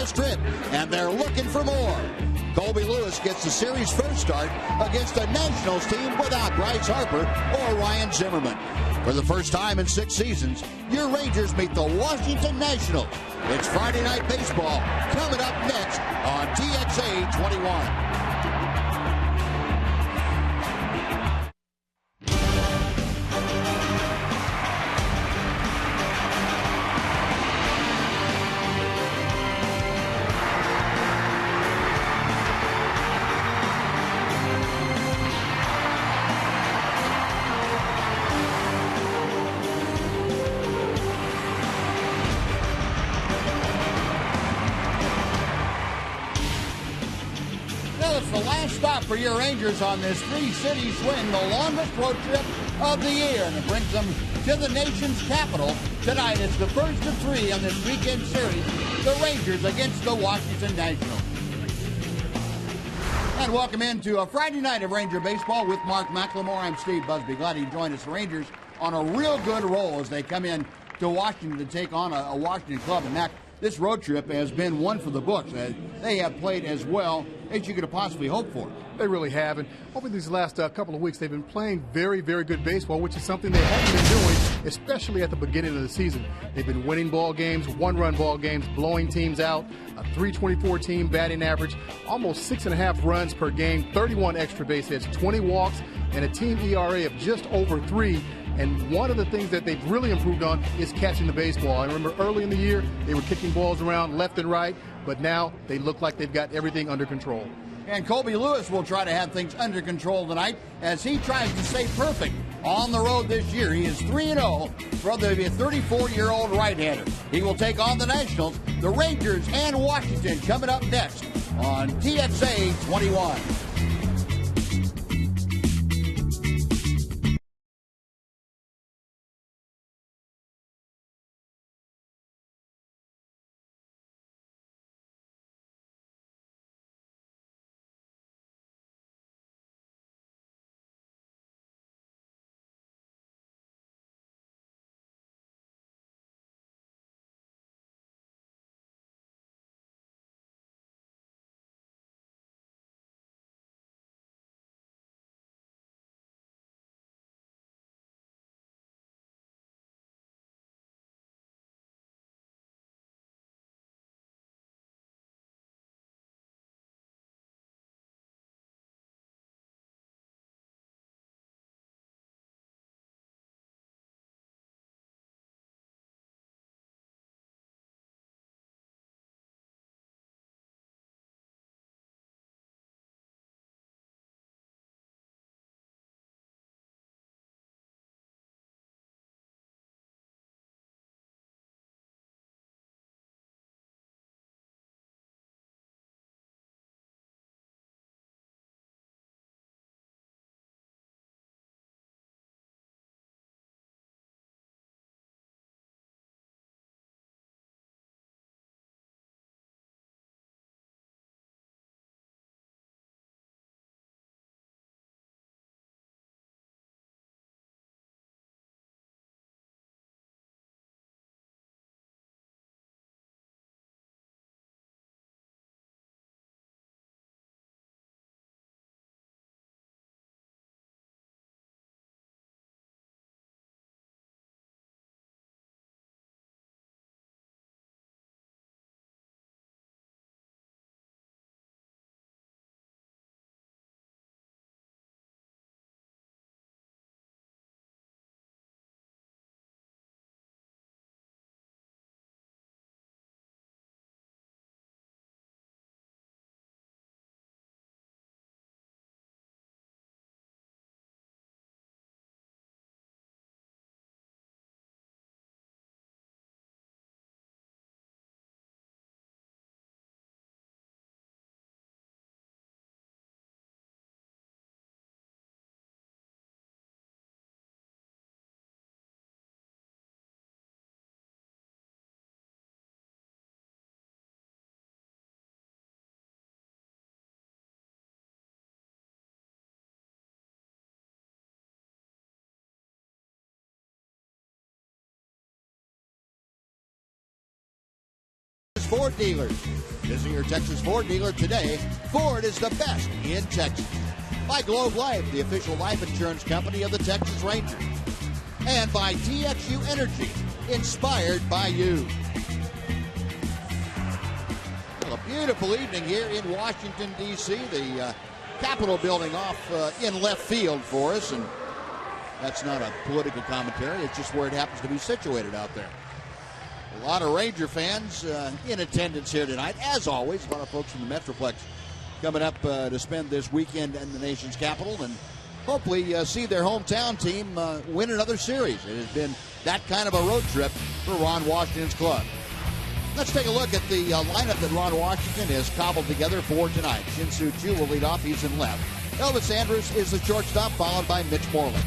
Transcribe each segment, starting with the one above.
this trip, and they're looking for more. Colby Lewis gets the series' first start against a Nationals team without Bryce Harper or Ryan Zimmerman. For the first time in 6 seasons, your Rangers meet the Washington Nationals. It's Friday Night Baseball coming up next on TXA 21. It's the last stop for your Rangers on this 3-city swing, the longest road trip of the year, and it brings them to the nation's capital. Tonight it's the first of 3 on this weekend series, the Rangers against the Washington Nationals. And welcome into a Friday night of Ranger Baseball with Mark McLemore. I'm Steve Busby. Glad you joined us. The Rangers on a real good roll as they come in to Washington to take on a Washington club. And Mac, this road trip has been one for the books. They have played as well as you could have possibly hoped for. They really have. And over these last couple of weeks, they've been playing very, very good baseball, which is something they haven't been doing, especially at the beginning of the season. They've been winning ball games, one-run ball games, blowing teams out, a .324 team batting average, almost 6.5 runs per game, 31 extra base hits, 20 walks, and a team ERA of just over 3. And one of the things that they've really improved on is catching the baseball. I remember early in the year, they were kicking balls around left and right, but now they look like they've got everything under control. And Colby Lewis will try to have things under control tonight as he tries to stay perfect on the road this year. He is 3-0 for the 34-year-old right-hander. He will take on the Nationals, the Rangers, and Washington coming up next on TXA 21. Ford dealers. Visit your Texas Ford dealer today. Ford is the best in Texas. By Globe Life, the official life insurance company of the Texas Rangers. And by TXU Energy, inspired by you. Well, a beautiful evening here in Washington, D.C. The Capitol building off in left field for us. And that's not a political commentary. It's just where it happens to be situated out there. A lot of Ranger fans in attendance here tonight. As always, a lot of folks from the Metroplex coming up to spend this weekend in the nation's capital and hopefully see their hometown team win another series. It has been that kind of a road trip for Ron Washington's club. Let's take a look at the lineup that Ron Washington has cobbled together for tonight. Shin-Soo Choo will lead off. He's in left. Elvis Andrus is the shortstop, followed by Mitch Moreland.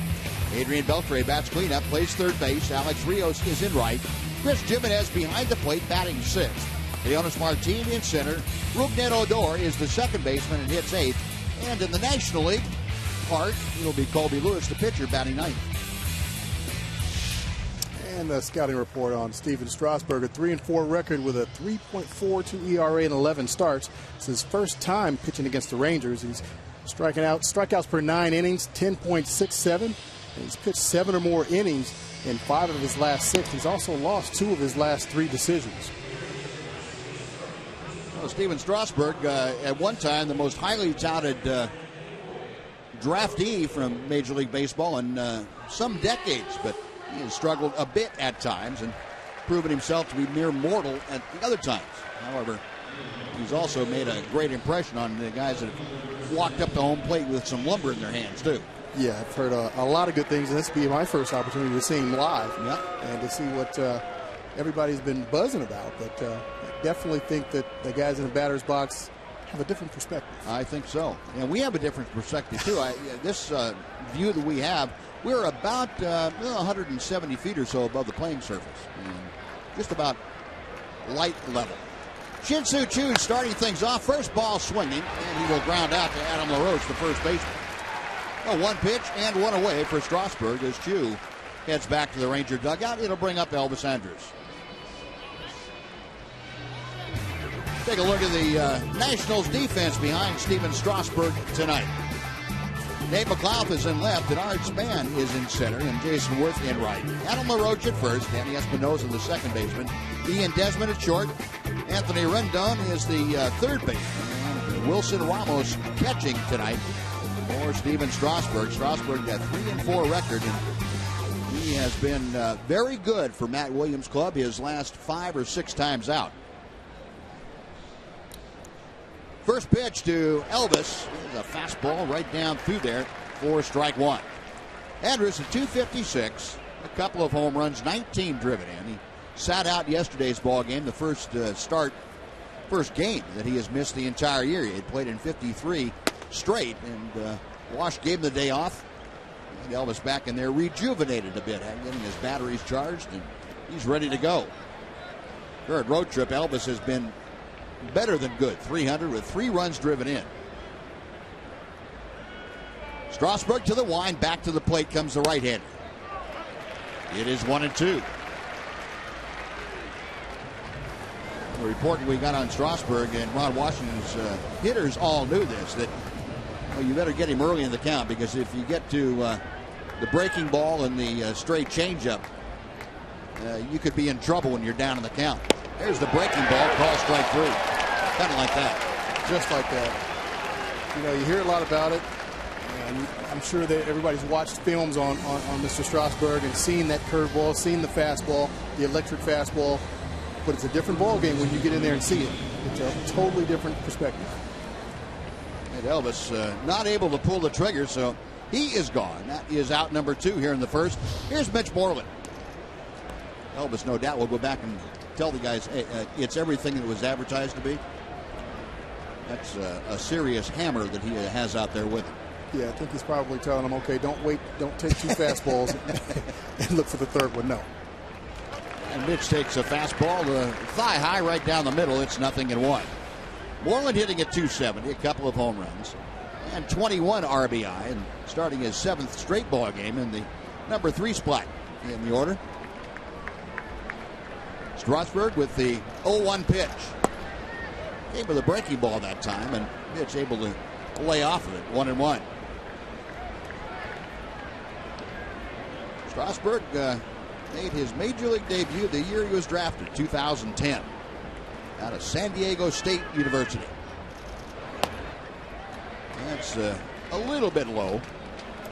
Adrian Beltre bats cleanup, plays third base. Alex Rios is in right. Chris Jimenez behind the plate, batting sixth. Leonis Martin in center. Rougned Odor is the second baseman and hits eighth. And in the National League part, it'll be Colby Lewis, the pitcher, batting ninth. And a scouting report on Steven Strasburg, a 3-4 record with a 3.42 ERA and 11 starts. It's his first time pitching against the Rangers. He's strikeouts per 9 innings, 10.67. And he's pitched 7 or more innings in 5 of his last 6. He's also lost 2 of his last 3 decisions. Well, Steven Strasburg, at one time, the most highly touted draftee from Major League Baseball in some decades, but he has struggled a bit at times and proven himself to be mere mortal at the other times. However, he's also made a great impression on the guys that have walked up to home plate with some lumber in their hands, too. Yeah, I've heard a lot of good things, and this will be my first opportunity to see him live. Yep. And to see what everybody's been buzzing about. But I definitely think that the guys in the batter's box have a different perspective. I think so. And we have a different perspective, too. This view that we have, we're about 170 feet or so above the playing surface. And just about light level. Shin-Soo Choo starting things off. First ball swinging, and he will ground out to Adam LaRoche, the first baseman. Well, one pitch and one away for Strasburg as Choo heads back to the Ranger dugout. It'll bring up Elvis Andrus. Take a look at the Nationals defense behind Steven Strasburg tonight. Nate McLeod is in left, and Art Span is in center, and Jason Worth in right. Adam LaRoche at first, Danny Espinosa the second baseman, Ian Desmond at short, Anthony Rendon is the third baseman, and Wilson Ramos catching tonight for Steven Strasburg. Strasburg got 3-4 record, and he has been very good for Matt Williams' club his last 5 or 6 times out. First pitch to Elvis is a fastball right down through there for strike one. Andrus at 256, a couple of home runs, 19 driven in. He sat out yesterday's ball game, the first game that he has missed the entire year. He had played in 53 straight, and Wash gave him the day off. And Elvis back in there, rejuvenated a bit, getting his batteries charged, and he's ready to go. Third road trip, Elvis has been better than good. 300 with 3 runs driven in. Strasburg to the wind, back to the plate comes the right-hander. It is 1-2. The report we got on Strasburg, and Ron Washington's hitters all knew this, that you better get him early in the count, because if you get to the breaking ball and the straight changeup, you could be in trouble when you're down in the count. There's the breaking ball, call strike 3. Kind of like that. Just like that. You know, you hear a lot about it, and I'm sure that everybody's watched films on Mr. Strasburg and seen that curveball, seen the fastball, the electric fastball, but it's a different ball game when you get in there and see it. It's a totally different perspective. And Elvis not able to pull the trigger, so he is gone. That is out number 2 here in the first. Here's Mitch Moreland. Elvis, no doubt, will go back and tell the guys, hey, it's everything that was advertised to be. That's a serious hammer that he has out there with him. Yeah, I think he's probably telling them, okay, don't wait, don't take 2 fastballs and look for the third one. No. And Mitch takes a fastball, thigh high right down the middle. It's 0-1. Moreland hitting at 270, a couple of home runs, and 21 RBI, and starting his 7th straight ball game in the number 3 spot in the order. Strasburg with the 0-1 pitch. Came with a breaking ball that time, and Mitch able to lay off of it. 1-1. Strasburg made his major league debut the year he was drafted, 2010, out of San Diego State University. That's a little bit low,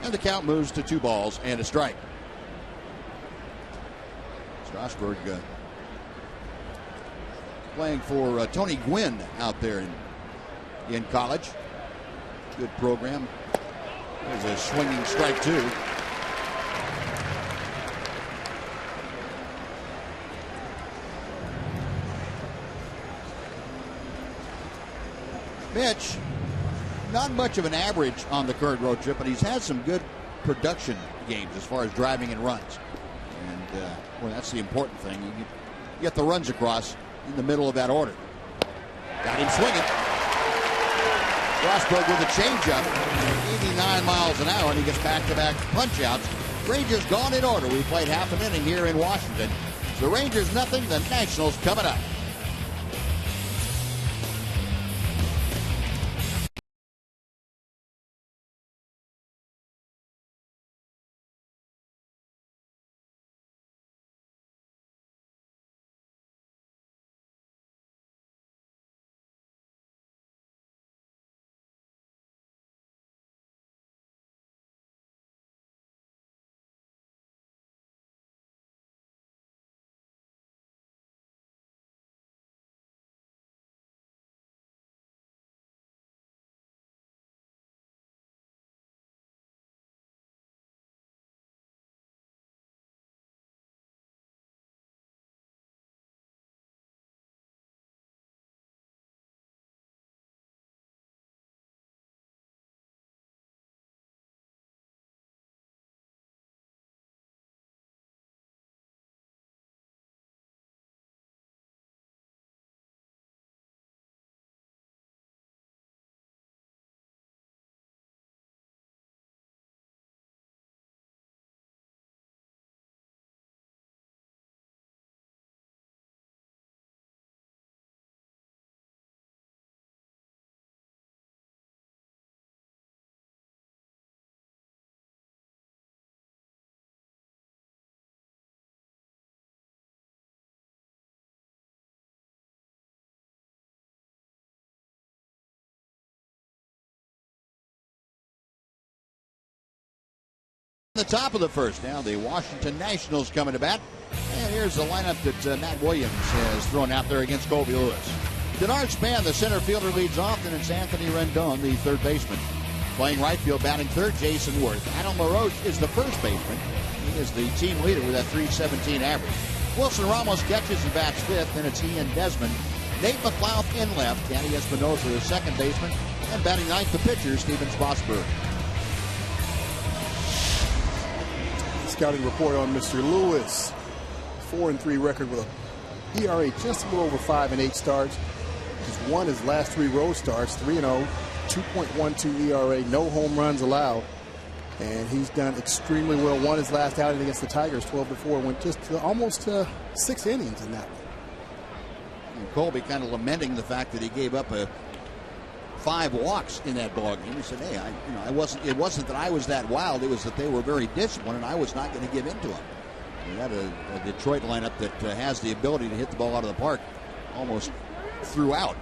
and the count moves to 2 balls and a strike. Strasburg playing for Tony Gwynn out there in college. Good program. There's a swinging strike 2. Mitch, not much of an average on the current road trip, but he's had some good production games as far as driving and runs. And, well, that's the important thing. You get the runs across in the middle of that order. Got him swinging. Strasburg with a changeup, 89 miles an hour, and he gets back-to-back punch-outs. Rangers gone in order. We played half an inning here in Washington. The Rangers nothing, the Nationals coming up. The top of the first. Now the Washington Nationals coming to bat. And here's the lineup that Matt Williams has thrown out there against Colby Lewis. Denard Span, the center fielder, leads off, and it's Anthony Rendon, the third baseman. Playing right field, batting third, Jason Worth. Adam LaRoche is the first baseman. He is the team leader with that .317 average. Wilson Ramos catches and bats fifth, and it's Ian Desmond. Nate McLeod in left. Danny Espinosa, the second baseman. And batting ninth, the pitcher, Steven Strasburg. Scouting report on Mr. Lewis. 4-3 record with a ERA just a little over 5 and 8 starts. He's won his last 3 road starts, 3-0, 2.12 ERA, no home runs allowed. And he's done extremely well. Won his last outing against the Tigers, 12-4, went just almost 6 innings in that one. And Colby kind of lamenting the fact that he gave up 5 walks in that ball game. He said, "Hey, it wasn't that I was that wild. It was that they were very disciplined, and I was not going to give in to them." We had a Detroit lineup that has the ability to hit the ball out of the park almost throughout.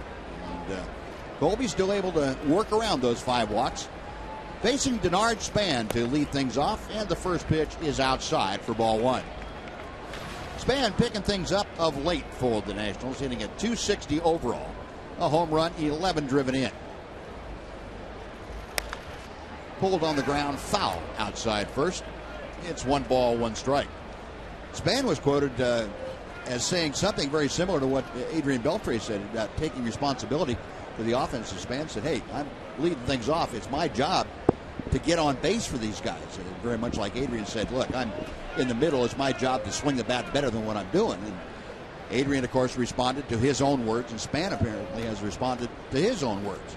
And Colby's still able to work around those 5 walks. Facing Denard Span to lead things off, and the first pitch is outside for ball 1. Span picking things up of late for the Nationals, hitting at .260 overall. A home run, 11 driven in. Pulled on the ground, foul outside first. It's 1 ball, 1 strike. Span was quoted as saying something very similar to what Adrian Beltre said about taking responsibility for the offense. Span said, "Hey, I'm leading things off. It's my job to get on base for these guys." And very much like Adrian said, "Look, I'm in the middle. It's my job to swing the bat better than what I'm doing." And Adrian, of course, responded to his own words, and Span apparently has responded to his own words.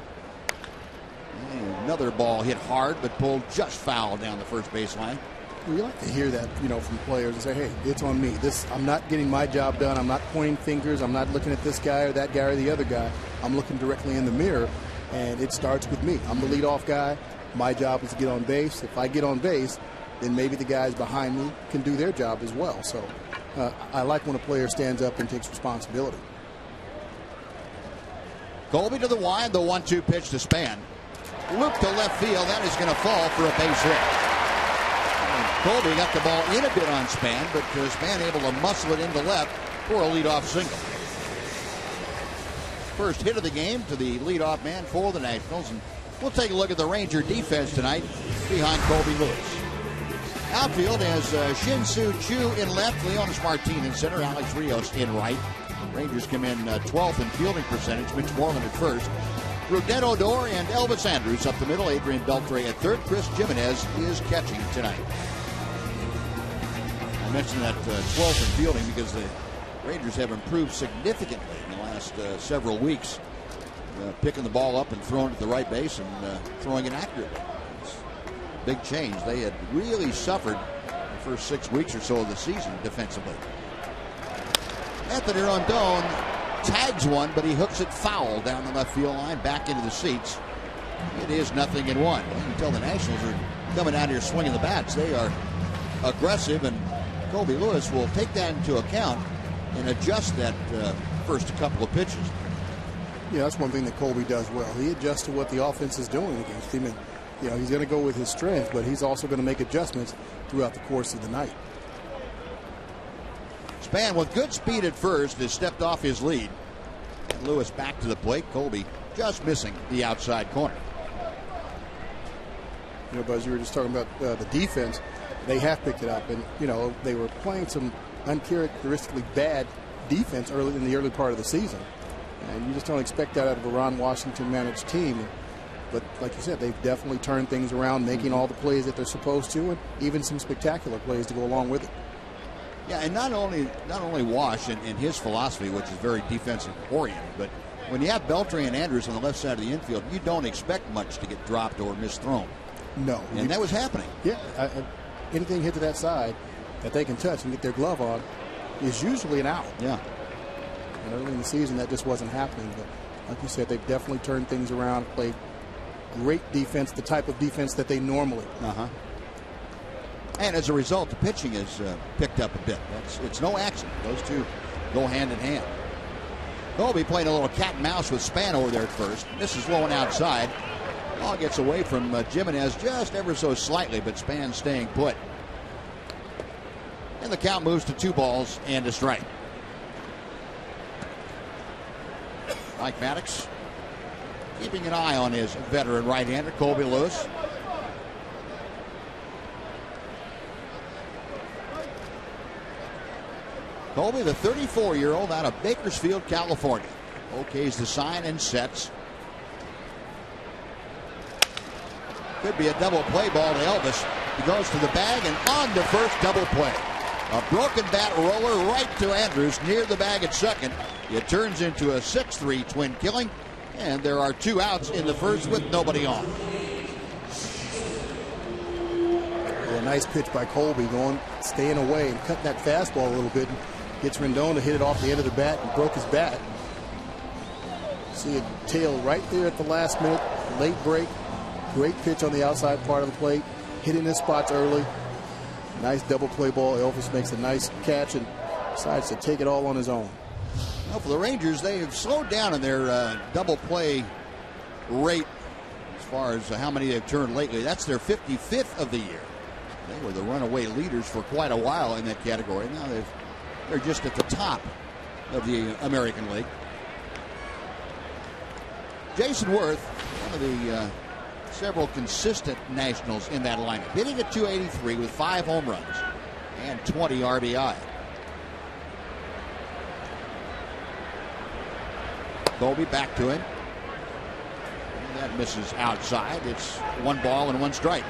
And another ball hit hard, but pulled just foul down the first baseline. We like to hear that, from players and say, hey, it's on me. I'm not getting my job done. I'm not pointing fingers. I'm not looking at this guy or that guy or the other guy. I'm looking directly in the mirror, and it starts with me. I'm the leadoff guy. My job is to get on base. If I get on base, then maybe the guys behind me can do their job as well. So I like when a player stands up and takes responsibility. Colby to the wide, the 1-2 pitch to Span. Loop to left field. That is going to fall for a base hit. Colby got the ball in a bit on Span, but Span able to muscle it into left for a leadoff single. First hit of the game to the leadoff man for the Nationals. And we'll take a look at the Ranger defense tonight behind Colby Lewis. Outfield has Shin-Soo Choo in left, Leonis Martin in center, Alex Rios in right. Rangers come in 12th in fielding percentage, Mitch Moreland at first. Rougned Odor and Elvis Andrus up the middle, Adrian Beltre at third. Chris Jimenez is catching tonight. I mentioned that 12th in fielding because the Rangers have improved significantly in the last several weeks, picking the ball up and throwing it to the right base and throwing it accurately. It's a big change. They had really suffered the first 6 weeks or so of the season defensively. Anthony Rondon tags one, but he hooks it foul down the left field line, back into the seats. It is 0-1. You can tell the Nationals are coming out here swinging the bats. They are aggressive, and Colby Lewis will take that into account and adjust that first couple of pitches. Yeah, that's one thing that Colby does well. He adjusts to what the offense is doing against him, and he's going to go with his strength, but he's also going to make adjustments throughout the course of the night. Span with good speed at first has stepped off his lead. And Lewis back to the plate. Colby just missing the outside corner. Buzz, you were just talking about the defense. They have picked it up, and they were playing some uncharacteristically bad defense in the early part of the season, and you just don't expect that out of a Ron Washington managed team. But like you said, they've definitely turned things around, making all the plays that they're supposed to, and even some spectacular plays to go along with it. Yeah, and not only Wash and his philosophy, which is very defensive oriented, but when you have Beltre and Andrus on the left side of the infield, you don't expect much to get dropped or misthrown. No, and that was happening. Yeah, anything hit to that side that they can touch and get their glove on is usually an out. Yeah. And early in the season, that just wasn't happening. But like you said, they've definitely turned things around, played great defense, the type of defense that they normally. And as a result, the pitching has picked up a bit. It's no accident. Those two go hand in hand. Colby playing a little cat and mouse with Span over there at first. This is low and outside. Ball gets away from Jimenez just ever so slightly, but Span staying put. And the count moves to 2 balls and a strike. Mike Maddox keeping an eye on his veteran right-hander, Colby Lewis. Colby, the 34-year-old out of Bakersfield, California. Okays the sign and sets. Could be a double play ball to Elvis. He goes to the bag and on to first, double play. A broken bat roller right to Andrus near the bag at second. It turns into a 6-3 twin killing, and there are 2 outs in the first with nobody on. A nice pitch by Colby, staying away and cutting that fastball a little bit. Gets Rendon to hit it off the end of the bat and broke his bat. See a tail right there at the last minute, late break. Great pitch on the outside part of the plate, hitting his spots early. Nice double play ball. Elvis makes a nice catch and decides to take it all on his own. Well, for the Rangers, they have slowed down in their double play rate as far as how many they've turned lately. That's their 55th of the year. They were the runaway leaders for quite a while in that category. Now they're just at the top of the American League. Jason Worth, one of the several consistent Nationals in that lineup, hitting at .283 with 5 home runs and 20 RBI. Colby back to him. And that misses outside. It's 1 ball and 1 strike.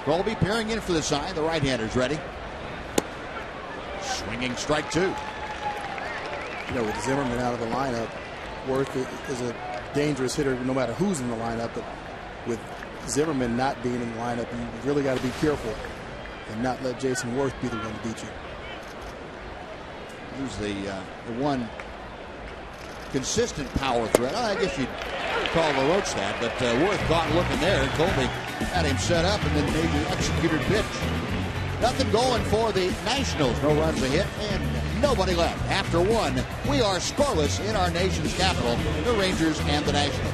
Colby peering in for the sign. The right-hander's ready. Swinging strike 2. With Zimmerman out of the lineup, Worth is a dangerous hitter no matter who's in the lineup, but with Zimmerman not being in the lineup, you really got to be careful and not let Jason Worth be the one to beat you. He's the one consistent power threat. I guess you'd call LaRoche that, but Worth caught looking there, and Colby had him set up and then made the executed pitch. Nothing going for the Nationals. No runs a hit and nobody left. After one, we are scoreless in our nation's capital, the Rangers and the Nationals.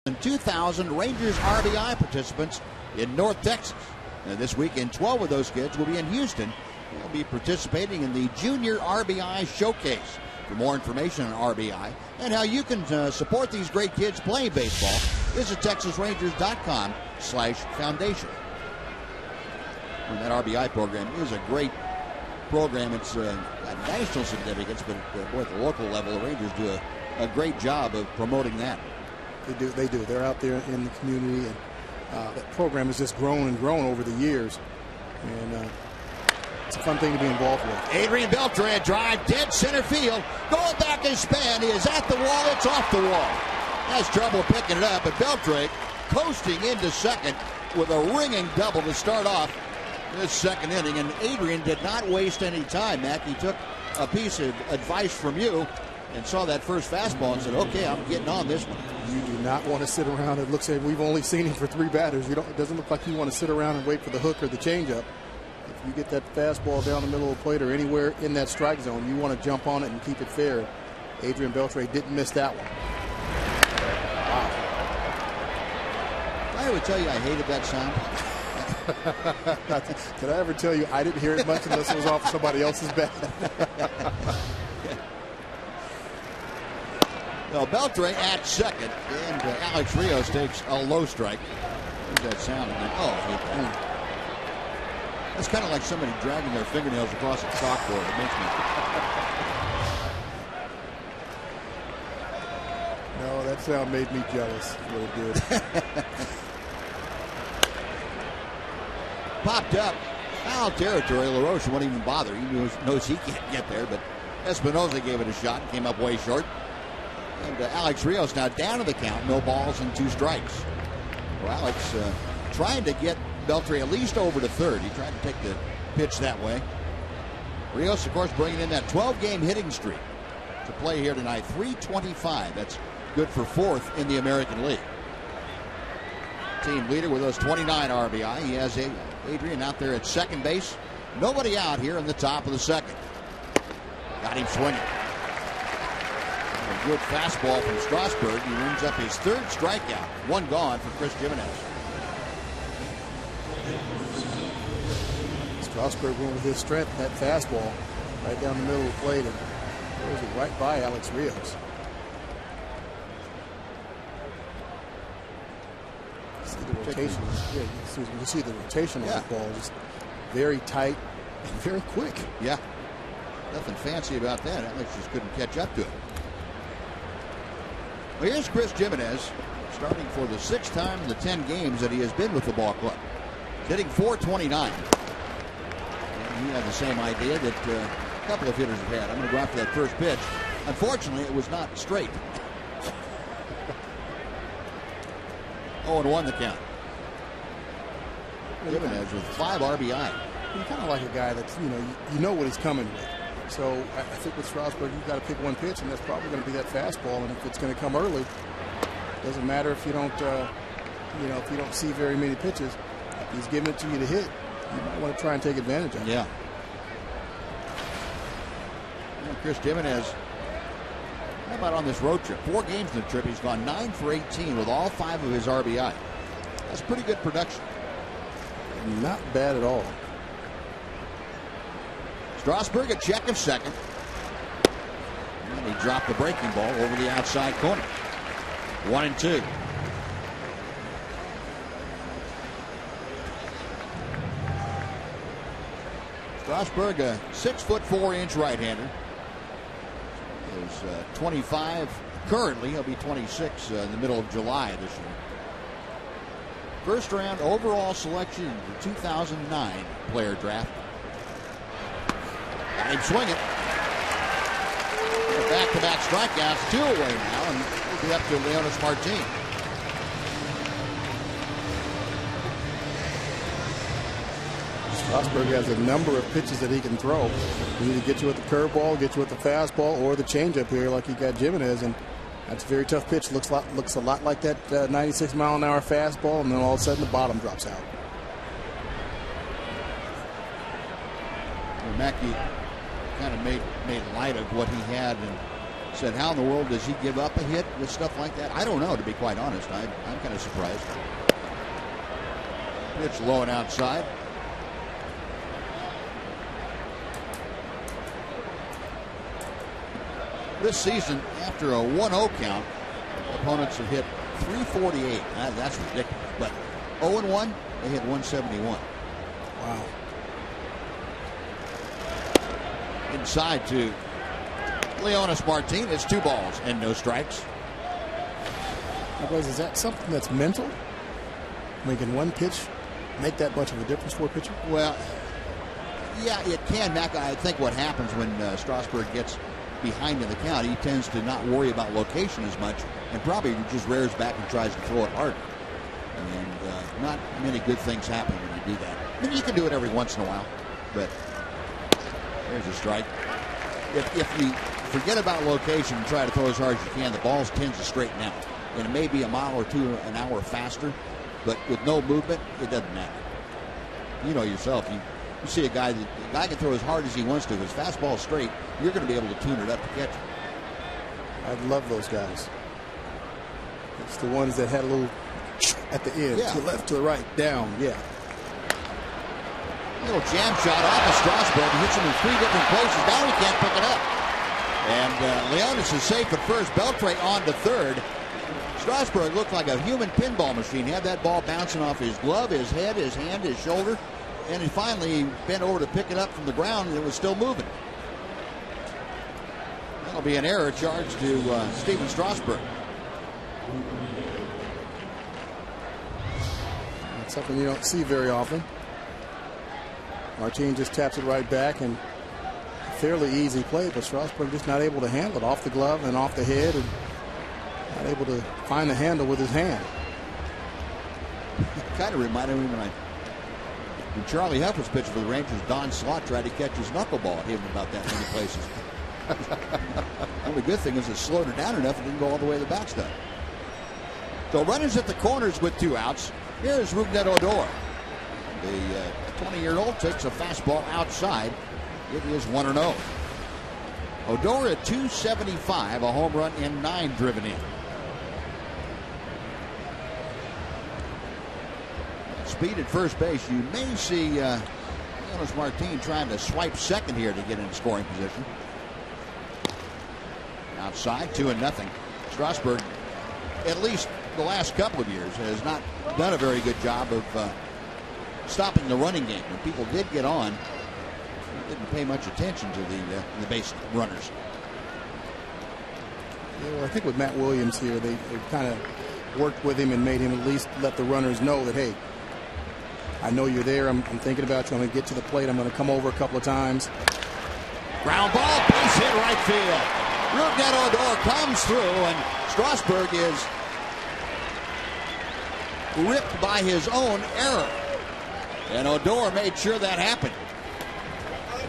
And 2,000 Rangers RBI participants in North Texas. And this weekend, 12 of those kids will be in Houston. They'll be participating in the Junior RBI Showcase. For more information on RBI and how you can support these great kids playing baseball, visit TexasRangers.com/foundation. And that RBI program is a great program. It's got national significance, but boy, at the local level, the Rangers do a great job of promoting that. They do. They're out there in the community, and that program has just grown and grown over the years. And it's a fun thing to be involved with. Adrian Beltre, a drive, dead center field. Going back and span is at the wall. It's off the wall. Has trouble picking it up, but Beltre coasting into second with a ringing double to start off this second inning. And Adrian did not waste any time, Mac. He took a piece of advice from you and saw that first fastball and said, okay, I'm getting on this one. You do not want to sit around. It looks like we've only seen him for 3 batters. It doesn't look like you want to sit around and wait for the hook or the changeup. If you get that fastball down the middle of the plate or anywhere in that strike zone, you want to jump on it and keep it fair. Adrian Beltre didn't miss that one. Wow. I would tell you I hated that sound. Did I ever tell you I didn't hear it much unless it was off somebody else's bat? Well, Beltre at second, and Alex Rios takes a low strike. Here's that sound again. Oh, I hate that. That's kind of like somebody dragging their fingernails across a chalkboard. It makes me. No, that sound made me jealous. What it did. Popped up. Foul territory. LaRoche won't even bother. He knows he can't get there, but Espinosa gave it a shot and came up way short. And Alex Rios now down to the count. No balls and 2 strikes. Well, Alex trying to get Beltre at least over to third. He tried to take the pitch that way. Rios, of course, bringing in that 12-game hitting streak to play here tonight. 325. That's good for 4th in the American League. Team leader with those 29 RBI. He has Adrian out there at second base. Nobody out here in the top of the second. Got him swinging. A good fastball from Strasburg. He rings up his 3rd strikeout. 1 gone for Chris Jimenez. Strasburg went with his strength, that fastball right down the middle of the plate, and throws it right by Alex Rios. See the rotation. Yeah, you see the rotation on the ball, just very tight and very quick. Yeah, nothing fancy about that. Alex just couldn't catch up to it. Well, here's Chris Jimenez, starting for the 6th time in the 10 games that he has been with the ball club. Hitting .429. And he had the same idea that a couple of hitters have had. I'm going to go after that first pitch. Unfortunately, it was not straight. 0-1 the count. Jimenez with 5 RBI. He's kind of like a guy that's, you know what he's coming with. So I think with Strasburg, you've got to pick one pitch, and that's probably going to be that fastball. And if it's going to come early, it doesn't matter if you don't, if you don't see very many pitches. If he's giving it to you to hit, you might want to try and take advantage of it. Yeah. Chris Jimenez, how about on this road trip? 4 games in the trip. He's gone 9 for 18 with all 5 of his RBI. That's pretty good production. Not bad at all. Strasburg a check of second. And he dropped the breaking ball over the outside corner. 1-2. Strasburg, a 6'4" right-hander. Is 25 currently. He'll be 26 in the middle of July this year. First round overall selection in the 2009 player draft. Got him swinging. Back-to-back strikeouts, 2 away now, and we'll be up to Leonis Martin. Strasburg has a number of pitches that he can throw. He either get you with the curveball, get you with the fastball, or the changeup here, like he got Jimenez, and that's a very tough pitch. Looks a lot like that 96-mile-an-hour fastball, and then all of a sudden the bottom drops out. Well, Mackey kind of made light of what he had and said, how in the world does he give up a hit with stuff like that? I don't know, to be quite honest. I'm kind of surprised. Pitch low and outside. This season, after a 1-0 count, opponents have hit .348. That's ridiculous. But 0-1, they hit .171. Wow. Inside to Leonis Martin. It's 2 balls and no strikes. Is that something that's mental? Making one pitch make that much of a difference for a pitcher? Well, yeah, it can, Mac. I think what happens when Strasburg gets behind in the count, he tends to not worry about location as much and probably just rears back and tries to throw it harder. And not many good things happen when you do that. I mean, you can do it every once in a while, but there's a strike. If you forget about location and try to throw as hard as you can, the ball tends to straighten out. And it may be a mile or 2 an hour faster, but with no movement, it doesn't matter. You know yourself, you see a guy can throw as hard as he wants to. If his fastball is straight, you're going to be able to tune it up to catch it. I love those guys. It's the ones that had a little at the end, to the left, to the right, down, yeah. Little jam shot off of Strasburg. He hits him in 3 different places. Now he can't pick it up. And Leonis is safe at first. Beltre on to third. Strasburg looked like a human pinball machine. He had that ball bouncing off his glove, his head, his hand, his shoulder. And he finally bent over to pick it up from the ground, and it was still moving. That'll be an error charged to Steven Strasburg. That's something you don't see very often. Martin just taps it right back, and a fairly easy play, but Strasburg just not able to handle it off the glove and off the head, and not able to find the handle with his hand. Kind of reminded me when Charlie Huff was pitching for the Rangers, Don Slott tried to catch his knuckleball at him about that many places. The only good thing is it slowed it down enough it didn't go all the way to the backstop. So runners at the corners with 2 outs. Here's Rougned Odor. The 20-year-old takes a fastball outside. It is 1-0. Odor at .275, a home run and 9 driven in. Speed at first base. You may see Leonis Martin trying to swipe second here to get in scoring position. Outside, 2-0. Strasburg at least the last couple of years has not done a very good job of stopping the running game. When people did get on, didn't pay much attention to the base runners. Yeah, well, I think with Matt Williams here, they kind of worked with him and made him at least let the runners know that, hey, I know you're there. I'm thinking about you. I'm going to get to the plate. I'm going to come over a couple of times. Ground ball, base hit right field. Rougned Odor comes through, and Strasburg is ripped by his own error. And Odor made sure that happened.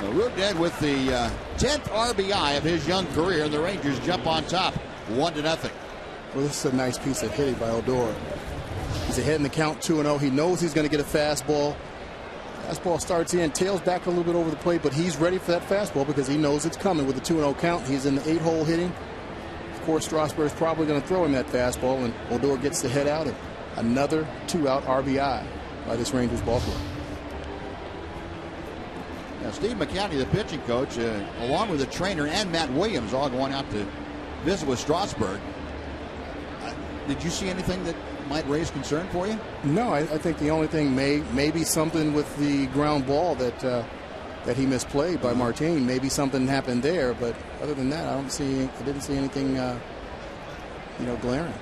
Rougned with the 10th RBI of his young career, and the Rangers jump on top 1-0. Well, this is a nice piece of hitting by Odor. He's ahead in the count 2-0. He knows he's going to get a fastball. Fastball starts in, tails back a little bit over the plate, but he's ready for that fastball because he knows it's coming with a 2-0 count. He's in the 8-hole hitting. Of course, Strasburg's probably going to throw him that fastball, and Odor gets the head out, and another 2-out RBI by this Rangers ball club. Now, Steve McCowney, the pitching coach, along with the trainer and Matt Williams, all going out to visit with Strasburg. Did you see anything that might raise concern for you? No, I think the only thing may be something with the ground ball that he misplayed by Martin. Maybe something happened there, but other than that, I didn't see anything glaring.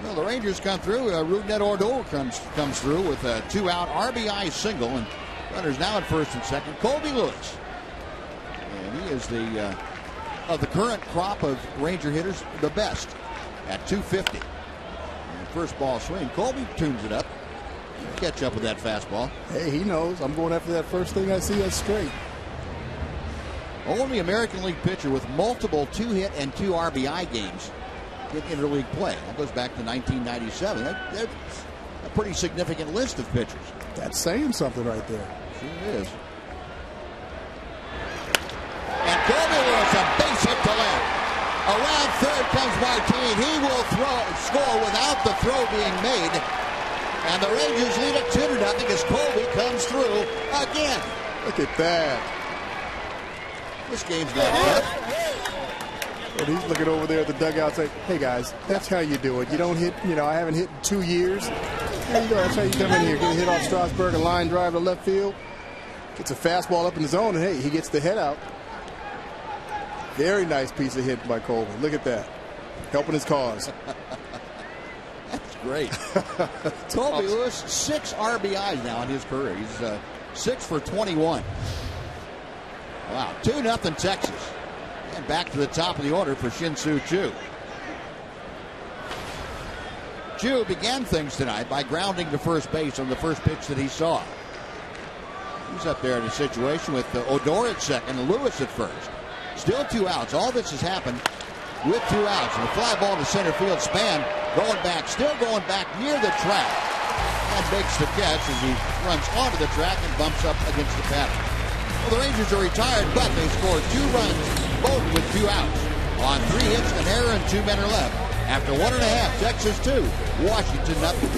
Well, the Rangers come through. Rougned Odor comes through with a 2-out RBI single, and runners now at first and second. Colby Lewis, and he is the of the current crop of Ranger hitters, the best at 250. And first ball swing, Colby tunes it up. Catch up with that fastball. Hey, he knows I'm going after that first thing I see. That's straight. Only American League pitcher with multiple 2-hit and 2 RBI games in interleague play. That goes back to 1997. That's a pretty significant list of pitchers. That's saying something right there. Sure is. And Colby Lewis, a base hit to left. Around third comes Martin. He will score without the throw being made. And the Rangers lead it 2-0 as Colby comes through again. Look at that. This game's not good. And he's looking over there at the dugout saying, hey guys, that's how you do it. You don't hit, I haven't hit in 2 years. There you go. That's how you come in here. Get a hit off Strasburg, a line drive to left field. Gets a fastball up in the zone, and hey, he gets the head out. Very nice piece of hit by Colby. Look at that. Helping his cause. That's great. Colby Lewis, 6 RBIs now in his career. He's 6 for 21. Wow. 2-0 Texas. And back to the top of the order for Shin-Soo Choo. Choo began things tonight by grounding to first base on the first pitch that he saw. He's up there in a situation with Odor at second and Lewis at first. Still 2 outs. All this has happened with 2 outs. And a fly ball to center field. Span still going back near the track. And makes the catch as he runs onto the track and bumps up against the pattern. Well, the Rangers are retired, but they scored 2 runs, both with 2 outs. On 3 hits, an error, and 2 men are left. After 1.5, Texas 2, Washington nothing.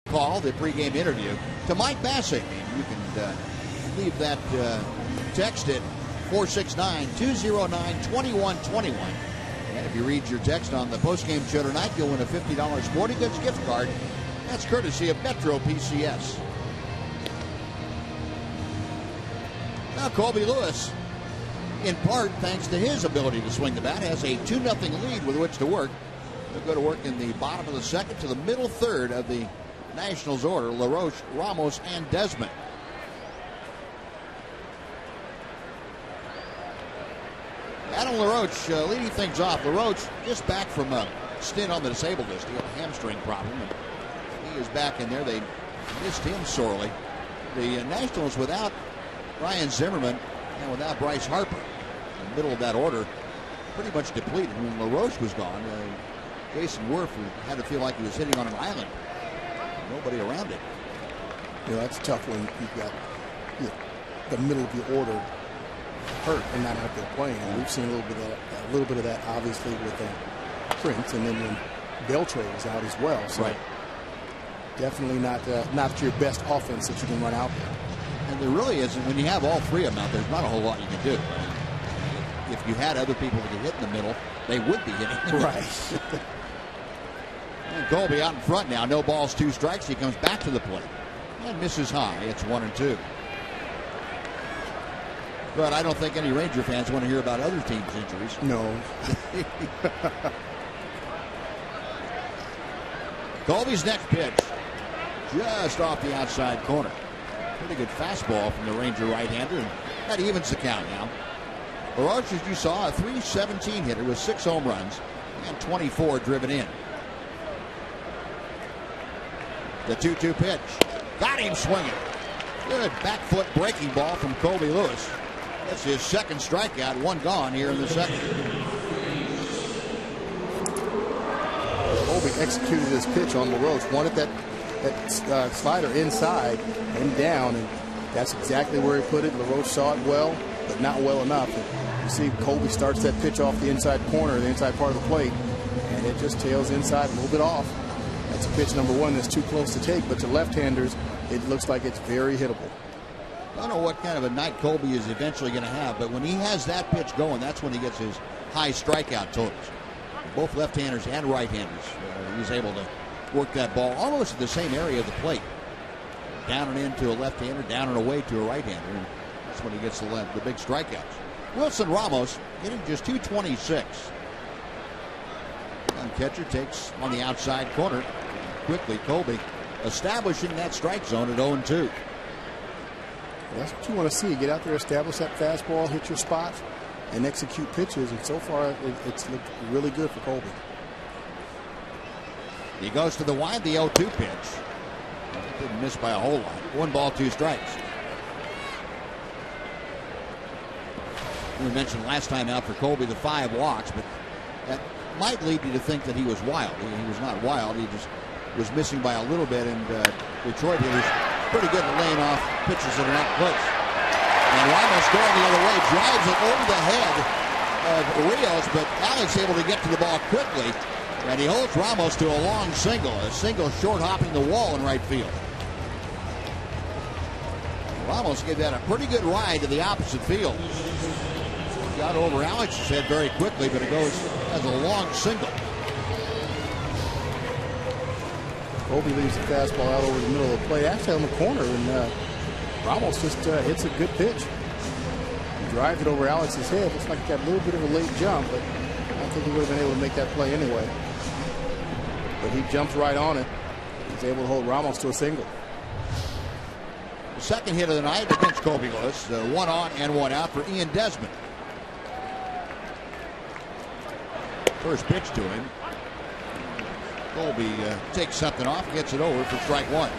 call, the pregame interview, to Mike Bassett. You can leave that text at 469-209-2121. And if you read your text on the postgame show tonight, you'll win a $50 Sporting Goods gift card. That's courtesy of Metro PCS. Now Colby Lewis, in part thanks to his ability to swing the bat, has a 2-0 lead with which to work. They'll go to work in the bottom of the second to the middle third of the Nationals order. LaRoche, Ramos, and Desmond. Adam LaRoche leading things off. LaRoche just back from a stint on the disabled list. He had a hamstring problem, and he is back in there. They missed him sorely. The Nationals without Ryan Zimmerman and without Bryce Harper in the middle of that order, pretty much depleted. When LaRoche was gone, Jason Worf had to feel like he was hitting on an island. Nobody around it. You know, that's tough when you've got the middle of your order hurt and not out there playing. And we've seen a little bit of that obviously with Prince, and then when Beltre was out as well. So right. Definitely not your best offense that you can run out there. And there really isn't. When you have all three of them out, there's not a whole lot you can do. If you had other people that could hit in the middle, they would be hitting. Right. And Colby out in front now. No balls, 2 strikes. He comes back to the plate and misses high. It's 1-2. But I don't think any Ranger fans want to hear about other teams' injuries. No. Colby's next pitch, just off the outside corner. Pretty good fastball from the Ranger right-hander, and that evens the count now. LaRoche, as you saw, a .317 hitter with 6 home runs and 24 driven in. The 2-2 pitch. Got him swinging. Good back foot breaking ball from Colby Lewis. That's his second strikeout, 1 gone here in the second. Colby executed his pitch on LaRoche. Wanted that slider inside and down, and that's exactly where he put it. LaRoche saw it well, but not well enough. And you see Colby starts that pitch off the inside corner, the inside part of the plate, and it just tails inside a little bit off. That's pitch number 1 that's too close to take, but to left-handers, it looks like it's very hittable. I don't know what kind of a night Colby is eventually going to have, but when he has that pitch going, that's when he gets his high strikeout totals. Both left-handers and right-handers, he's able to work that ball almost at the same area of the plate. Down and into a left-hander, down and away to a right-hander, and that's when he gets the big strikeouts. Wilson Ramos hitting just .226. Young catcher takes on the outside corner. Quickly, Colby establishing that strike zone at 0-2. That's what you want to see. Get out there, establish that fastball, hit your spot, and execute pitches. And so far, it's looked really good for Colby. He goes to the wide, the 0-2 pitch. Didn't miss by a whole lot. 1 ball, 2 strikes. We mentioned last time out for Colby the 5 walks, but that might lead you to think that he was wild. He was not wild. He just was missing by a little bit, and Detroit hitters pretty good at laying off pitches that are not close. And Ramos going the other way, drives it over the head of Orioles, but Alex able to get to the ball quickly, and he holds Ramos to a long single short hopping the wall in right field. Ramos gave that a pretty good ride to the opposite field. Got over Alex's head very quickly, but it goes as a long single. Colby leaves the fastball out over the middle of the plate, actually on the corner, and Ramos just hits a good pitch. He drives it over Alex's head. Looks like he got a little bit of a late jump, but I don't think he would have been able to make that play anyway. But he jumps right on it. He's able to hold Ramos to a single. The second hit of the night against Colby Lewis. 1 on and 1 out for Ian Desmond. First pitch to him. Colby takes something off, gets it over for strike 1.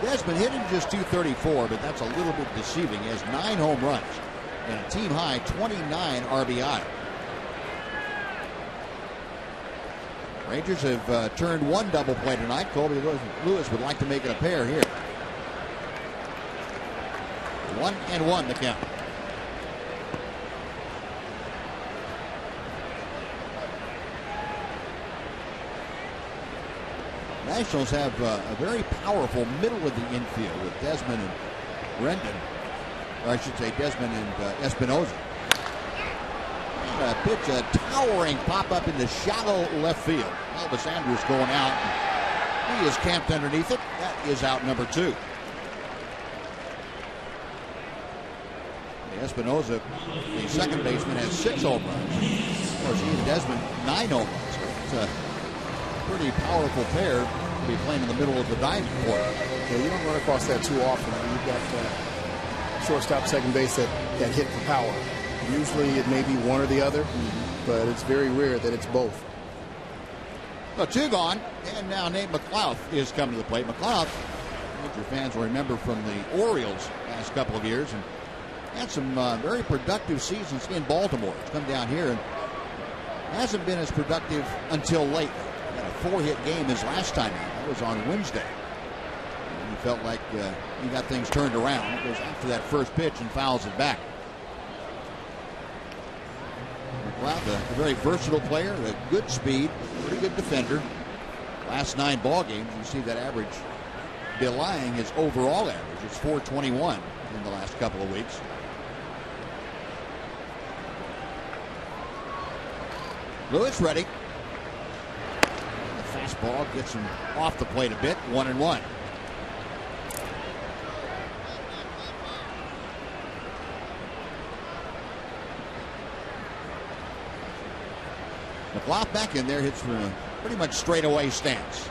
Desmond hitting just .234, but that's a little bit deceiving. He has 9 home runs and a team high 29 RBI. Rangers have turned 1 double play tonight. Colby Lewis would like to make it a pair here. 1-1 the count. Nationals have a very powerful middle of the infield with Desmond and Rendon, or I should say Desmond and Espinosa. And a pitch, a towering pop-up in the shallow left field. Elvis Andrus going out. He is camped underneath it. That is out number 2. Espinosa, the second baseman, has 6 home runs. Of course, he and Desmond, 9 home runs. It's a pretty powerful pair to be playing in the middle of the diamond for. Yeah, you don't run across that too often. I mean, you've got shortstop, second base that hit for power. Usually it may be one or the other, but it's very rare that it's both. So 2 gone, and now Nate McLouth is coming to the plate. McLouth, your fans will remember from the Orioles last couple of years, and had some very productive seasons in Baltimore. He's come down here and hasn't been as productive until lately. He had a 4-hit game his last time out. That was on Wednesday. And he felt like he got things turned around. It goes after that first pitch and fouls it back. McLouth, a very versatile player, a good speed, pretty good defender. Last 9 ball games, you see that average belying his overall average. It's .421 in the last couple of weeks. Lewis ready. The fastball gets him off the plate a bit. 1-1. McLouth back in there, hits from a pretty much straightaway stance.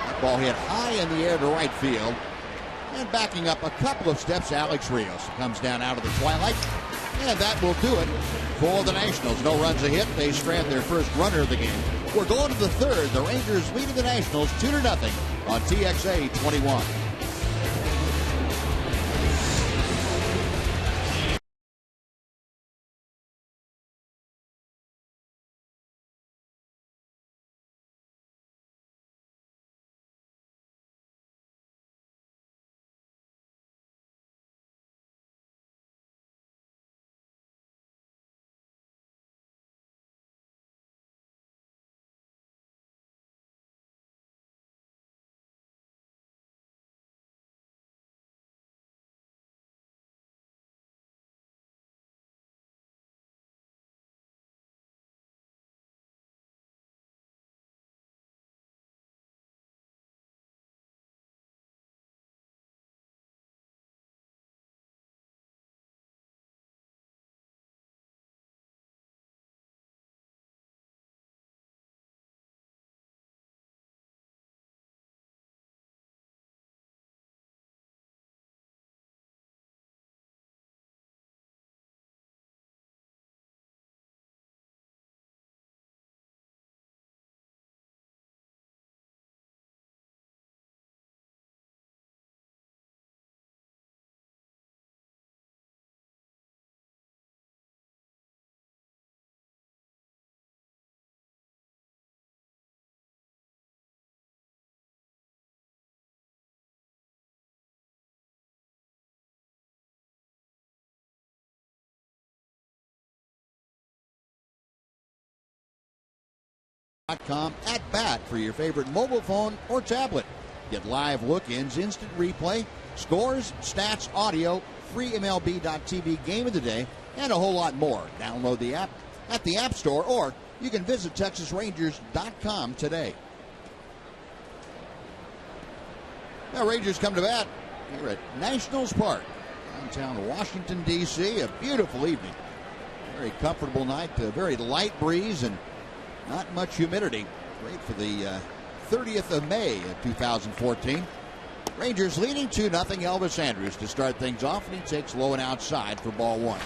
That ball hit high in the air to right field. And backing up a couple of steps, Alex Rios comes down out of the twilight. And that will do it for the Nationals. No runs a hit. They strand their first runner of the game. We're going to the 3rd. The Rangers leading the Nationals 2-0 on TXA 21. At bat for your favorite mobile phone or tablet. Get live look-ins, instant replay, scores, stats, audio, free MLB.tv game of the day, and a whole lot more. Download the app at the App Store, or you can visit TexasRangers.com today. Now Rangers come to bat here at Nationals Park, downtown Washington, D.C. A beautiful evening. Very comfortable night, a very light breeze, and not much humidity. Great for the 30th of May of 2014. Rangers leading 2-0. Elvis Andrus to start things off, and he takes low and outside for ball 1.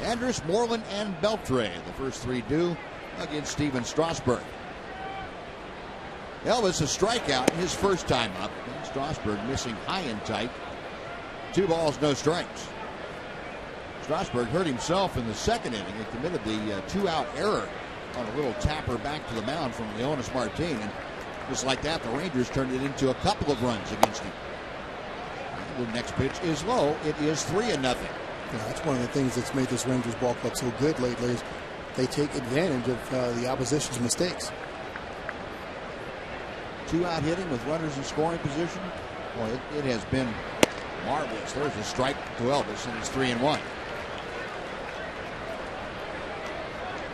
Andrus, Moreland, and Beltre, the first 3 due against Steven Strasburg. Elvis a strikeout his first time up. And Strasburg missing high and tight. 2 balls, no strikes. Strasburg hurt himself in the second inning and committed the 2-out error on a little tapper back to the mound from Leonis Martin. And just like that, the Rangers turned it into a couple of runs against him. The next pitch is low. It is 3-0. Yeah, that's one of the things that's made this Rangers ball club so good lately is they take advantage of the opposition's mistakes. 2-out hitting with runners in scoring position. Well, it has been marvelous. There's a strike to Elvis, and it's 3-1.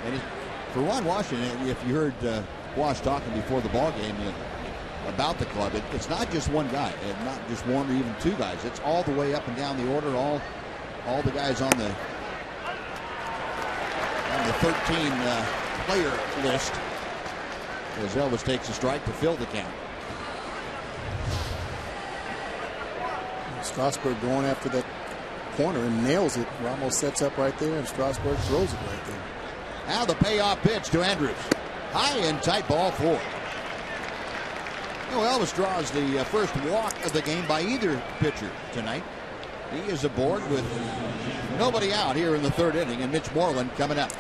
And for Ron Washington, if you heard Wash talking before the ball game about the club, it's not just one guy, and not just one or even two guys. It's all the way up and down the order. All the guys on the 13 player list, as Elvis takes a strike to fill the count. Strasburg going after that corner and nails it. Ramos sets up right there, and Strasburg throws it right there. Now the payoff pitch to Andrews. High and tight, ball 4. Elvis draws the first walk of the game by either pitcher tonight. He is aboard with nobody out here in the 3rd inning, and Mitch Moreland coming up.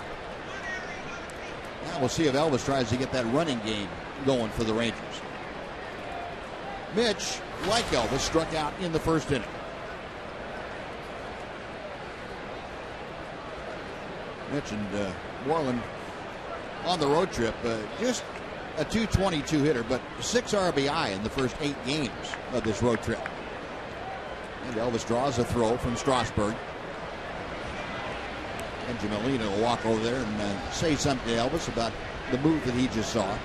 Now we'll see if Elvis tries to get that running game going for the Rangers. Mitch, like Elvis, struck out in the 1st inning. Mitch and Moreland on the road trip, just a .222 hitter, but 6 RBI in the first 8 games of this road trip. And Elvis draws a throw from Strasburg. And Jamelina will walk over there and say something to Elvis about the move that he just saw.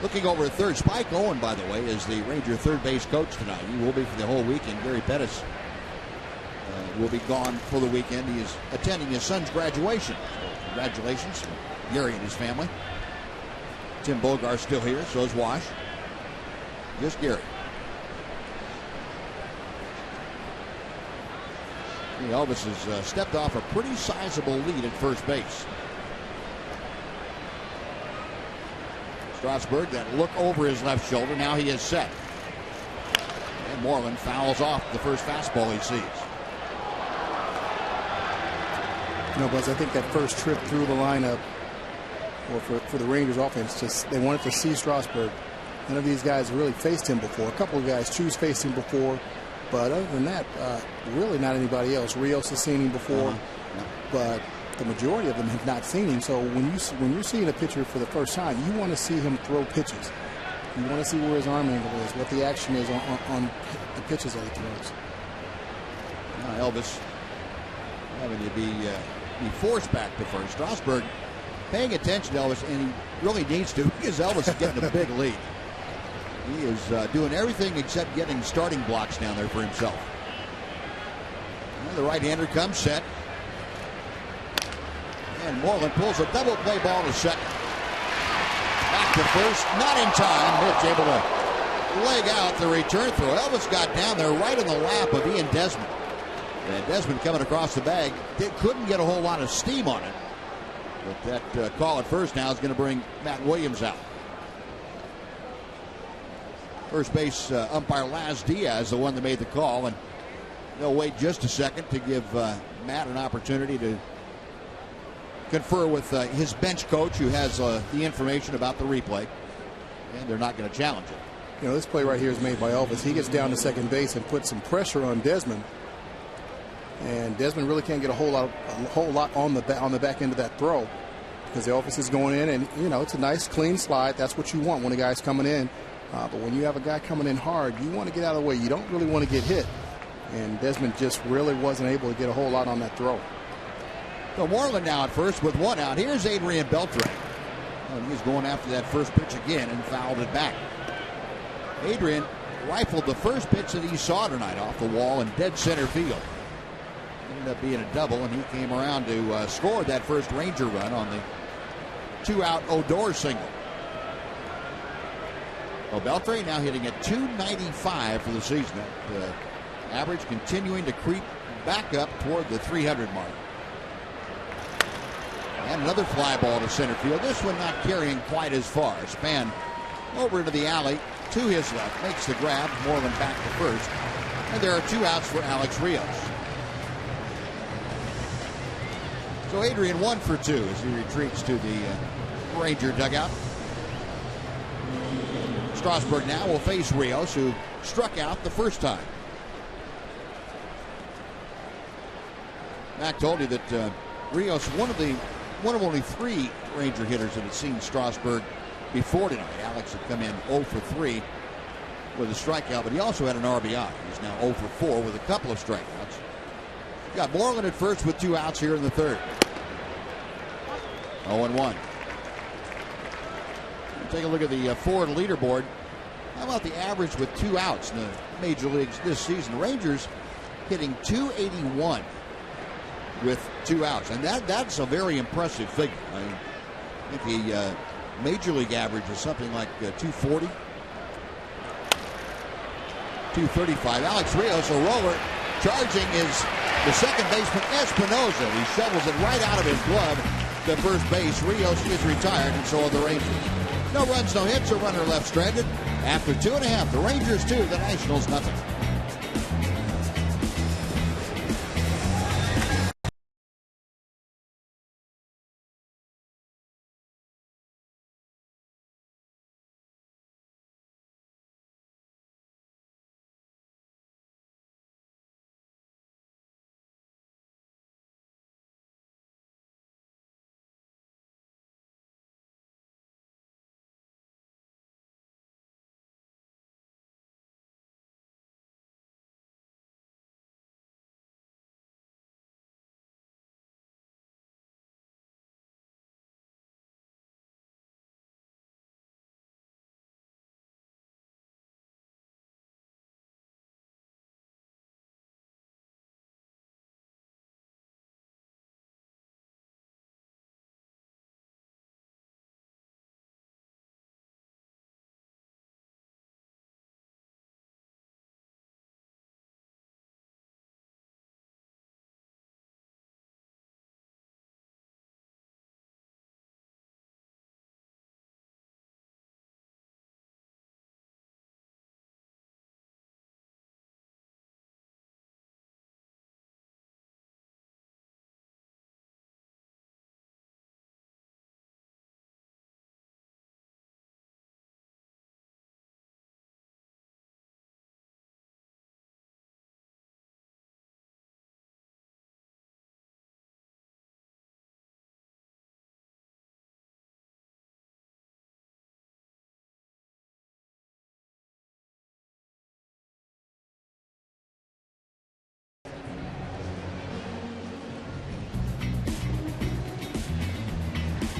Looking over at third, Spike Owen, by the way, is the Ranger third base coach tonight. He will be for the whole weekend. Gary Pettis will be gone for the weekend. He is attending his son's graduation. So congratulations, Gary and his family. Tim Bogart's still here, so is Wash. Just Gary. Elvis has stepped off a pretty sizable lead at first base. Strasburg, that look over his left shoulder. Now he is set. And Moreland fouls off the first fastball he sees. Buzz, I think that first trip through the lineup, or for the Rangers offense, just they wanted to see Strasburg. None of these guys really faced him before. A couple of guys faced him before, but other than that, really not anybody else. Rios has seen him before, but the majority of them have not seen him. So when you're seeing a pitcher for the first time, you want to see him throw pitches. You want to see where his arm angle is, what the action is on the pitches that he throws. Elvis having to be forced back to first. Strasburg paying attention to Elvis, and he really needs to, because Elvis is getting a big lead. He is doing everything except getting starting blocks down there for himself. And the right-hander comes set. And Moreland pulls a double play ball to second. Back to first, not in time. Mitch able to leg out the return throw. Elvis got down there right in the lap of Ian Desmond. And Desmond coming across the bag. Couldn't get a whole lot of steam on it. But that call at first now is going to bring Matt Williams out. First base umpire Laz Diaz, the one that made the call. And they'll wait just a second to give Matt an opportunity to confer with his bench coach, who has the information about the replay, and they're not going to challenge it. This play right here is made by Elvis. He gets down to second base and puts some pressure on Desmond, and Desmond really can't get a whole lot on the back end of that throw, because the Elvis is going in, and it's a nice clean slide. That's what you want when a guy's coming in, but when you have a guy coming in hard, you want to get out of the way. You don't really want to get hit, and Desmond just really wasn't able to get a whole lot on that throw. So Moreland now at first with 1 out. Here's Adrian Beltre. And he's going after that first pitch again and fouled it back. Adrian rifled the first pitch that he saw tonight off the wall in dead center field. Ended up being a double, and he came around to score that first Ranger run on the 2-out Odor single. Well, Beltre now hitting at .295 for the season. That average continuing to creep back up toward the 300 mark. And another fly ball to center field. This one not carrying quite as far. Span over into the alley to his left. Makes the grab. Moreland back to first. And there are 2 outs for Alex Rios. So Adrian 1 for 2 as he retreats to the Ranger dugout. Strasburg now will face Rios, who struck out the first time. Mac told you that Rios, one of only 3 Ranger hitters that had seen Strasburg before tonight. Alex had come in 0 for 3 with a strikeout, but he also had an RBI. He's now 0 for 4 with a couple of strikeouts. Got Moreland at first with 2 outs here in the third. 0-1. Take a look at the Ford leaderboard. How about the average with 2 outs in the major leagues this season? Rangers hitting .281 with 2 outs, and that's a very impressive figure. I mean, I think the major league average is something like .240, .235. Alex Rios, a roller, charging is the second baseman Espinosa. He shovels it right out of his glove to first base. Rios is retired, and so are the Rangers. No runs, no hits, a runner left stranded. After 2.5, the Rangers 2, the Nationals nothing.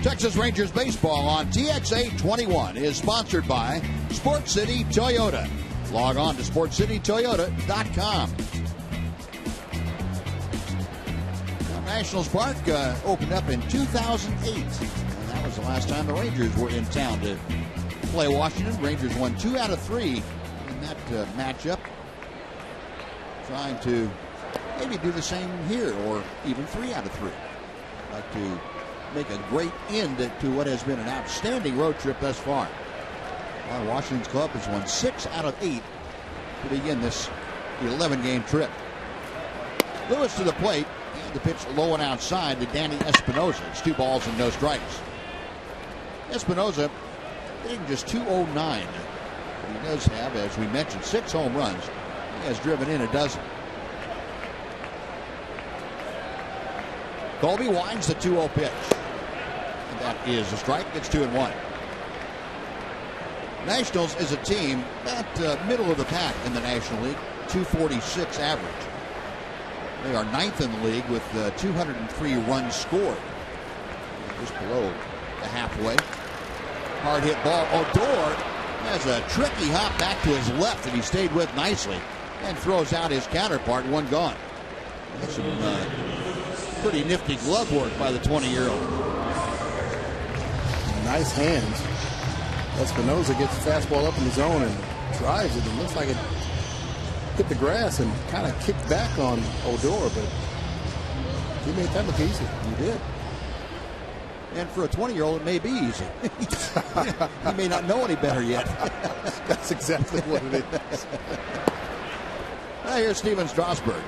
Texas Rangers baseball on TX AT 21 is sponsored by Sports City Toyota. Log on to sportscitytoyota.com. Nationals Park opened up in 2008. And that was the last time the Rangers were in town to play Washington. Rangers won 2 out of 3 in that matchup. Trying to maybe do the same here, or even 3 out of 3. Like to make a great end to what has been an outstanding road trip thus far. Washington's club has won 6 out of 8 to begin this 11-game trip. Lewis to the plate, and the pitch low and outside to Danny Espinosa. It's 2 balls and no strikes. Espinosa hitting just .209. He does have, as we mentioned, 6 home runs. He has driven in a dozen. Colby winds the 2-0 pitch. And that is a strike. It's 2-1. Nationals is a team at middle of the pack in the National League, 246 average. They are 9th in the league with 203 runs scored. Just below the halfway. Hard hit ball. Odor has a tricky hop back to his left that he stayed with nicely and throws out his counterpart. 1 gone. That's some pretty nifty glove work by the 20-year-old. Nice hands. Espinosa gets the fastball up in the zone and drives it. It looks like it hit the grass and kind of kicked back on Odor, but he made that look easy. He did. And for a 20-year-old, it may be easy. He may not know any better yet. That's exactly what it is. Now here's Steven Strasburg.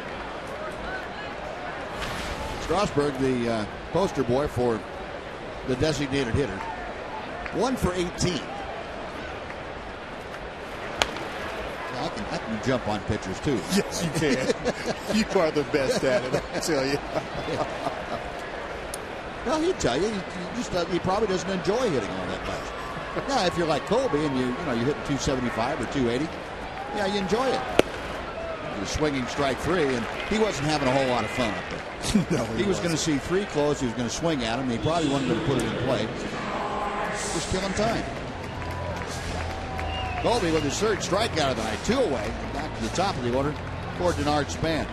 Strasburg, the poster boy for the designated hitter. 1 for 18. I can jump on pitchers too. Yes, you can. You are the best at it, I tell you. Well, he'd tell you. He probably doesn't enjoy hitting all that much. Now, if you're like Colby and you're hitting 275 or 280, yeah, you enjoy it. He was swinging strike 3, and he wasn't having a whole lot of fun up there. No, he was going to see 3 close. He was going to swing at him. And he probably wasn't going to put it in play. Just killing time. Colby with his 3rd strikeout of the night, 2 away. Back to the top of the order for Denard Span.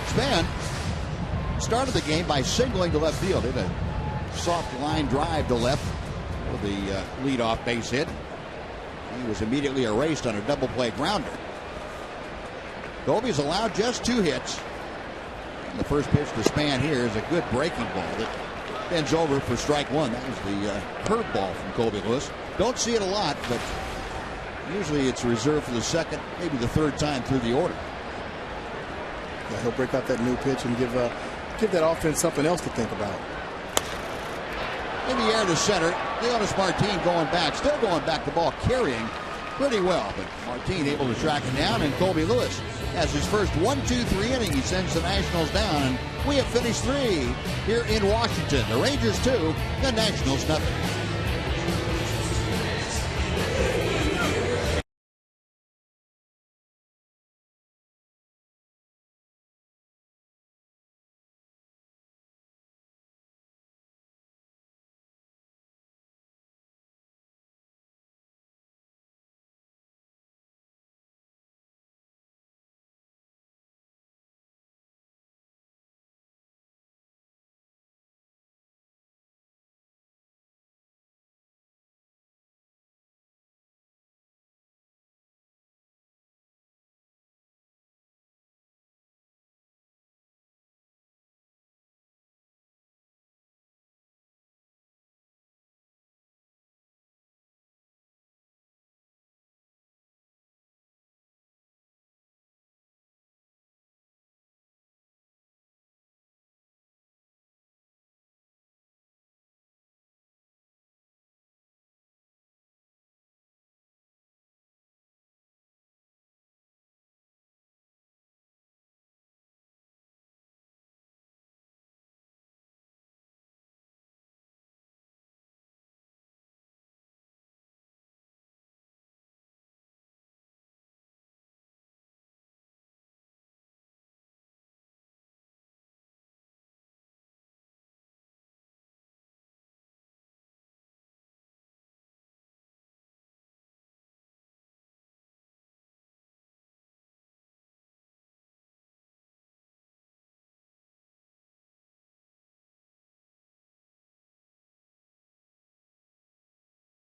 Span started the game by signaling to left field. Hit a soft line drive to left for the leadoff base hit. He was immediately erased on a double play grounder. Colby's allowed just 2 hits. And the first pitch to Span here is a good breaking ball that bends over for strike 1. That was the curveball from Colby Lewis. Don't see it a lot, but usually it's reserved for the 2nd, maybe the 3rd time through the order. Yeah, he'll break out that new pitch and give that offense something else to think about. In the air to center, Leonis Martin going back, still going back, the ball carrying pretty well, but Martin able to track it down, and Colby Lewis has his first 1-2-3 inning. He sends the Nationals down, and we have finished 3 here in Washington. The Rangers 2, the Nationals nothing.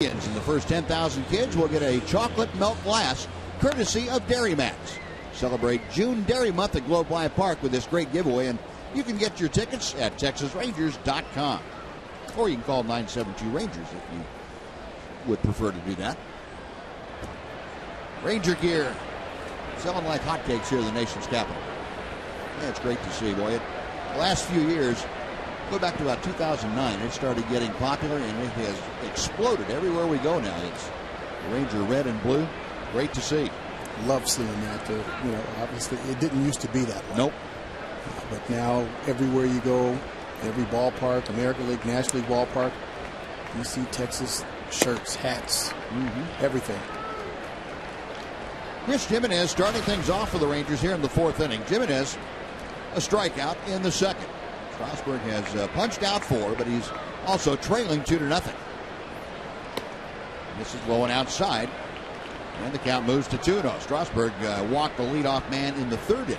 In the first 10,000 kids will get a chocolate milk glass courtesy of Dairy Max. Celebrate June Dairy Month at Globe Life Park with this great giveaway, and you can get your tickets at TexasRangers.com. Or you can call 972-RANGERS if you would prefer to do that. Ranger gear selling like hotcakes here in the nation's capital. Yeah, it's great to see, boy. The last few years, go back to about 2009, it started getting popular, and it has exploded everywhere we go now. It's Ranger red and blue. Great to see. Love seeing that. Obviously, it didn't used to be that way. Nope. But now, everywhere you go, every ballpark, American League, National League ballpark, you see Texas shirts, hats, everything. Chris Jimenez starting things off for the Rangers here in the 4th inning. Jimenez, a strikeout in the 2nd. Strasburg has punched out 4, but he's also trailing 2-0. This is low and outside, and the count moves to 2-0. Strasburg walked the leadoff man in the 3rd inning.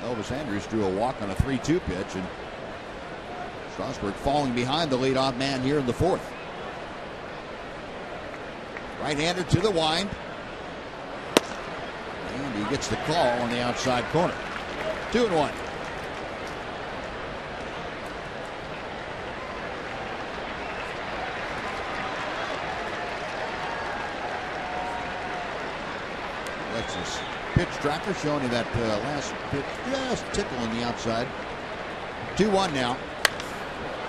Elvis Andrus drew a walk on a 3-2 pitch, and Strasburg falling behind the leadoff man here in the 4th. Right-hander to the wind, and he gets the call on the outside corner. 2-1. Alexis pitch tracker showing you that last pitch just tickling the outside. 2-1 now.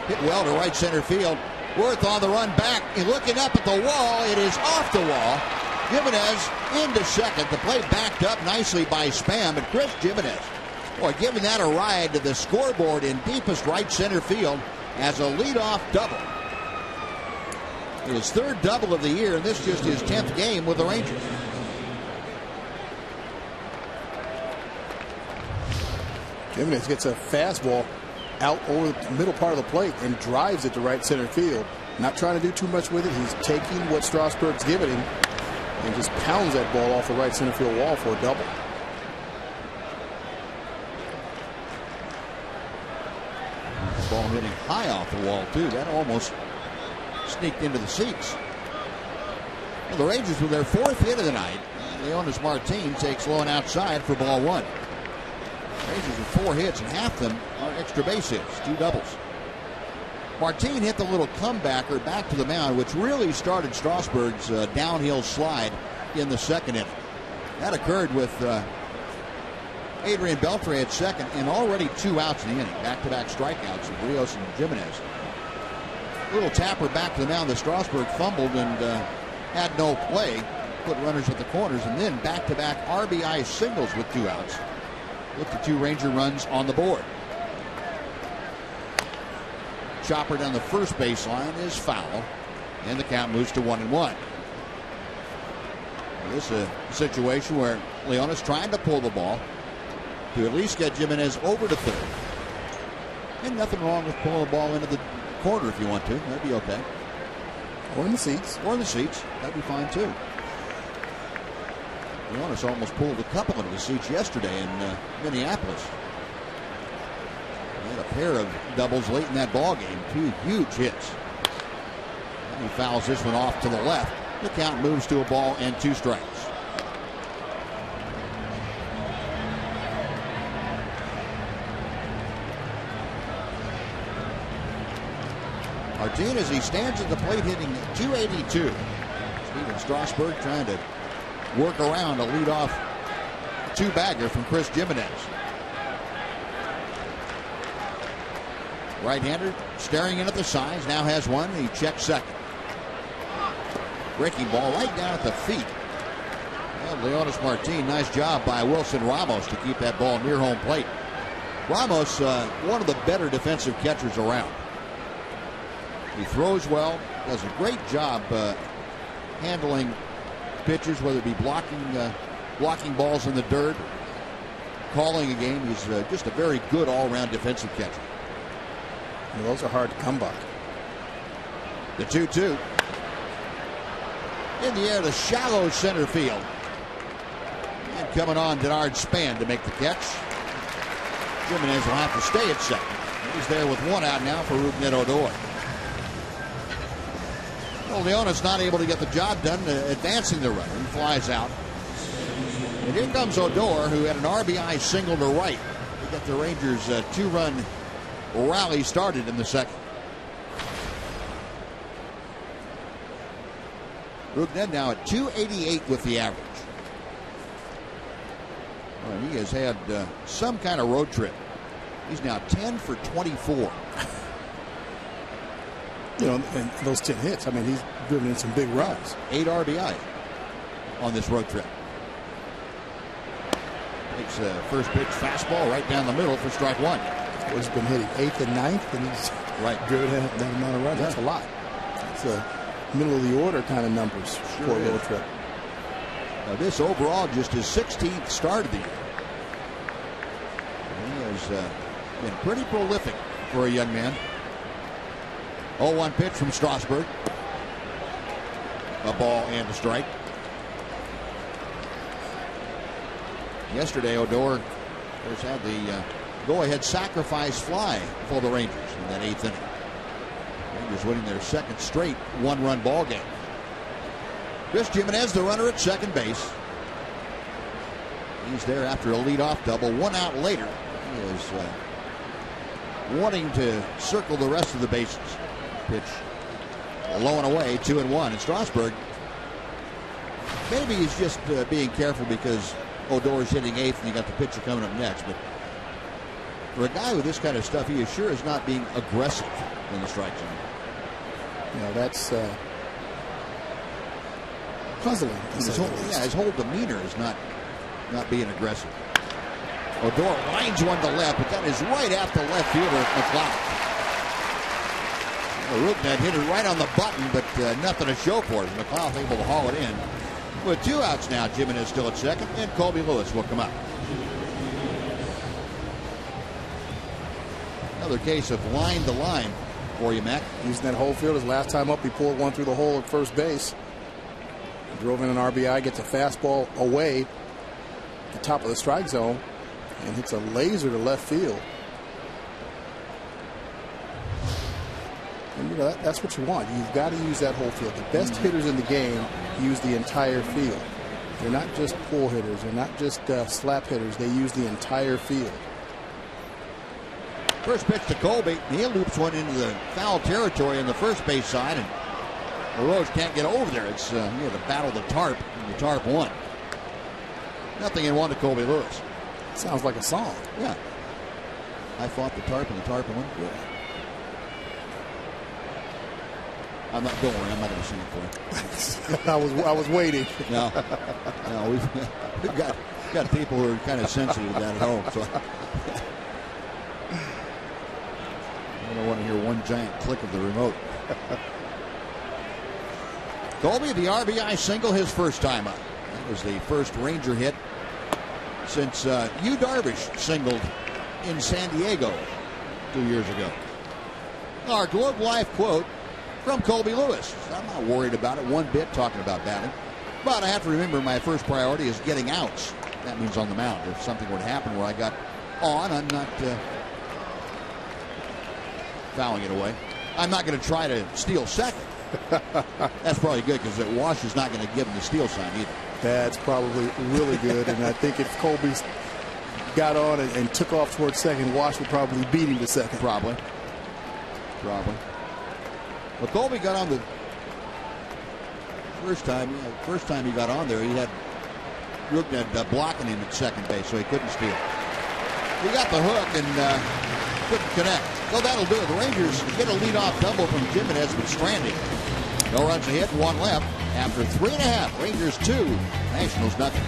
Hit well to right center field. Worth on the run back. He's looking up at the wall. It is off the wall. Jimenez into second. The play backed up nicely by Spam, but Chris Jimenez, boy, giving that a ride to the scoreboard in deepest right center field. as a leadoff double. His third double of the year, and this just his 10th game with the Rangers. Jimenez gets a fastball out over the middle part of the plate and drives it to right center field. Not trying to do too much with it. He's taking what Strasburg's given him and just pounds that ball off the right center field wall for a double. Ball hitting high off the wall, too. That almost sneaked into the seats. Well, the Rangers with their 4th hit of the night. Leonis Martin takes low and outside for ball 1. Rangers with 4 hits, and half them are extra base hits, 2 doubles. Martin hit the little comebacker back to the mound, which really started Strasburg's downhill slide in the 2nd inning. That occurred with Adrian Beltre at 2nd and already 2 outs in the inning. Back-to-back strikeouts of Rios and Jimenez. Little tapper back to the mound that Strasburg fumbled and had no play. Put runners at the corners, and then back-to-back RBI singles with 2 outs. With the 2 Ranger runs on the board. Chopper down the first baseline is foul, and the count moves to 1-1. This is a situation where Leonis trying to pull the ball to at least get Jimenez over to third. And nothing wrong with pulling the ball into the corner if you want to. That'd be okay. Or in the seats. Or in the seats. That'd be fine too. Leonis almost pulled a couple into the seats yesterday in Minneapolis. He had a pair of doubles late in that ball game. 2 huge hits. And he fouls this one off to the left. The count moves to a ball and 2 strikes. Martin, as he stands at the plate, hitting .282. Steven Strasburg trying to work around a leadoff 2-bagger from Chris Jimenez. Right-hander staring in at the signs. Now has one. He checks second. Breaking ball right down at the feet. Well, Leonis Martin, nice job by Wilson Ramos to keep that ball near home plate. Ramos, one of the better defensive catchers around. He throws well, does a great job handling pitchers, whether it be blocking balls in the dirt, calling a game. He's just a very good all-around defensive catcher. And those are hard to come by. The 2-2. In the air to shallow center field. And coming on, Denard Span to make the catch. Jimenez will have to stay at second. He's there with 1 out now for Rougned Odor. Well, Leonis not able to get the job done, advancing the runner. He flies out. And here comes Odor, who had an RBI single to right to get the Rangers' 2-run rally started in the 2nd. Rougned now at .288 with the average. Well, he has had some kind of road trip. He's now 10 for 24. You know, and those 10 hits, I mean, he's driven in some big runs. 8 RBI on this road trip. Takes a first pitch fastball right down the middle for strike 1. He's been hitting 8th and 9th, and he's driven that amount of runs. That's a lot. That's a middle of the order kind of numbers for a road trip. Now this overall just his 16th start of the year. He has been pretty prolific for a young man. 0-1 pitch from Strasburg. A ball and a strike. Yesterday, Odor, of course, had the go-ahead sacrifice fly for the Rangers in that 8th inning. Rangers winning their 2nd straight 1-run ball game. Chris Jimenez, the runner at second base. He's there after a leadoff double. 1 out later. He is wanting to circle the rest of the bases. Pitch low and away, 2-1. And Strasburg, maybe he's just being careful because Odor's hitting 8th and you got the pitcher coming up next. But for a guy with this kind of stuff, he is sure is not being aggressive in the strike zone. You know, that's puzzling. His whole demeanor is not being aggressive. Odor lines one to left, but that is right after left fielder McLeod. Ruknet hit it right on the button, but nothing to show for it. McLeod able to haul it in. With 2 outs now, Jimenez still at second, and Colby Lewis will come up. Another case of line to line for you, Mac. Using that whole field. His last time up, he pulled one through the hole at first base. He drove in an RBI, gets a fastball away at the top of the strike zone, and hits a laser to left field. And that's what you want. You've got to use that whole field. The best hitters in the game use the entire field. They're not just pull hitters. They're not just slap hitters. They use the entire field. First pitch to Colby. He loops one into the foul territory on the first base side, and LaRoche can't get over there. It's the battle of the tarp, and the tarp won. 0-1 to Colby Lewis. Sounds like a song. Yeah. I fought the tarp, and the tarp won. Yeah. Don't worry, I'm not going to sing it for you. I was waiting. No, we've got people who are kind of sensitive to that at home. So I don't want to hear one giant click of the remote. Colby, the RBI single, his first time up. That was the first Ranger hit since Yu Darvish singled in San Diego 2 years ago. Our Globe Life quote from Colby Lewis. I'm not worried about it one bit talking about batting. But I have to remember my first priority is getting outs. That means on the mound. If something would happen where I got on, I'm not fouling it away. I'm not going to try to steal second. That's probably good because Wash is not going to give him the steal sign either. That's probably really good. And I think if Colby got on and took off towards second, Wash would probably beat him to second. Probably. Well, Colby got on the first time he got on there, he had Ruknet blocking him at second base, so he couldn't steal. He got the hook and couldn't connect. So that'll do it. The Rangers get a leadoff double from Jimenez, but stranding. No runs ahead, 1 left. After 3.5, Rangers 2, Nationals nothing.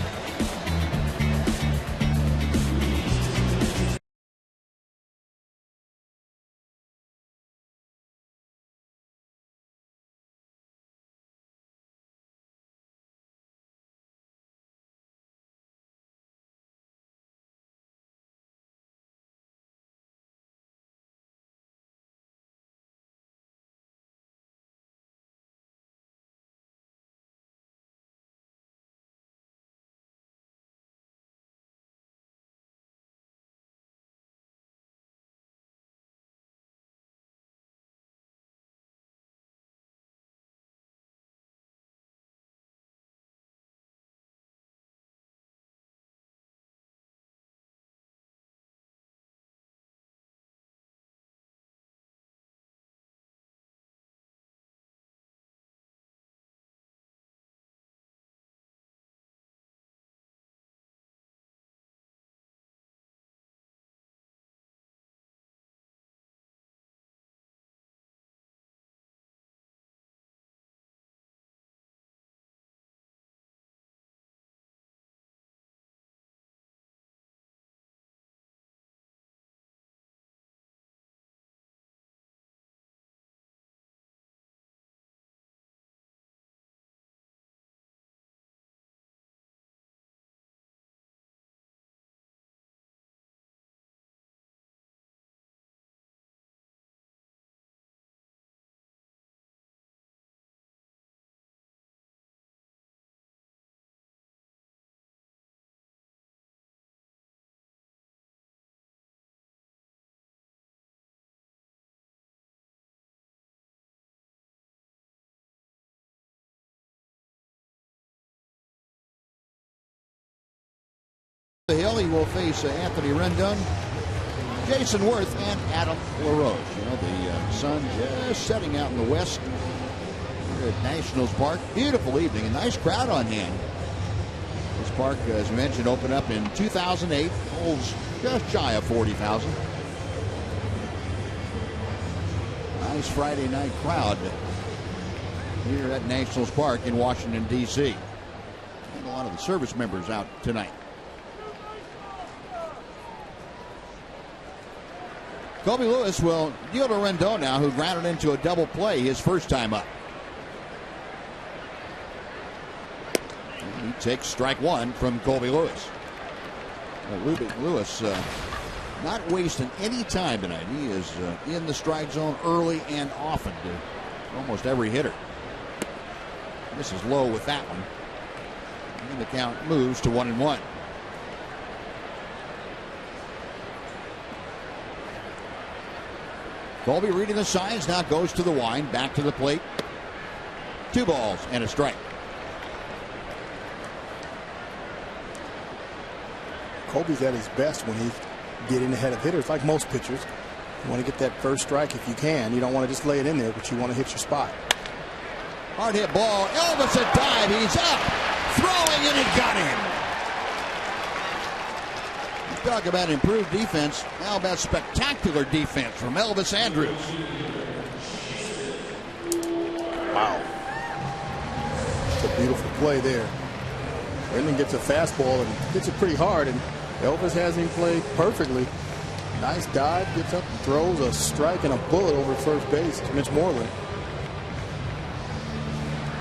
The hill, he will face Anthony Rendon, Jason Worth, and Adam LaRoche. The sun just setting out in the west here at Nationals Park. Beautiful evening, a nice crowd on hand. This park, as we mentioned, opened up in 2008, holds just shy of 40,000. Nice Friday night crowd here at Nationals Park in Washington, D.C. And a lot of the service members out tonight. Colby Lewis will deal to Rendon now, who grounded into a double play his first time up. He takes strike one from Colby Lewis. Lewis not wasting any time tonight. He is in the strike zone early and often to almost every hitter. This is low with that one. And the count moves to 1-1. Colby reading the signs, now goes to the wind, back to the plate. 2 balls and a strike. Colby's at his best when he's getting ahead of hitters, like most pitchers. You want to get that first strike if you can. You don't want to just lay it in there, but you want to hit your spot. Hard hit ball. Elvis a dive. He's up. Throwing, and he got him. You talk about improved defense. How about spectacular defense from Elvis Andrus? Wow. It's a beautiful play there. Brendan gets a fastball and hits it pretty hard, and Elvis has him play perfectly. Nice dive, gets up and throws a strike and a bullet over first base to Mitch Moreland.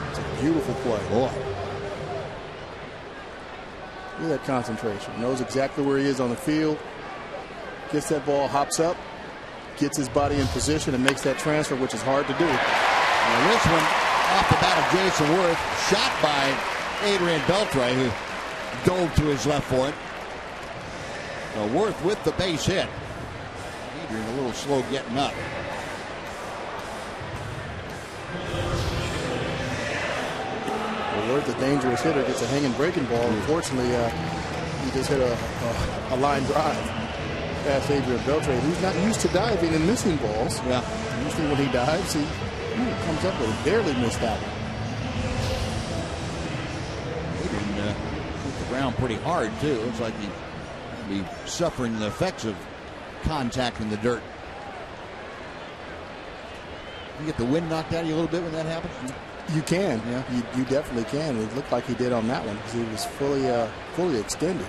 It's a beautiful play. Boy. Look at that concentration. Knows exactly where he is on the field. Gets that ball, hops up, gets his body in position, and makes that transfer, which is hard to do. Now this one off the bat of Jason Worth, shot by Adrian Beltre, who dove to his left for it. Worth with the base hit. Adrian a little slow getting up. Worth, a dangerous hitter, gets a hanging breaking ball. Unfortunately, he just hit a line drive past Adrian Beltre, who's not used to diving and missing balls. Yeah. Usually when he dives, he comes up with barely missed that one. Adrian hit the ground pretty hard, too. Looks like he'd be suffering the effects of contact in the dirt. You get the wind knocked out of you a little bit when that happens? You can. Yeah. You definitely can. It looked like he did on that one because he was fully extended.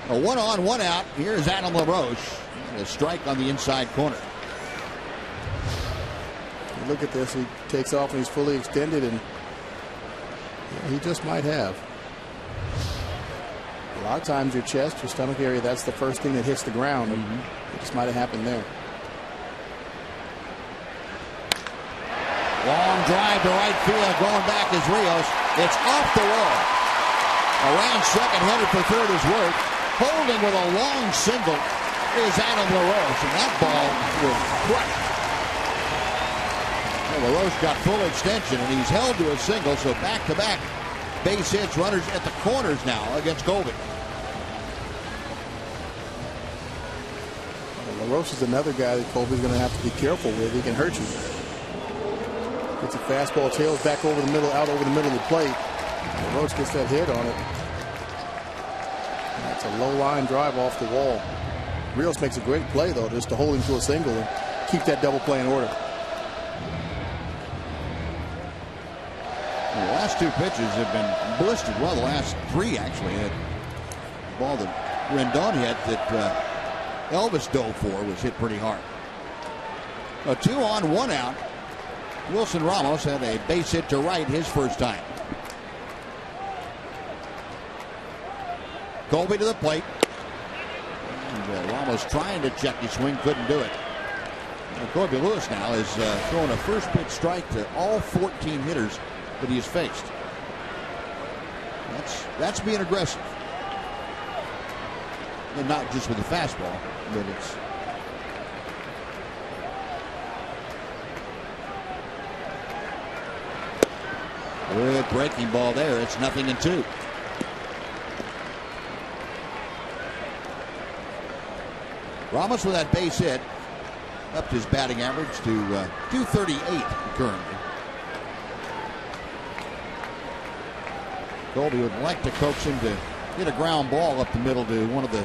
A 1 on, 1 out. Here's Adam LaRoche. A strike on the inside corner. You look at this. He takes off and he's fully extended, and he just might have. A lot of times your chest, your stomach area, that's the first thing that hits the ground, and it just might have happened there. Long drive to right field. Going back is Rios. It's off the wall. Around second, headed for third is Worth. Holding with a long single is Adam LaRoche, and that ball was crushed. Well, LaRoche got full extension, and he's held to a single, so back-to-back base hits, runners at the corners now against Colby. Well, LaRoche is another guy that Colby's going to have to be careful with. He can hurt you. Gets a fastball, tails back over the middle, out over the middle of the plate. LaRoche gets that hit on it. And that's a low line drive off the wall. Rios makes a great play, though, just to hold him to a single and keep that double play in order. The last 2 pitches have been blistered. Well, the last 3 actually. The ball that Rendon hit that Elvis dove for was hit pretty hard. A 2 on, 1 out. Wilson Ramos had a base hit to right his first time. Colby to the plate. And, Ramos trying to check his swing, couldn't do it. And Colby Lewis now is throwing a first pitch strike to all 14 hitters that he has faced. That's being aggressive. And not just with the fastball, but it's good breaking ball there. It's 0-2. Ramos with that base hit upped his batting average to 238 currently. Colby would like to coax him to hit a ground ball up the middle to one of the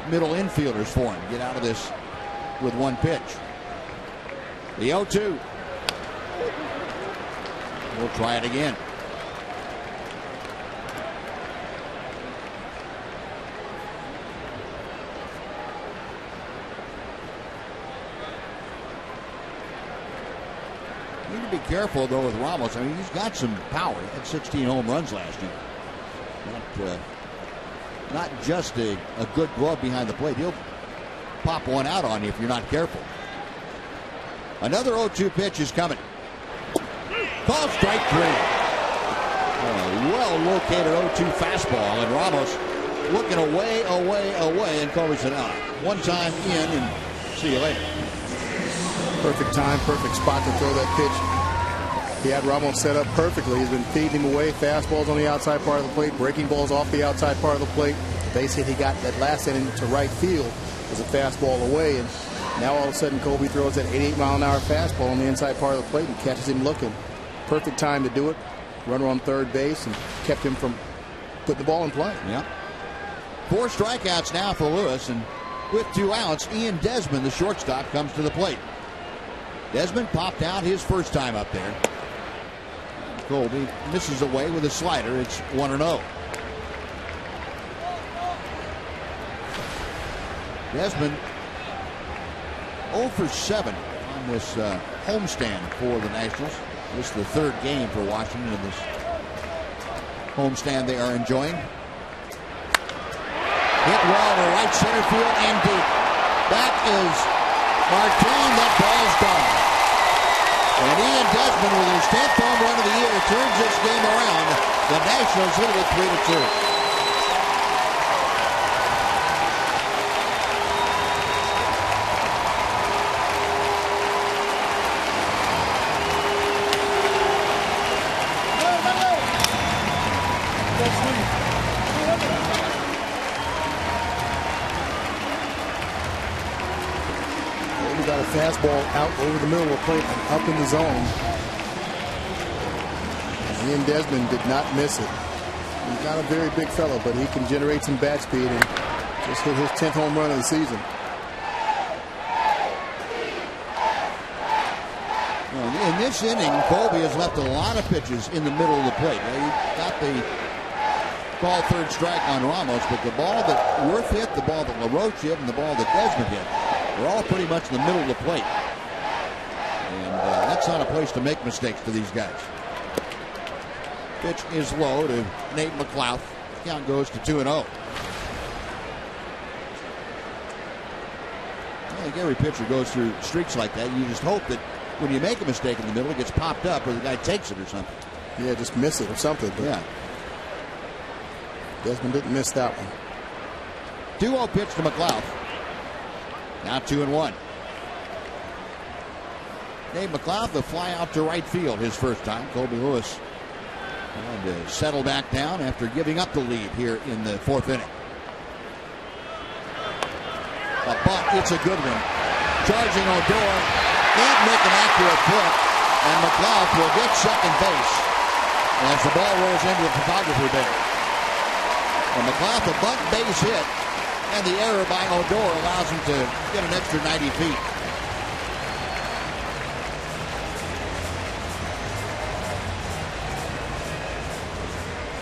middle infielders for him. Get out of this with 1 pitch. The 0-2. We'll try it again. to be careful, though, with Ramos. I mean, he's got some power. He had 16 home runs last year. Not just a good glove behind the plate. He'll pop one out on you if you're not careful. Another 0-2 pitch is coming. Ball strike 3. Well-located 0-2 fastball, and Ramos looking away, and Colby said, one time in, and see you later. Perfect time, perfect spot to throw that pitch. He had Ramos set up perfectly. He's been feeding him away. Fastballs on the outside part of the plate, breaking balls off the outside part of the plate. The base hit he got that last inning to right field was a fastball away, and now all of a sudden Colby throws that 88-mile-an-hour fastball on the inside part of the plate and catches him looking. Perfect time to do it. Runner on third base and kept him from putting the ball in play. Yeah. 4 strikeouts now for Lewis, and with 2 outs, Ian Desmond, the shortstop, comes to the plate. Desmond popped out his first time up there. Colby misses away with a slider. It's 1-0. Desmond 0 for 7 on this homestand for the Nationals. This is the 3rd game for Washington in this homestand they are enjoying. Hit well to right center field and deep. That is Martin. That ball's gone. And Ian Desmond, with his 10th home run of the year, turns this game around. The Nationals lead it 3-2. Got a fastball out over the middle of the plate and up in the zone. Ian Desmond did not miss it. He's not a very big fellow, but he can generate some bat speed and just hit his 10th home run of the season. Well, in this inning, Colby has left a lot of pitches in the middle of the plate. He got the call third strike on Ramos, but the ball that Worth hit, the ball that LaRoche hit, and the ball that Desmond hit, they're all pretty much in the middle of the plate. And that's not a place to make mistakes for these guys. Pitch is low to Nate McLouth. Count goes to 2-0. I think every pitcher goes through streaks like that. You just hope that when you make a mistake in the middle, it gets popped up or the guy takes it or something. Yeah, just miss it or something. But yeah. Desmond didn't miss that one. 2-0 pitch to McLouth. Now 2-1. Dave McLouth, the fly out to right field his first time. Colby Lewis trying to settle back down after giving up the lead here in the 4th inning. A bunt, it's a good one. Charging Odor, can't make an accurate flip, and McLouth will get second base as the ball rolls into the photographer bay. And McLouth, a bunt base hit. And the error by Odor allows him to get an extra 90 feet.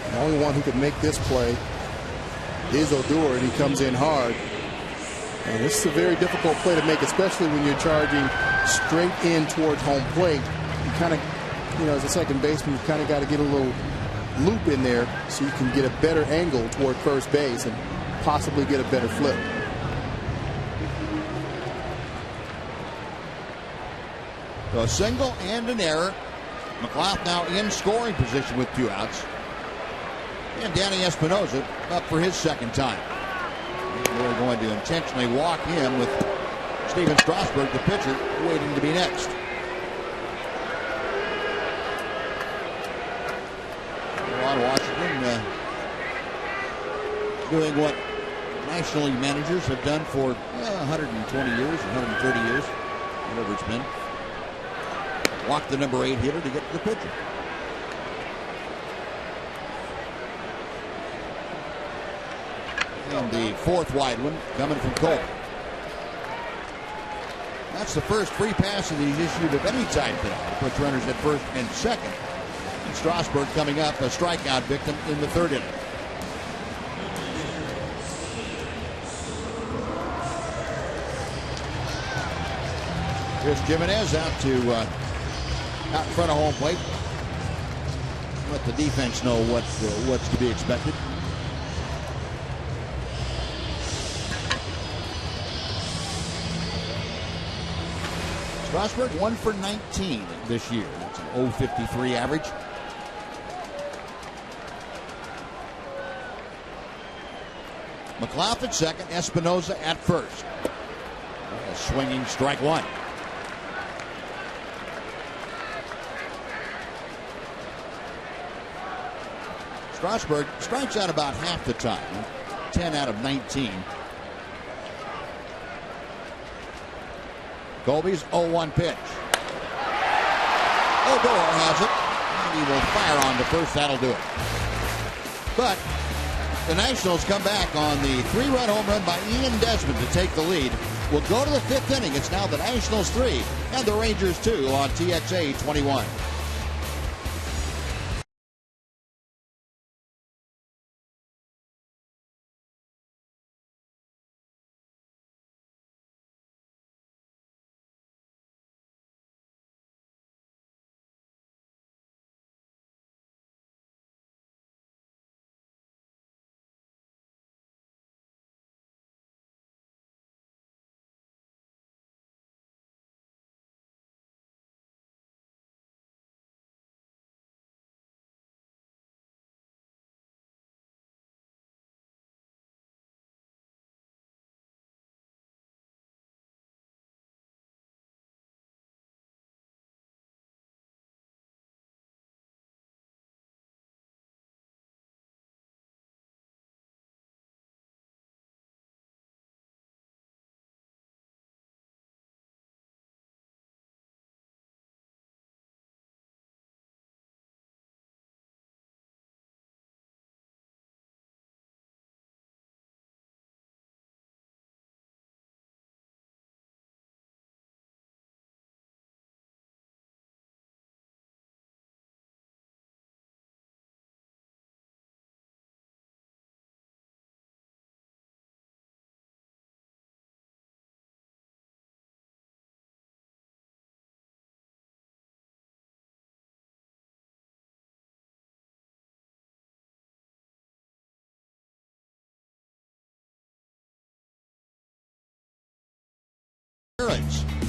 The only one who could make this play is Odor, and he comes in hard. And this is a very difficult play to make, especially when you're charging straight in towards home plate. You kind of, as a second baseman, you kind of got to get a little loop in there so you can get a better angle toward first base and possibly get a better flip. So a single and an error. McLouth now in scoring position with 2 outs. And Danny Espinosa up for his second time. They're going to intentionally walk him with Steven Strasburg, the pitcher, waiting to be next. On Washington doing what National League managers have done for 120 years, 130 years, whatever it's been. Walk the number 8 hitter to get to the pitcher. And the 4th wide one coming from Colby. That's the first free pass that he's issued of any type today. Puts runners at first and second. And Strasburg coming up, a strikeout victim in the 3rd inning. Here's Jimenez out to out in front of home plate. Let the defense know what's to be expected. Strasburg 1 for 19 this year. That's an 0.53 average. McLaughlin second, Espinosa at first. A swinging strike one. Strasburg strikes out about half the time, 10 out of 19. Colby's 0-1 pitch. Odor has it, and he will fire on to first. That'll do it. But the Nationals come back on the 3-run home run by Ian Desmond to take the lead. We'll go to the 5th inning. It's now the Nationals 3 and the Rangers 2 on TXA 21.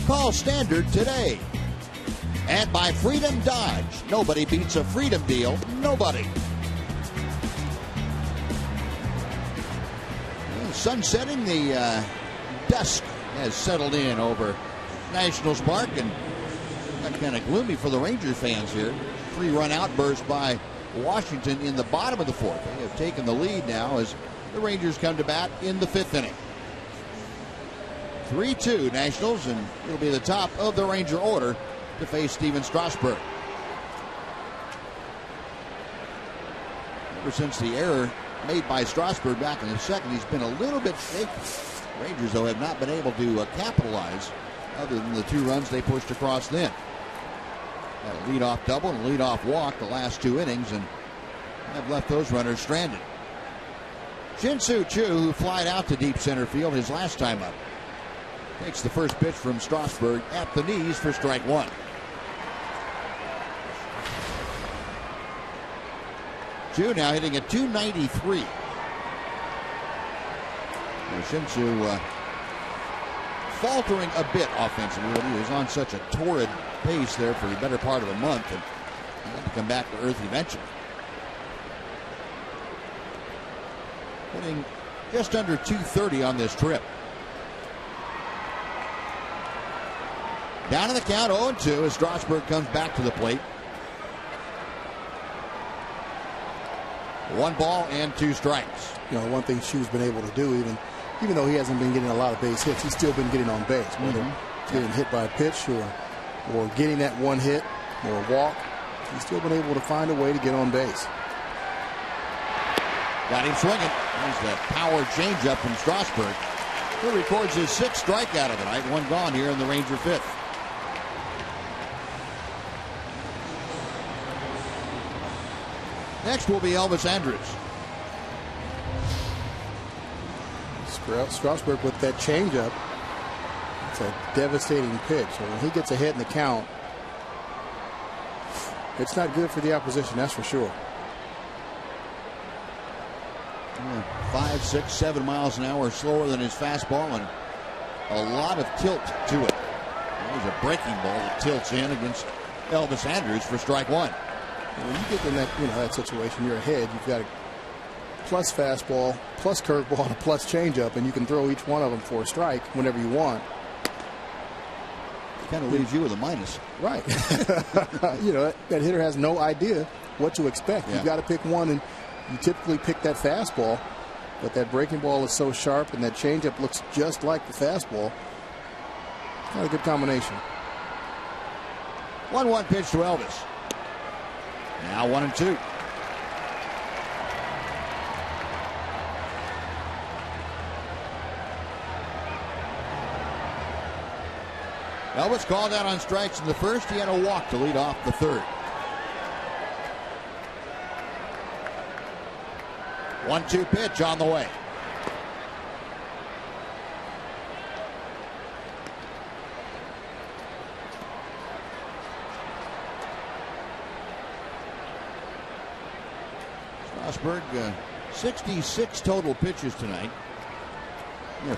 Call Standard today. And by Freedom Dodge. Nobody beats a Freedom deal. Nobody. Sun setting, the dusk has settled in over Nationals Park, and got kind of gloomy for the Rangers fans here. 3-run outburst by Washington in the bottom of the 4th. They have taken the lead now as the Rangers come to bat in the 5th inning. 3-2 Nationals, and it'll be the top of the Ranger order to face Steven Strasburg. Ever since the error made by Strasburg back in the 2nd, he's been a little bit shaky. Rangers, though, have not been able to capitalize other than the 2 runs they pushed across then. Got a leadoff double and a leadoff walk the last 2 innings, and have left those runners stranded. Shin-Soo Choo, who flied out to deep center field his last time up, takes the first pitch from Strasburg at the knees for strike 1. Choo now hitting at .293. Shin-Soo faltering a bit offensively. He was on such a torrid pace there for the better part of a month, and he had to come back to earth eventually. Hitting just under .230 on this trip. Down in the count, 0-2 as Strasburg comes back to the plate. 1 ball and 2 strikes. You know, one thing Choo's been able to do, even though he hasn't been getting a lot of base hits, he's still been getting on base. Whether getting hit by a pitch or getting that 1 hit or a walk, he's still been able to find a way to get on base. Got him swinging. There's the power changeup from Strasburg, who records his 6th strikeout of the night. 1 gone here in the Ranger 5th. Next will be Elvis Andrus. Strasburg with that changeup. It's a devastating pitch. So when he gets a hit in the count, It's not good for the opposition, that's for sure. 5, 6, 7 miles an hour slower than his fastball, and a lot of tilt to it. There's a breaking ball that tilts in against Elvis Andrus for strike one. When you get in that, that situation, you're ahead. You've got a plus fastball, plus curveball, and a plus changeup, and you can throw each one of them for a strike whenever you want. Kind of leaves you with a minus. Right. That hitter has no idea what to expect. Yeah. You've got to pick one, and you typically pick that fastball, but that breaking ball is so sharp, and that changeup looks just like the fastball. Not a good combination. 1-1 pitch to Elvis. Now 1-2. Elvis called out on strikes in the first. He had a walk to lead off the third. 1-2 pitch on the way. Strasburg, 66 total pitches tonight.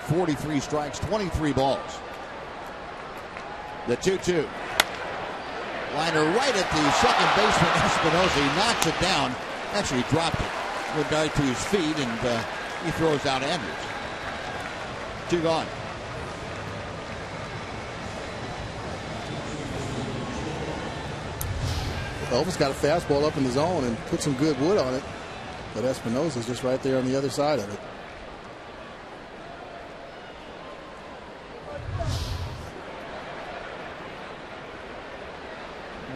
43 strikes, 23 balls. The 2-2. Liner right at the second baseman, Espinosa. He knocks it down. Actually dropped it. Went right to his feet, and he throws out Andrus. 2 gone. Elvis got a fastball up in the zone and put some good wood on it, but Espinosa's just right there on the other side of it.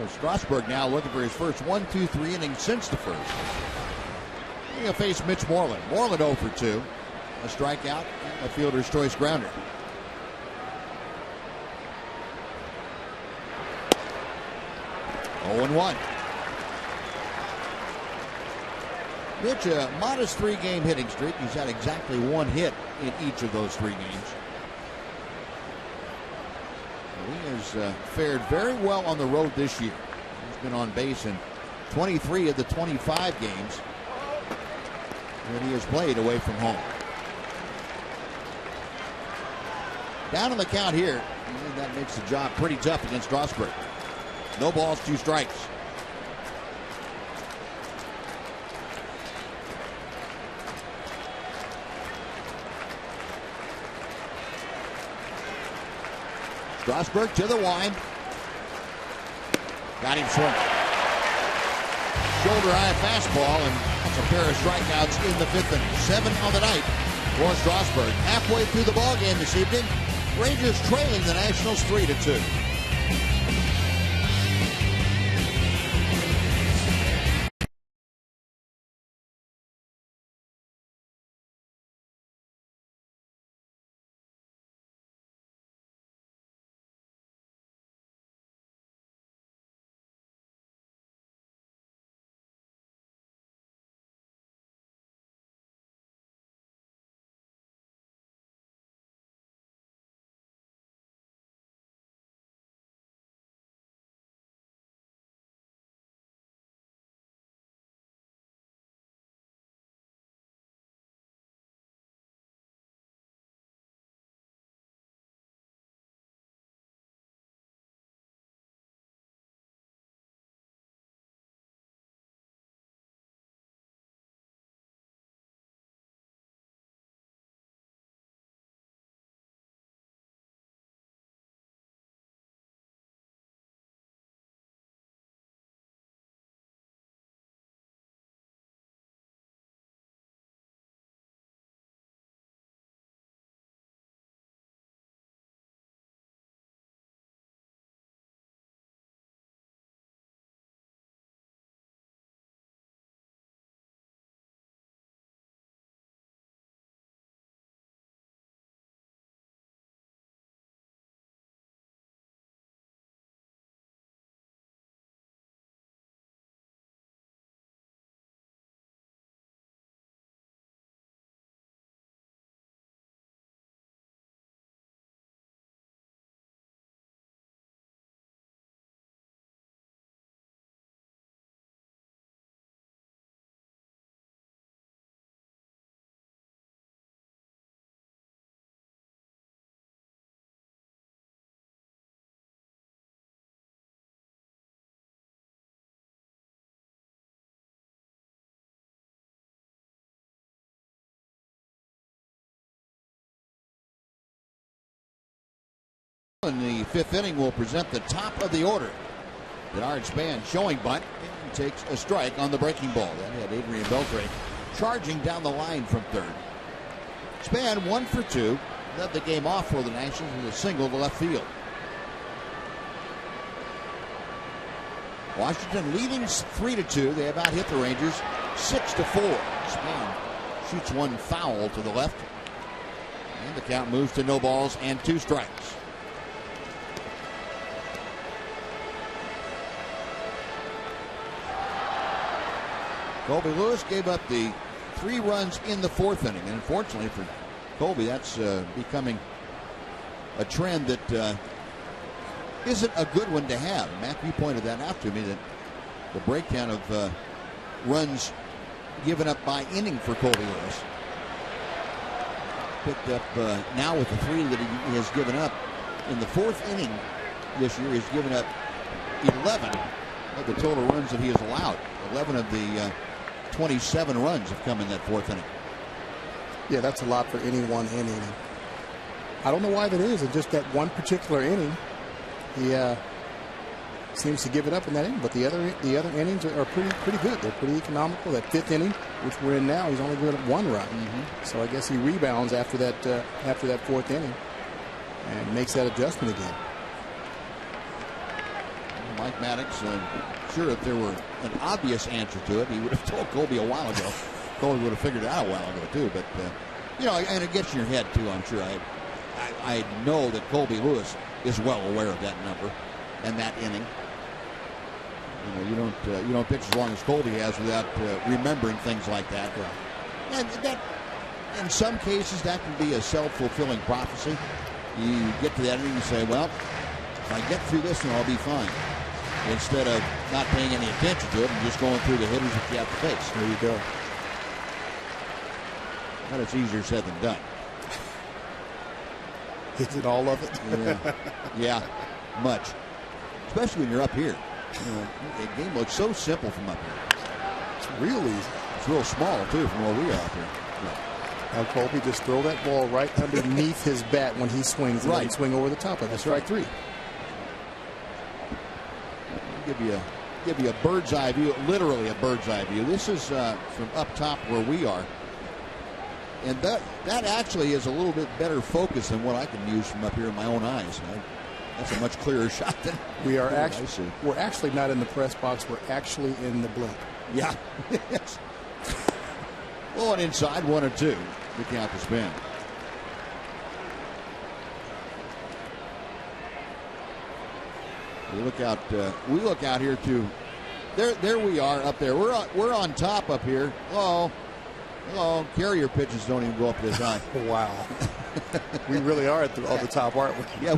Strasburg now looking for his first 1-2-3 innings since the first. He'll face Mitch Moreland. Moreland 0 for 2. A strikeout, a fielder's choice grounder. Oh, 0-1. Mitch, a modest 3-game hitting streak. He's had exactly 1 hit in each of those 3 games. He has fared very well on the road this year. He's been on base in 23 of the 25 games that he has played away from home. Down on the count here. That makes the job pretty tough against Strasburg. No balls, 2 strikes. Strasburg to the wind. Got him swinging. Shoulder high fastball, and that's a pair of strikeouts in the 5th inning. 7 on the night for Strasburg. Halfway through the ball game this evening, Rangers trailing the Nationals 3-2. In the fifth inning, will present the top of the order. Bernard Span showing bunt and takes a strike on the breaking ball. That had Adrian Beltre charging down the line from third. Span 1 for 2, led the game off for the Nationals with a single to left field. Washington leading 3-2. They have out hit the Rangers 6-4. Span shoots one foul to the left, and the count moves to no balls and 2 strikes. Colby Lewis gave up the 3 runs in the 4th inning, and unfortunately for Colby, that's becoming a trend that isn't a good one to have. Matt, you pointed that out to me, that the breakdown of runs given up by inning for Colby Lewis. Picked up now with the 3 that he has given up in the 4th inning this year. He's given up 11 of the total runs that he has allowed. 11 of the 27 runs have come in that 4th inning. Yeah, that's a lot for any one inning. I don't know why that is. In just that one particular inning, he seems to give it up in that inning. But the other innings are pretty good. They're pretty economical. That 5th inning, which we're in now, he's only given up 1 run. So I guess he rebounds after that 4th inning and makes that adjustment again. Mike Maddox, sure if there were an obvious answer to it, he would have told Colby a while ago. Colby would have figured it out a while ago too. But you know, and it gets in your head too. I'm sure. I know that Colby Lewis is well aware of that number and that inning. You know, you don't pitch as long as Colby has without remembering things like that. And that, in some cases, that can be a self-fulfilling prophecy. You get to that inning and say, well, if I get through this one, I'll be fine. Instead of not paying any attention to it and just going through the hitters that you have to face. There you go. But it's easier said than done. Is it all of it? Yeah, much. Especially when you're up here. You know, the game looks so simple from up here. It's real easy. It's real small, too, from where we are up here. Now, Colby, just throw that ball right underneath his bat when he swings. Right. And swing over the top of it. That's strike right. 3. Give you a bird's eye view, literally a bird's eye view. This is from up top where we are. And that actually is a little bit better focus than what I can use from up here in my own eyes. That's a much clearer shot than we're actually not in the press box. We're actually in the blimp. Yeah. Yes. Going inside 1-2 to count the spin. We look out here too. There we are up there. We're on top up here. Hello. Carrier pitches don't even go up this high. Wow. We really are on the top, aren't we? Yeah.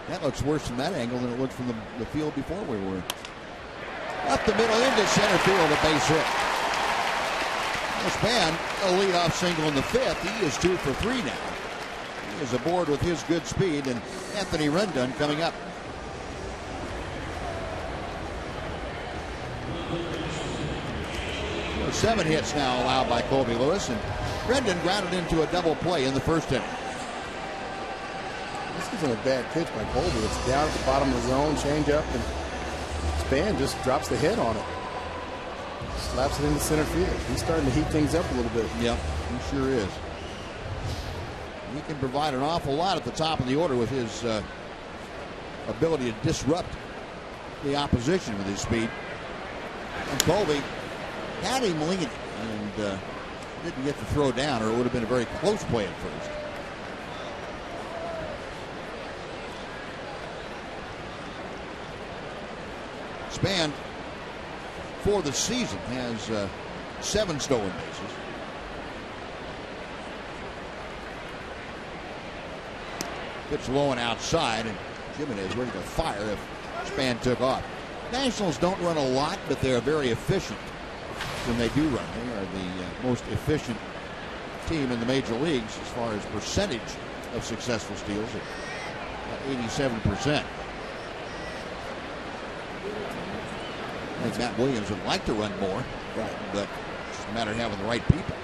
That looks worse from that angle than it looked from the field before we were. Up the middle into center field, a base hit. Span, a leadoff single in the 5th. He is 2 for 3 now. He is aboard with his good speed, and Anthony Rendon coming up. So 7 hits now allowed by Colby Lewis, and Rendon grounded into a double play in the 1st inning. This isn't a bad pitch by Colby. It's down at the bottom of the zone, change up, and Span just drops the head on it. Slaps it into center field. He's starting to heat things up a little bit. Yep, he sure is. He can provide an awful lot at the top of the order with his ability to disrupt the opposition with his speed. And Colby had him leaning and didn't get the throw down, or it would have been a very close play at first. Span, for the season, has 7 stolen bases. Pitch low and outside, and Jimenez ready to fire if Span took off. Nationals don't run a lot, but they're very efficient when they do run. They are the most efficient team in the major leagues as far as percentage of successful steals at 87%. I think Matt Williams would like to run more, right, but it's just a matter of having the right people.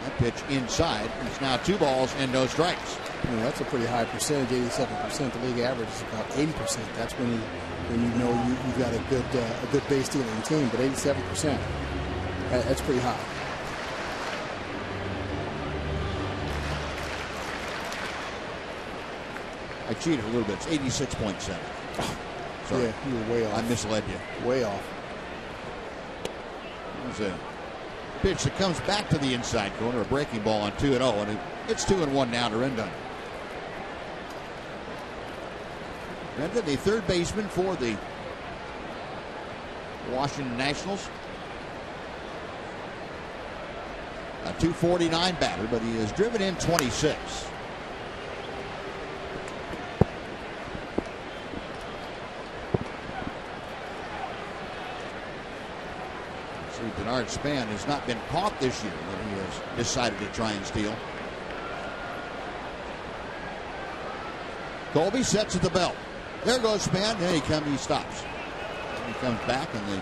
That pitch inside. It's now 2 balls and no strikes. That's a pretty high percentage, 87%. The league average is about 80%. That's when you know you've got a good base stealing team. But 87%, that's pretty high. I cheated a little bit. It's 86.7. Oh, sorry. Yeah, you were way off. I misled you. Way off. There's a pitch that comes back to the inside corner, a breaking ball on 2-0, and it's 2-1 now to Rendon. Rendon, the third baseman for the Washington Nationals. A .249 batter, but he has driven in 26. Bernard Span has not been caught this year when he has decided to try and steal. Colby sets at the belt. There goes Span. Then he stops. He comes back, and the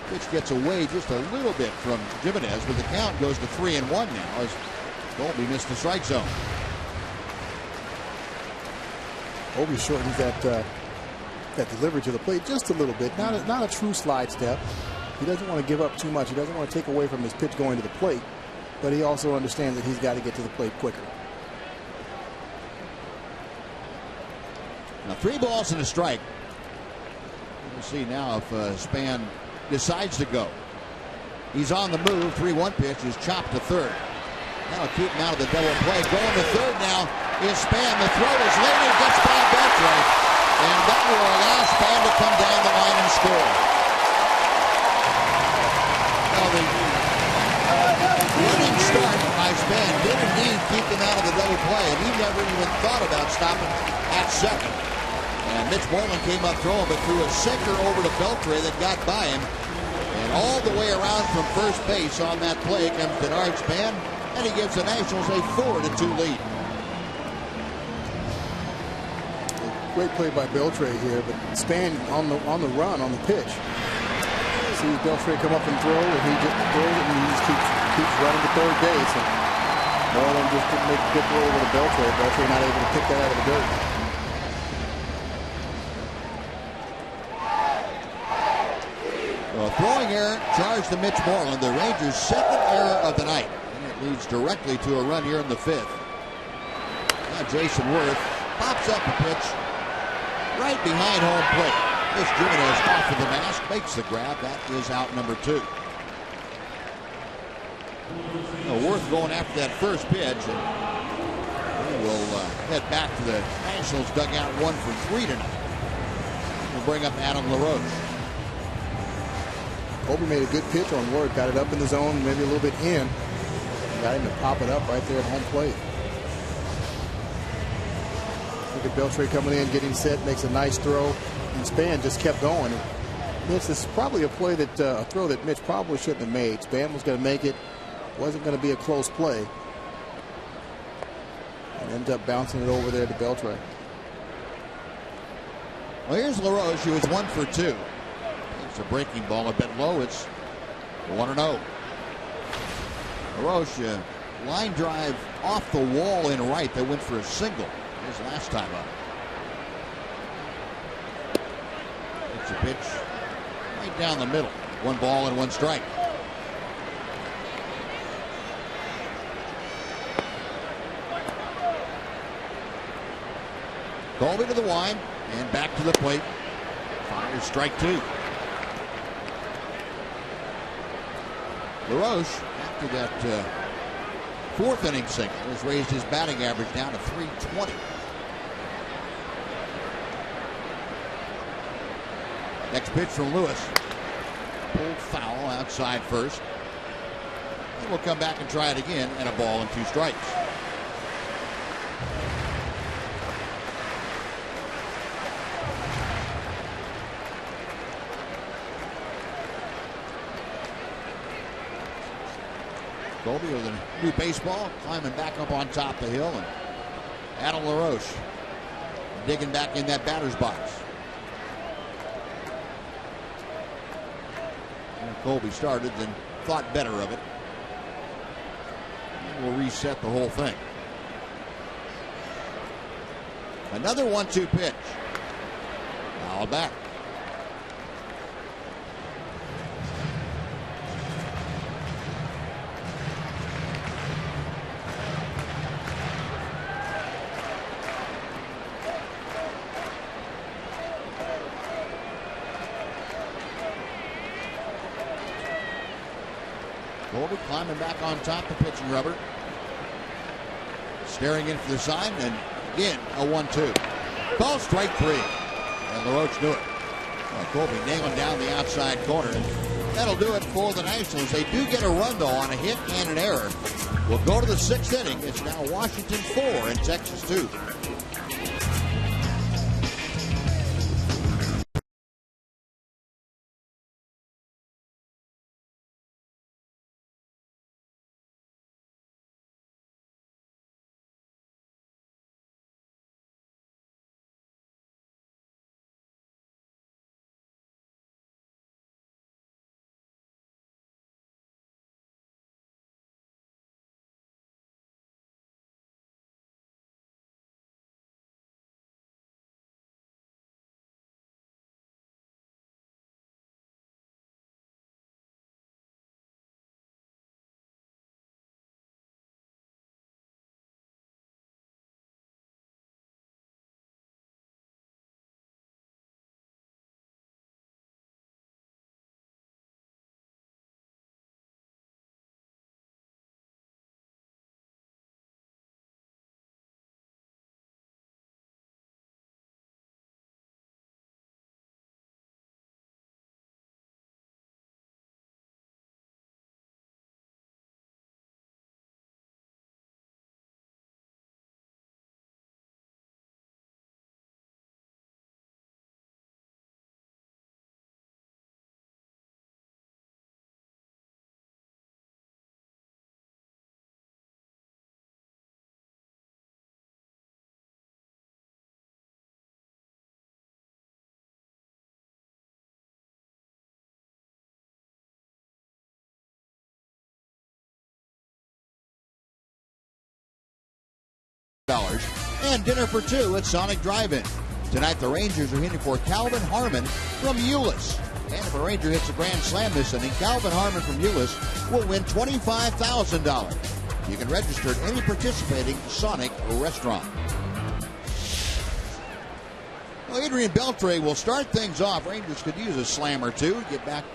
pitch gets away just a little bit from Jimenez, but the count goes to 3-1 now as Colby missed the strike zone. Colby shortens that delivery to the plate just a little bit. Not a true slide step. He doesn't want to give up too much. He doesn't want to take away from his pitch going to the plate, but he also understands that he's got to get to the plate quicker. Now 3 balls and a strike. We'll see now if Span decides to go. He's on the move. 3-1 pitch is chopped to third. That'll keep him out of the double play. Going to third now is Span. The throw is late and gets by Beltre, and that will allow Span to come down the line and score. The running start by Span did indeed keep him out of the double play, and he never even thought about stopping at second. And Mitch Moreland came up throwing, but threw a sinker over to Beltre that got by him. And all the way around from first base on that play comes Bernard Span, and he gives the Nationals a 4-2 lead. Great play by Beltre here, but Span on the run, on the pitch. Sees Beltre come up and throw, and he just throws it, and he just keeps running to third base. And Moreland just didn't make a good throw over to Beltre. Beltre not able to pick that out of the dirt. Well, throwing error charged to Mitch Moreland, the Rangers' second error of the night. And it leads directly to a run here in the 5th. Now Jason Worth pops up a pitch right behind home plate. This Jimenez off of the mask, makes the grab. That is out number 2. Worth going after that first pitch, and he will head back to the Nationals dugout 1 for 3 tonight. We'll bring up Adam LaRoche. Colby made a good pitch on Worth, got it up in the zone, maybe a little bit in. Got him to pop it up right there at home plate. Look at Beltre coming in, getting set, makes a nice throw. And Span just kept going. This is probably a play that a throw that Mitch probably shouldn't have made. Span was going to make it. Wasn't going to be a close play. And ended up bouncing it over there to Beltre. Well, here's LaRoche. He was 1 for 2. It's a breaking ball a bit low. It's 1-0. LaRoche, line drive off the wall in right. They went for a single his last time up. It's a pitch right down the middle. 1 ball and 1 strike. Colby to the line and back to the plate. Fires strike 2. LaRoche, after that 4th inning single, has raised his batting average down to .320. Next pitch from Lewis. Pulled foul outside first. And we'll come back and try it again, and a ball and 2 strikes. Colby with a new baseball, climbing back up on top of the hill, and Adam LaRoche digging back in that batter's box. And Colby started, then thought better of it. will reset the whole thing. Another 1-2 pitch. Foul back. Colby climbing back on top, the pitching rubber. Staring in for the sign, and again, a 1-2. Ball strike 3. And LaRoche knew it. Colby nailing down the outside corner. That'll do it for the Nationals. They do get a run, though, on a hit and an error. We'll go to the 6th inning. It's now Washington 4 and Texas 2. And dinner for 2 at Sonic Drive-In. Tonight the Rangers are hitting for Calvin Harmon from Euless. And if a Ranger hits a grand slam this inning, Calvin Harmon from Euless will win $25,000. You can register at any participating Sonic restaurant. Well, Adrian Beltre will start things off. Rangers could use a slam or two, get back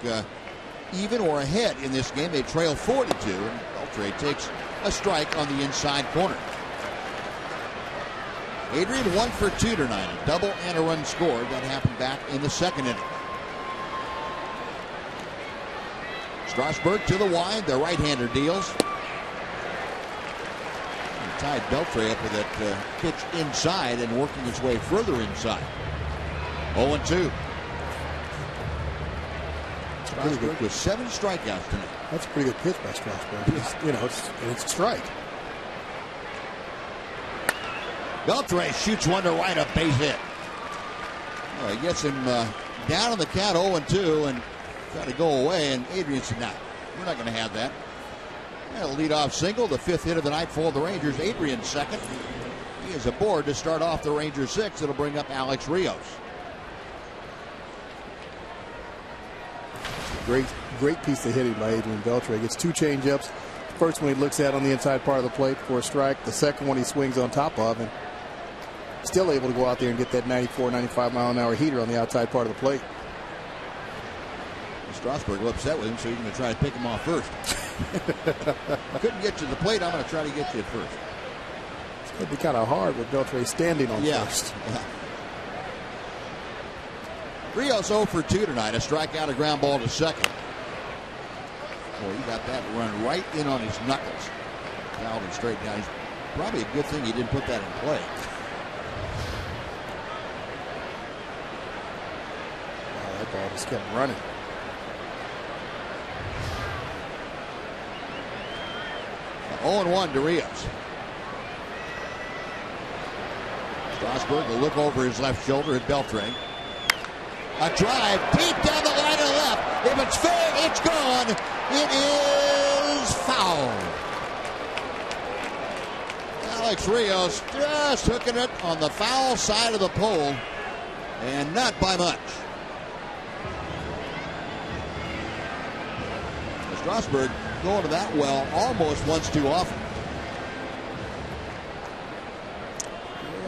even or ahead in this game. They trail 4-2, and Beltre takes a strike on the inside corner. Adrian 1 for 2 tonight, a double and a run scored. That happened back in the 2nd inning. Strasburg to the wide, the right-hander deals. And tied Beltre up with that pitch inside and working his way further inside. 0-2. Strasburg with 7 strikeouts tonight. That's a pretty good pitch by Strasburg. It's a strike. Beltre shoots one to right, a base hit. He gets him down on the count, 0-2, and try to go away. And Adrian said, "No, we're not going to have that." And a leadoff single, the 5th hit of the night for the Rangers. Adrian second. He is aboard to start off the Rangers 6th. It'll bring up Alex Rios. Great piece of hitting by Adrian Beltre. Gets 2 changeups. The first one he looks at on the inside part of the plate for a strike. The second one he swings on top of, and still able to go out there and get that 94, 95 mile an hour heater on the outside part of the plate. Strasburg will upset with him, so he's going to try to pick him off first. Couldn't get you to the plate. I'm going to try to get you at first. It's going to be kind of hard with Beltre standing on first. Yeah. Rios 0 for 2 tonight. A strikeout, a ground ball to second. Boy, he got that run right in on his knuckles. Fouled him straight down. It's probably a good thing he didn't put that in play. That ball just kept running. Oh, 0-1 to Rios. Strasburg will look over his left shoulder at Beltre. A drive deep down the line to the left. If it's fair, it's gone. It is foul. Alex Rios just hooking it on the foul side of the pole, and not by much. Strasburg going to that well almost once too often.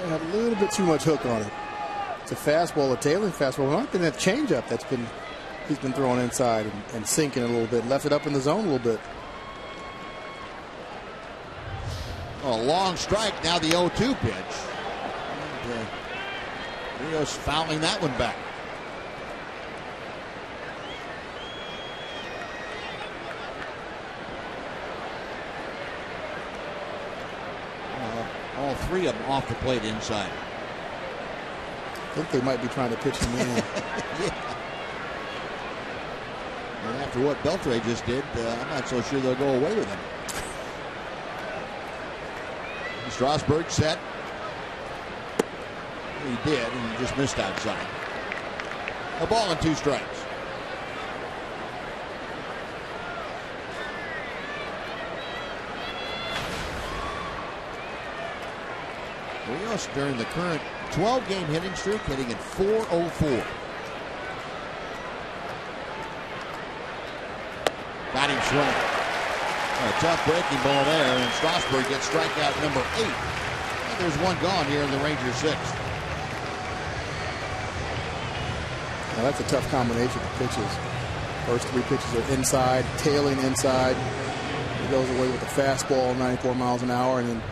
Yeah, had a little bit too much hook on it. It's a fastball, a tailing fastball. Not been that changeup he's been throwing inside and sinking a little bit. Left it up in the zone a little bit. A long strike, now the 0-2 pitch. And, Rios fouling that one back. All three of them off the plate inside. I think they might be trying to pitch him in. Yeah. And after what Beltre just did, I'm not so sure they'll go away with him. Strasburg set. He did, and he just missed outside. A ball and 2 strikes. Rios during the current 12-game hitting streak, hitting at .404. Got him swinging. A tough breaking ball there, and Strasburg gets strikeout number 8. And there's one gone here in the Rangers' 6th. Now that's a tough combination of pitches. First 3 pitches are inside, tailing inside. He goes away with a fastball, 94 miles an hour, and then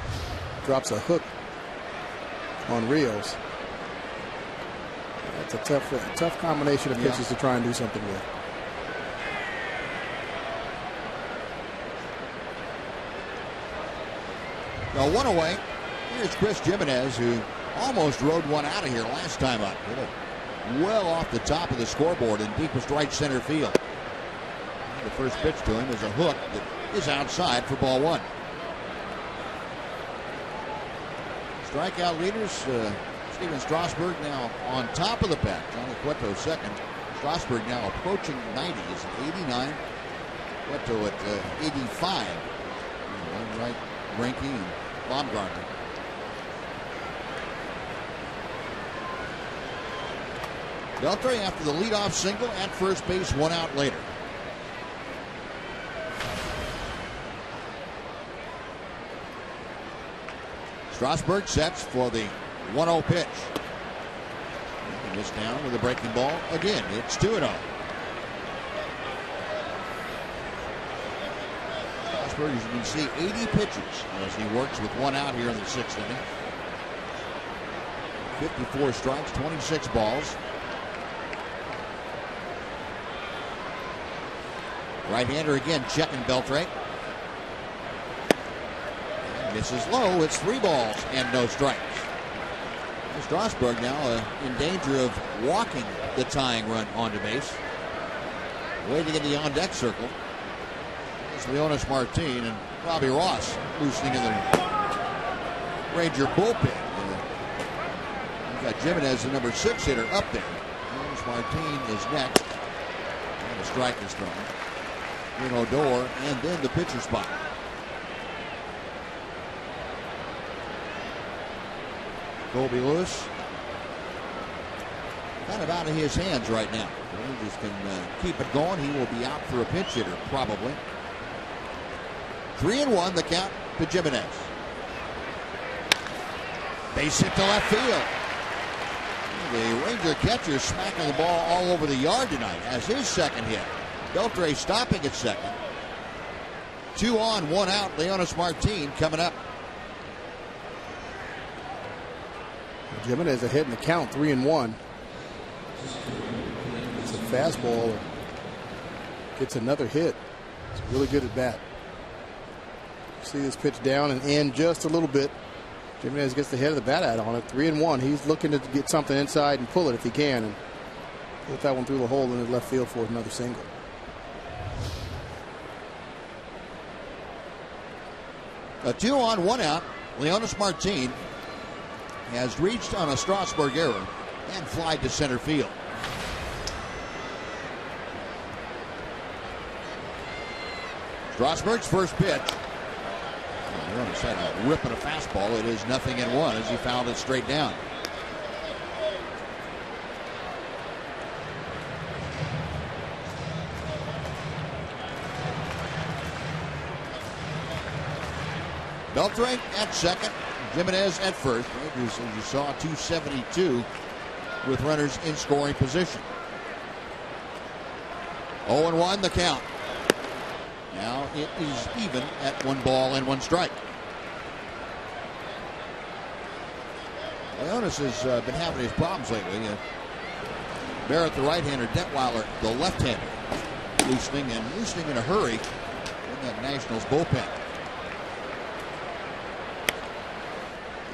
drops a hook on Rios. That's a tough combination of pitches to try and do something with. Now 1 away. Here's Chris Jimenez, who almost rode one out of here last time up. Hit it well off the top of the scoreboard in deepest right center field. The first pitch to him is a hook that is outside for ball 1. Strikeout leaders, Steven Strasburg now on top of the pack. Johnny Cueto second. Strasburg now approaching 90. He's at 89. Cueto at 85. Right, Greinke and Baumgartner. Beltre after the leadoff single at first base, 1 out later. Strasburg sets for the 1-0 pitch. And this down with a breaking ball. Again, it's 2-0. Strasburg, as you can see, 80 pitches as he works with 1 out here in the 6th inning. 54 strikes, 26 balls. Right-hander again checking Beltre. Misses low. It's 3 balls and no strikes. Strasburg now in danger of walking the tying run onto base. Waiting in the on-deck circle. It's Leonis Martin and Robbie Ross loosening in the Ranger bullpen. We've got Jimenez, the number 6 hitter, up there. Leonis Martin is next. And a strike is thrown. In Odor, and then the pitcher spot. Colby Lewis kind of out of his hands right now. The Rangers can keep it going. He will be out for a pinch hitter, probably. 3-1, the count to Jimenez. Base hit to left field. The Ranger catcher smacking the ball all over the yard tonight as his second hit. Beltre stopping at second. 2 on, 1 out. Leonis Martin coming up. Jimenez ahead in the count, 3-1. It's a fastball. Gets another hit. It's really good at bat. See this pitch down and in just a little bit. Jimenez gets the head of the bat out on it. 3-1. He's looking to get something inside and pull it if he can. And put that one through the hole in the left field for another single. A 2 on, 1 out. Leonis Martin has reached on a Strasburg error and flied to center field. Strasburg's first pitch. Leonis had a rip and a fastball. It is 0-1 as he fouled it straight down. Beltre at second, Jimenez at first. Rangers, as you saw, 272 with runners in scoring position. 0-1 the count. Now it is even at 1 ball and 1 strike. Leonis has been having his problems lately. Barrett the right-hander, Detweiler the left-hander. Loosening in a hurry in that Nationals bullpen.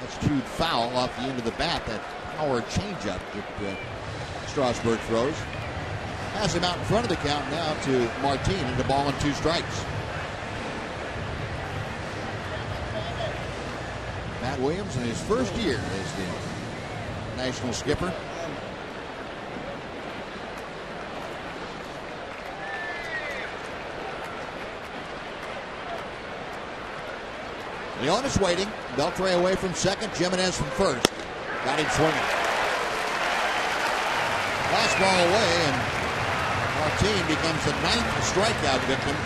That's chewed foul off the end of the bat. That power changeup that Strasburg throws. Has him out in front of the count now to Martin into 1 and 2 strikes. Matt Williams in his first year as the National skipper. Leonis waiting. Beltre away from second. Jimenez from first. Got him swinging. Fastball away, and Martin becomes the 9th strikeout victim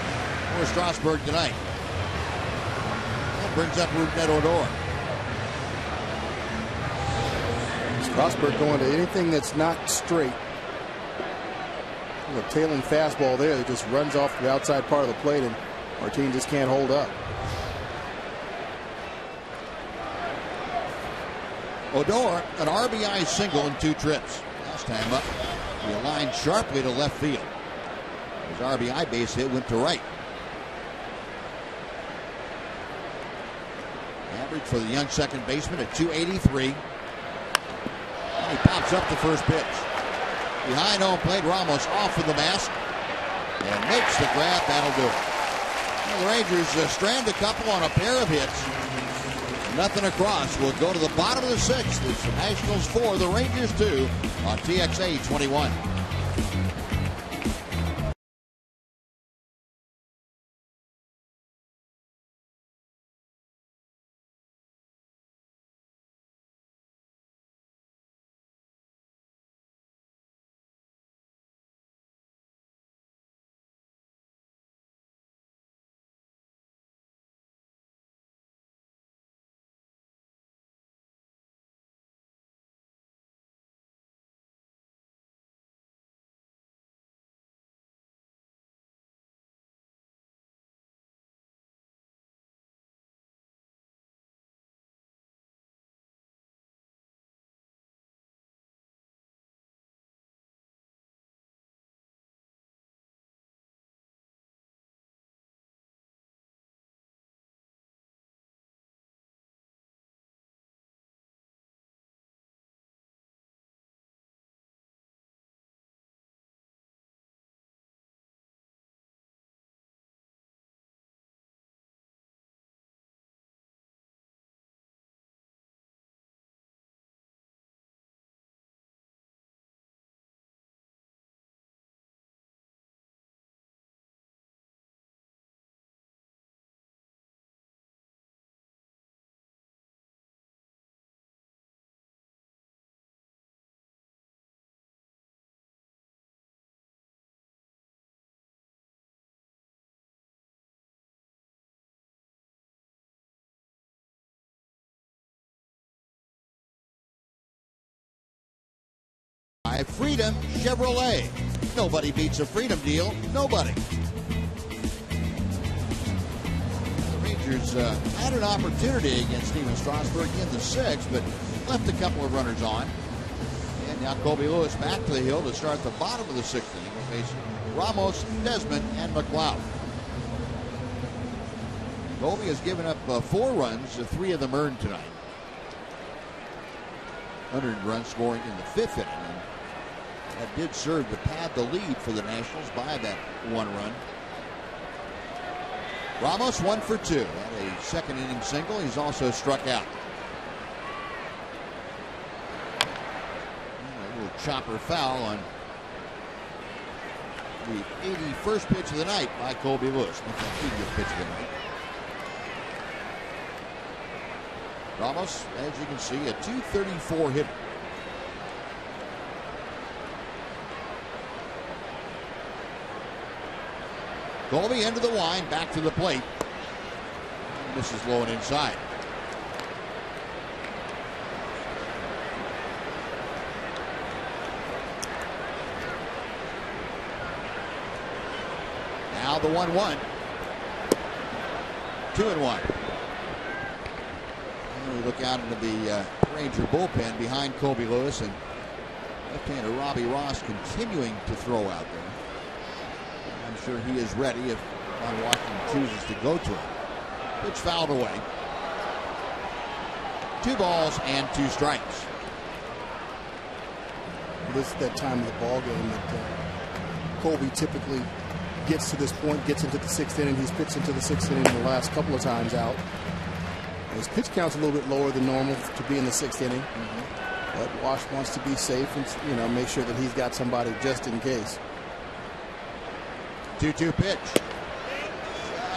for Strasburg tonight. That brings up Rougned Odor. Strasburg going to anything that's not straight. There's a tailing fastball there that just runs off the outside part of the plate, and Martin just can't hold up. Odor, an RBI single in 2 trips. Last time up, he aligned sharply to left field. His RBI base hit went to right. Average for the young second baseman at 283. And he pops up the first pitch. Behind home plate, Ramos off with the mask and makes the grab. That'll do it. Well, the Rangers strand a couple on a pair of hits. Nothing across. We'll go to the bottom of the 6th. It's the Nationals 4, the Rangers 2 on TXA 21. Freedom Chevrolet. Nobody beats a Freedom deal. Nobody. The Rangers had an opportunity against Steven Strasburg in the 6th, but left a couple of runners on. And now Colby Lewis back to the hill to start the bottom of the 6th inning. We'll face Ramos, Desmond, and McLeod. Colby has given up 4 runs. 3 of them earned tonight. 100 runs scoring in the 5th inning. That did serve to pad the lead for the Nationals by that 1 run. Ramos 1 for 2. Had a 2nd inning single. He's also struck out. A little chopper foul on the 81st pitch of the night by Colby Lewis. That's the 80th pitch of the night. Ramos, as you can see, a .234 hitter. Colby into the line, back to the plate. Misses low and inside. Now the 1-1. 2-1. We look out into the Ranger bullpen behind Colby Lewis, and left-hander Robbie Ross continuing to throw out there. I'm sure he is ready if Ron Washington chooses to go to him. Pitch fouled away. 2 balls and 2 strikes. This is that time of the ball game that Colby typically gets to this point, gets into the 6th inning. He's pitched into the 6th inning the last couple of times out. His pitch count's a little bit lower than normal to be in the 6th inning. But Wash wants to be safe and make sure that he's got somebody just in case. 2-2 pitch.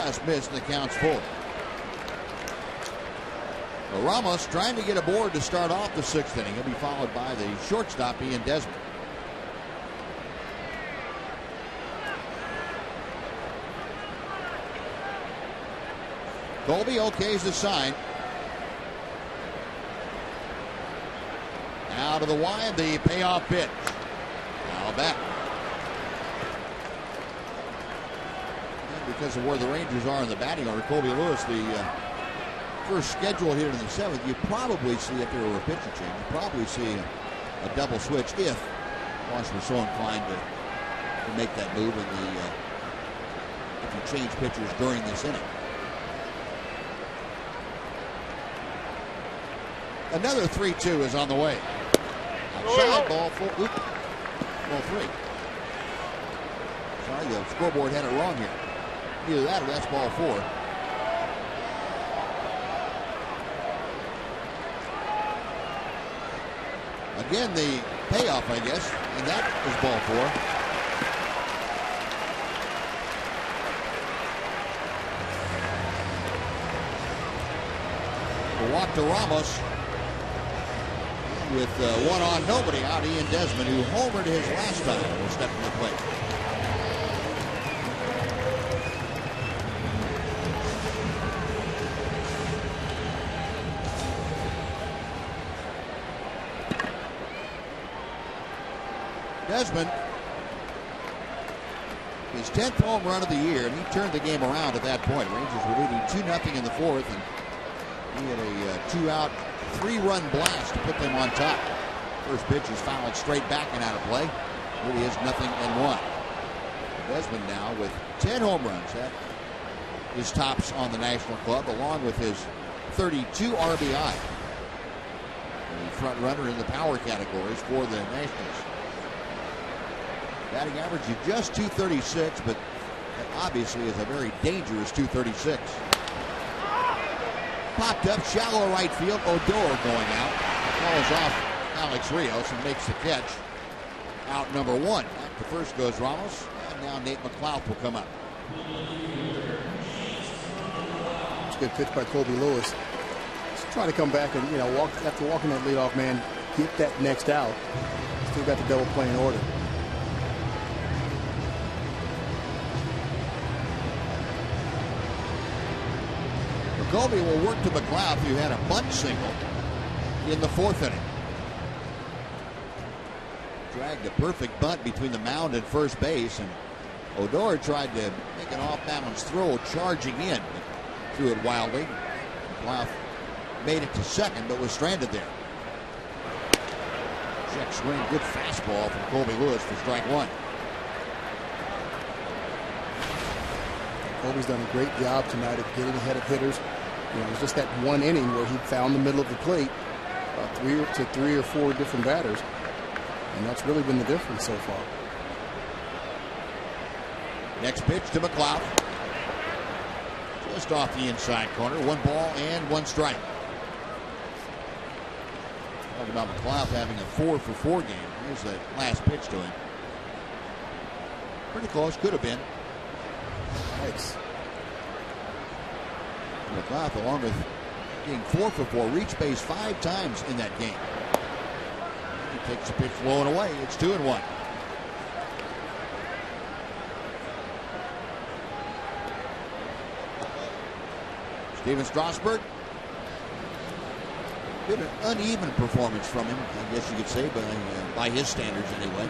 Just missed, and the count's full. Well, Ramos trying to get aboard to start off the 6th inning. He'll be followed by the shortstop, Ian Desmond. Colby okays the sign. Now to the wide, the payoff pitch. Now back. And because of where the Rangers are in the batting order, Colby Lewis, the first scheduled hitter in the 7th, you probably see, if there were a pitcher change, you probably see a double switch if Washington was so inclined to make that move if you change pitchers during this inning. Another 3-2 is on the way. Outside, ball 4. Ball 3. Sorry, the scoreboard had it wrong here. Either that or that's ball 4. Again, the payoff, I guess, and that is ball 4. The walk to Ramos. With one on, nobody out, Ian Desmond, who homered his last time, will step to the plate. Desmond, his 10th home run of the year, and he turned the game around at that point. Rangers were leading 2-0 in the 4th, and he had a 2-out, 3-run blast to put them on top. First pitch is fouled straight back and out of play. Really is 0-1. Desmond now with 10 home runs. That is tops on the National Club, along with his 32 RBI. The front runner in the power categories for the Nationals. Batting average is just .236, but that obviously is a very dangerous .236. Popped up, shallow right field. Odor going out. Falls off Alex Rios and makes the catch. Out number 1. Back to first goes Ramos. And now Nate McLeod will come up. It's a good pitch by Colby Lewis. Just trying to come back and, after walking that leadoff man, get that next out. Still got the double play in order. Colby will work to McLeod, who had a bunt single in the 4th inning. Dragged a perfect bunt between the mound and first base, and Odor tried to make an off-balance throw, charging in, but threw it wildly. McLeod made it to second, but was stranded there. Check swing, good fastball from Colby Lewis for strike 1. Colby's done a great job tonight of getting ahead of hitters. It was just that one inning where he found the middle of the plate, 3 or 4 different batters, and that's really been the difference so far. Next pitch to McLeod. Just off the inside corner. 1 ball and 1 strike. Talking about McLeod having a 4-for-4 game. Here's the last pitch to him. Pretty close, could have been. Nice. McLeod, along with being 4 for 4, reached base 5 times in that game. He takes a pitch blowing away. It's 2-1. Steven Strasburg. Been an uneven performance from him, I guess you could say, but by his standards anyway.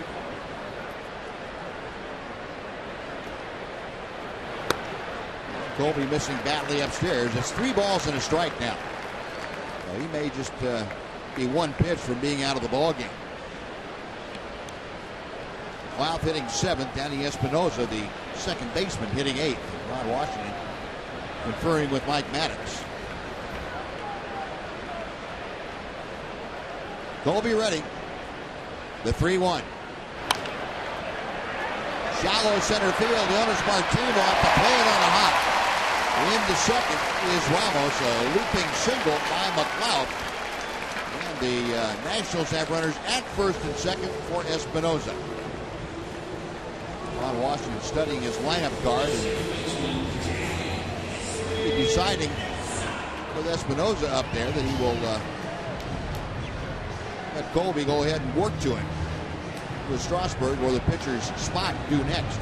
Colby missing badly upstairs. It's 3 balls and a strike now. So he may just be 1 pitch from being out of the ball game. Wow, hitting 7th. Danny Espinosa, the second baseman, hitting 8th. Ron Washington conferring with Mike Maddox. Colby ready. The 3-1. Shallow center field. Jonas Martino off the plate on a hop. Into second is Ramos. A looping single by McLeod. And the Nationals have runners at first and second for Espinosa. Ron Washington studying his lineup card and deciding with Espinosa up there that he will let Colby go ahead and work to him with Strasburg or the pitcher's spot due next.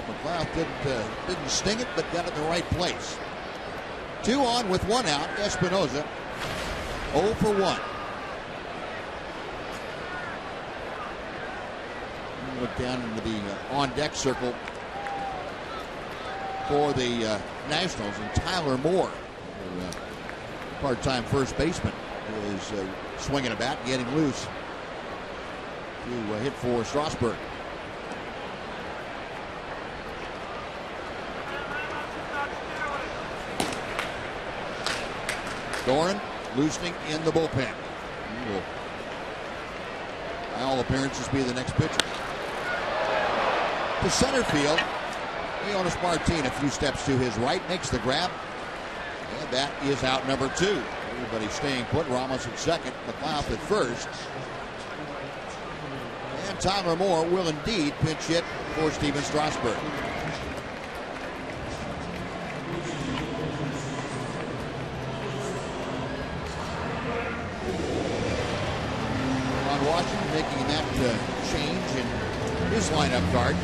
McLeod didn't sting it, but got it in the right place. 2 on with 1 out. Espinosa 0 for 1. Look down into the on-deck circle for the Nationals, and Tyler Moore, part-time first baseman, is swinging a bat, getting loose to hit for Strasburg. Doran loosening in the bullpen. He will, by all appearances, be the next pitcher. To center field, Jonas Martin a few steps to his right, makes the grab, and that is out number 2. Everybody staying put. Ramos at second, McLeod at first. And Tyler Moore will indeed pinch hit for Steven Strasburg. Ron Washington making that change in his lineup card.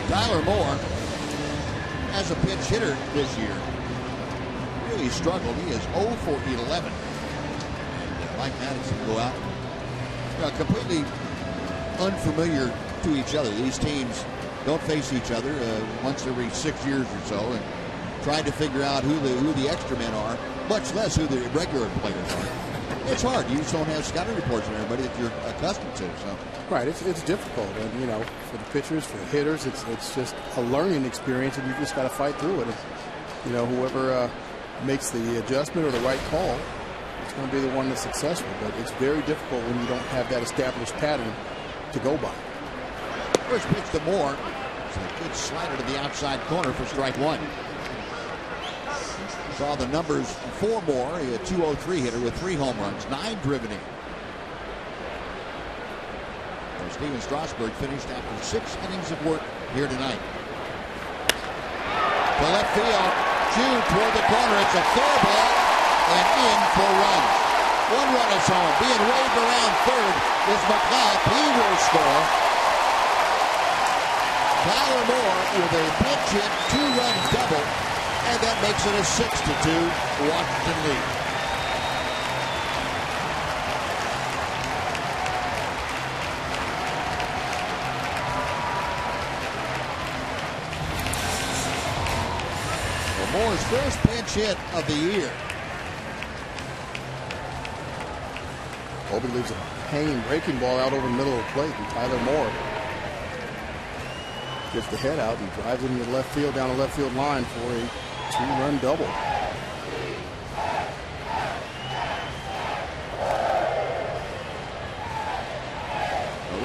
Tyler Moore, as a pinch hitter this year, really struggled. He is 0 for 11. Mike Maddox will go out. Completely unfamiliar to each other. These teams don't face each other once every 6 years or so, and trying to figure out who the extra men are, much less who the regular players are. It's hard. You just don't have scouting reports on everybody that you're accustomed to. So right, it's difficult, and for the pitchers, for the hitters, it's just a learning experience, and you just got to fight through it. And, whoever makes the adjustment or the right call, it's going to be the one that's successful. But it's very difficult when you don't have that established pattern to go by. First pitch to Moore. It's a good slider to the outside corner for strike 1. Saw the numbers for Moore, a 203 hitter with 3 home runs, 9 driven in. Steven Strasburg finished after 6 innings of work here tonight. To left field, Jude toward the corner. It's a fair ball and in for runs. 1 run is home. Being waved around third is McLeod. He will score. Tyler Moore with a pinch hit 2-run double. And that makes it a 6-2 Washington lead. Well, Moore's first pinch hit of the year. Colby leaves a hanging breaking ball out over the middle of the plate, and Tyler Moore gets the head out and drives it into left field down the left field line for a 2-run double.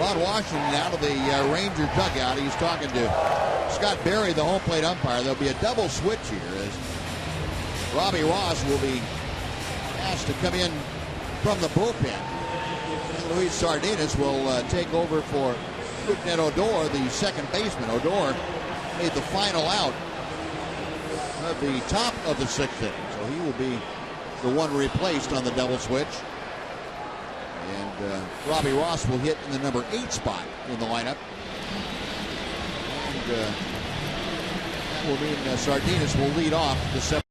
Ron Washington out of the Ranger dugout. He's talking to Scott Berry, the home plate umpire. There'll be a double switch here as Robbie Ross will be asked to come in from the bullpen. Luis Sardinas will take over for Rougned Odor, the second baseman. Odor made the final out of the top of the sixth inning, so he will be the one replaced on the double switch. And Robbie Ross will hit in the number 8 spot in the lineup. And that will mean Sardinas will lead off the seventh.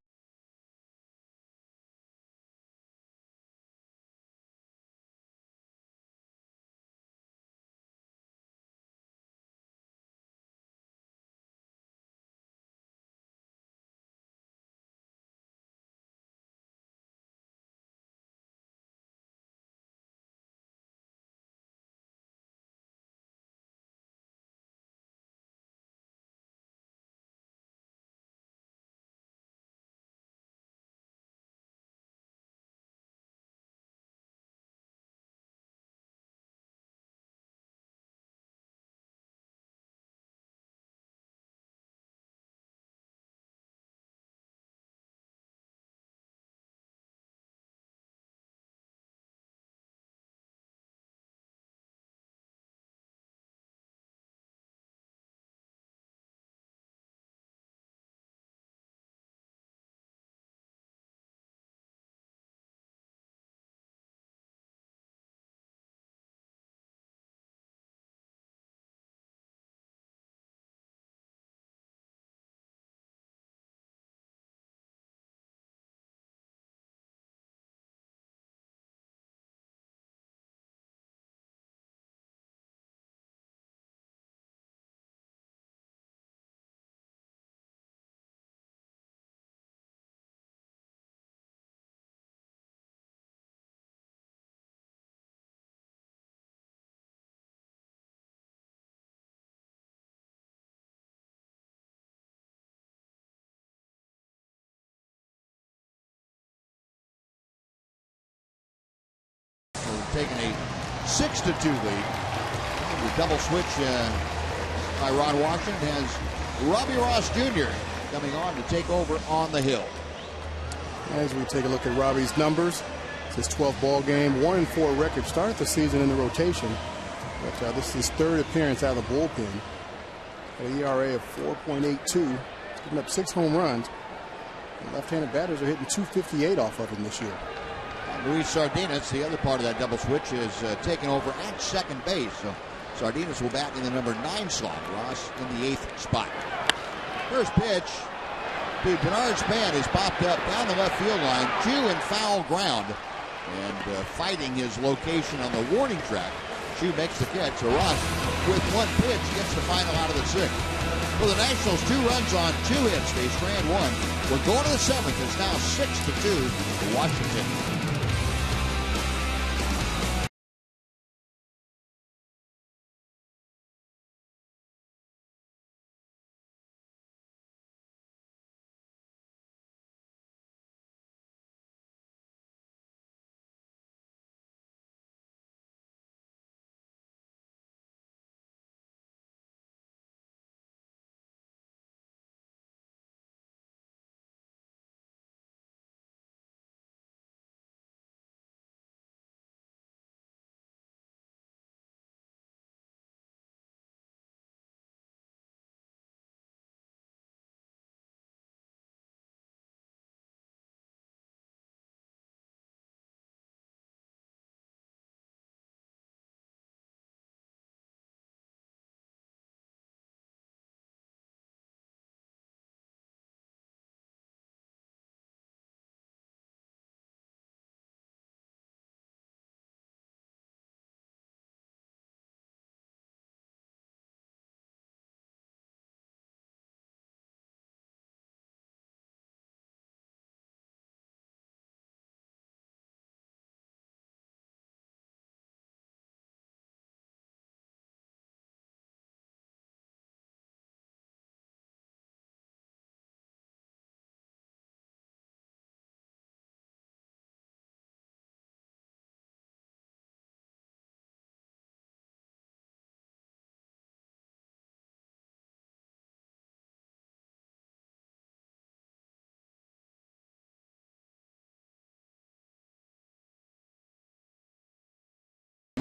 Taking a 6-2 lead. The double switch by Ron Washington has Robbie Ross Jr. coming on to take over on the hill. As we take a look at Robbie's numbers, it's his 12th ball game, 1-4 record start the season in the rotation. But this is his third appearance out of the bullpen. At an ERA of 4.82, he's given up 6 home runs. And left-handed batters are hitting .258 off of him this year. Luis Sardinas, the other part of that double switch, is taking over at second base. So Sardinas will bat in the number 9 slot. Ross in the 8th spot. First pitch to Bernard Span is popped up down the left field line. Chew in foul ground. And fighting his location on the warning track. Chew makes the catch. So Ross, with one pitch, gets the final out of the 6th. For the Nationals, 2 runs on 2 hits. They strand 1. We're going to the 7th. It's now 6-2 to Washington.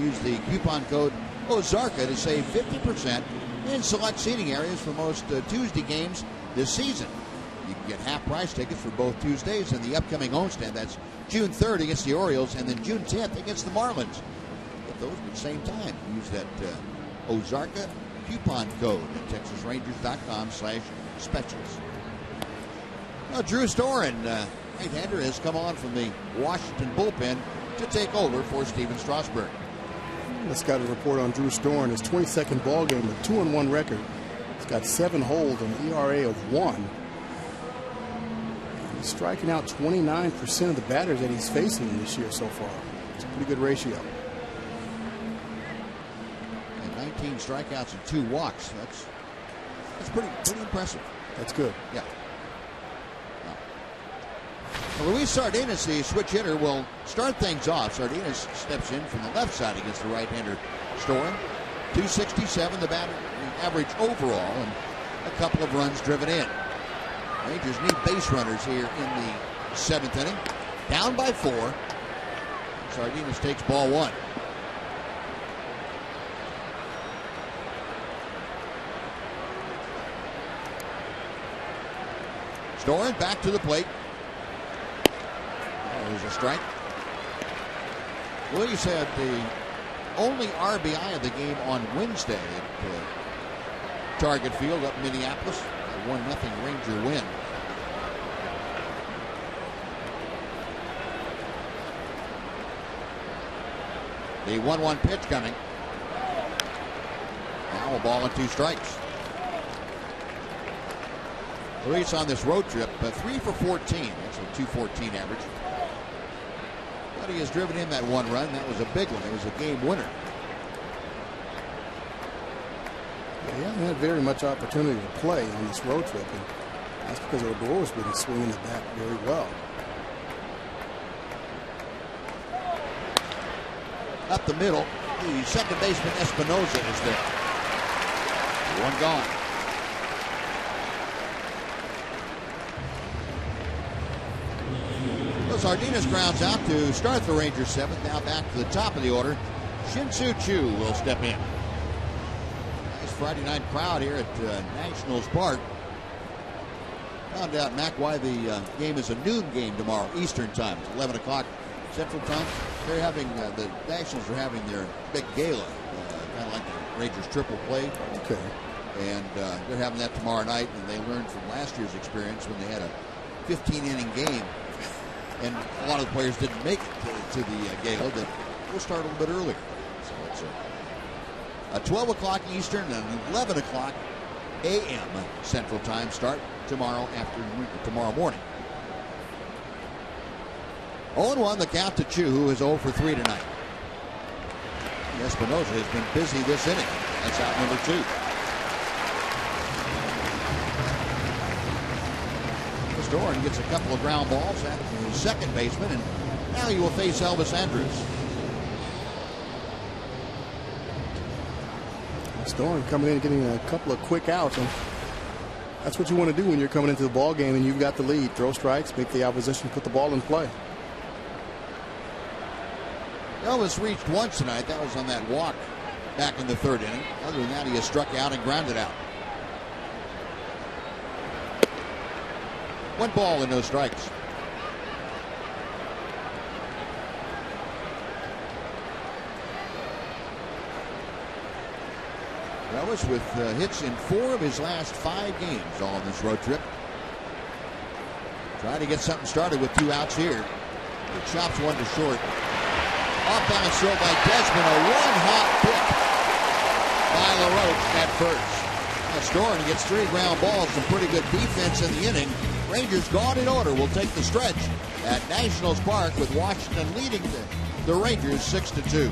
Use the coupon code Ozarka to save 50% in select seating areas for most Tuesday games this season. You can get half-price tickets for both Tuesdays and the upcoming homestand. That's June 3rd against the Orioles and then June 10th against the Marlins. Get those at the same time. Use that Ozarka coupon code at TexasRangers.com/specials. Now, Drew Storen, right-hander, has come on from the Washington bullpen to take over for Steven Strasburg. Let's got a report on Drew Storen. His 22nd ball game with 2-1 record. He's got 7 holds and an ERA of 1. He's striking out 29% of the batters that he's facing this year so far. It's a pretty good ratio. And 19 strikeouts and 2 walks. That's pretty impressive. That's good. Yeah. Luis Sardinas, the switch hitter, will start things off. Sardinas steps in from the left side against the right-hander Storen. 267 the average overall, and a couple of runs driven in. Rangers need base runners here in the 7th inning. Down by 4. Sardinas takes ball 1. Storen back to the plate. There's a strike. Williams had the only RBI of the game on Wednesday at Target Field up in Minneapolis. A 1-0 Ranger win. The 1-1 pitch coming. Now a ball and 2 strikes. Luis on this road trip, 3 for 14. That's a 214 average. But he has driven in that 1 run. That was a big one. It was a game winner. Yeah, he hasn't had very much opportunity to play on this road trip, and that's because the Brewers been swinging the bat very well. Up the middle, the second baseman Espinosa is there. 1 gone. Sardinas grounds out to start the Rangers 7th. Now back to the top of the order. Shin-Soo Choo will step in. Nice Friday night crowd here at Nationals Park. Found out, Mac, why the game is a noon game tomorrow, Eastern time. It's 11 o'clock Central time. They're having, the Nationals are having their big gala, kind of like the Rangers triple play. Okay. And they're having that tomorrow night, and they learned from last year's experience when they had a 15-inning game. And a lot of the players didn't make it to the gala, that we'll start a little bit earlier. So it's a 12 o'clock Eastern and 11 o'clock a.m. Central Time start tomorrow morning. 0-1 the count to Choo, who is 0 for 3 tonight. Espinosa has been busy this inning. That's out number 2. Storen gets a couple of ground balls at the second baseman, and now he will face Elvis Andrus. Storen coming in and getting a couple of quick outs, and that's what you want to do when you're coming into the ball game and you've got the lead. Throw strikes, make the opposition put the ball in play. Elvis reached once tonight. That was on that walk back in the 3rd inning. Other than that, he has struck out and grounded out. 1 ball and no strikes. Elvis with hits in 4 of his last 5 games all on this road trip. Trying to get something started with 2 outs here. He chops 1 to short. Off balance throw by Desmond. A 1-hop pick by LaRoche at first. Storen gets 3 ground balls. Some pretty good defense in the inning. Rangers gone in order will take the stretch at Nationals Park with Washington leading the Rangers 6-2.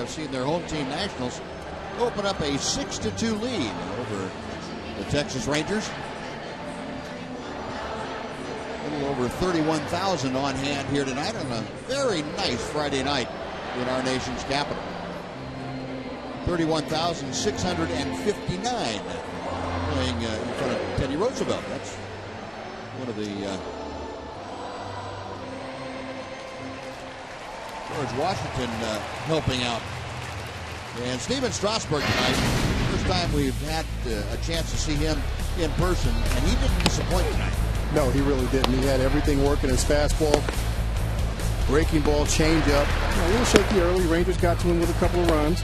seeing their home team Nationals open up a 6-2 lead over the Texas Rangers. A little over 31,000 on hand here tonight on a very nice Friday night in our nation's capital. 31,659 playing in front of Teddy Roosevelt. That's one of the George Washington helping out. And Steven Strasburg tonight, first time we've had a chance to see him in person, and he didn't disappoint tonight. No, he really didn't. He had everything working, his fastball, breaking ball, changeup. A little shaky early. Rangers got to him with a couple of runs.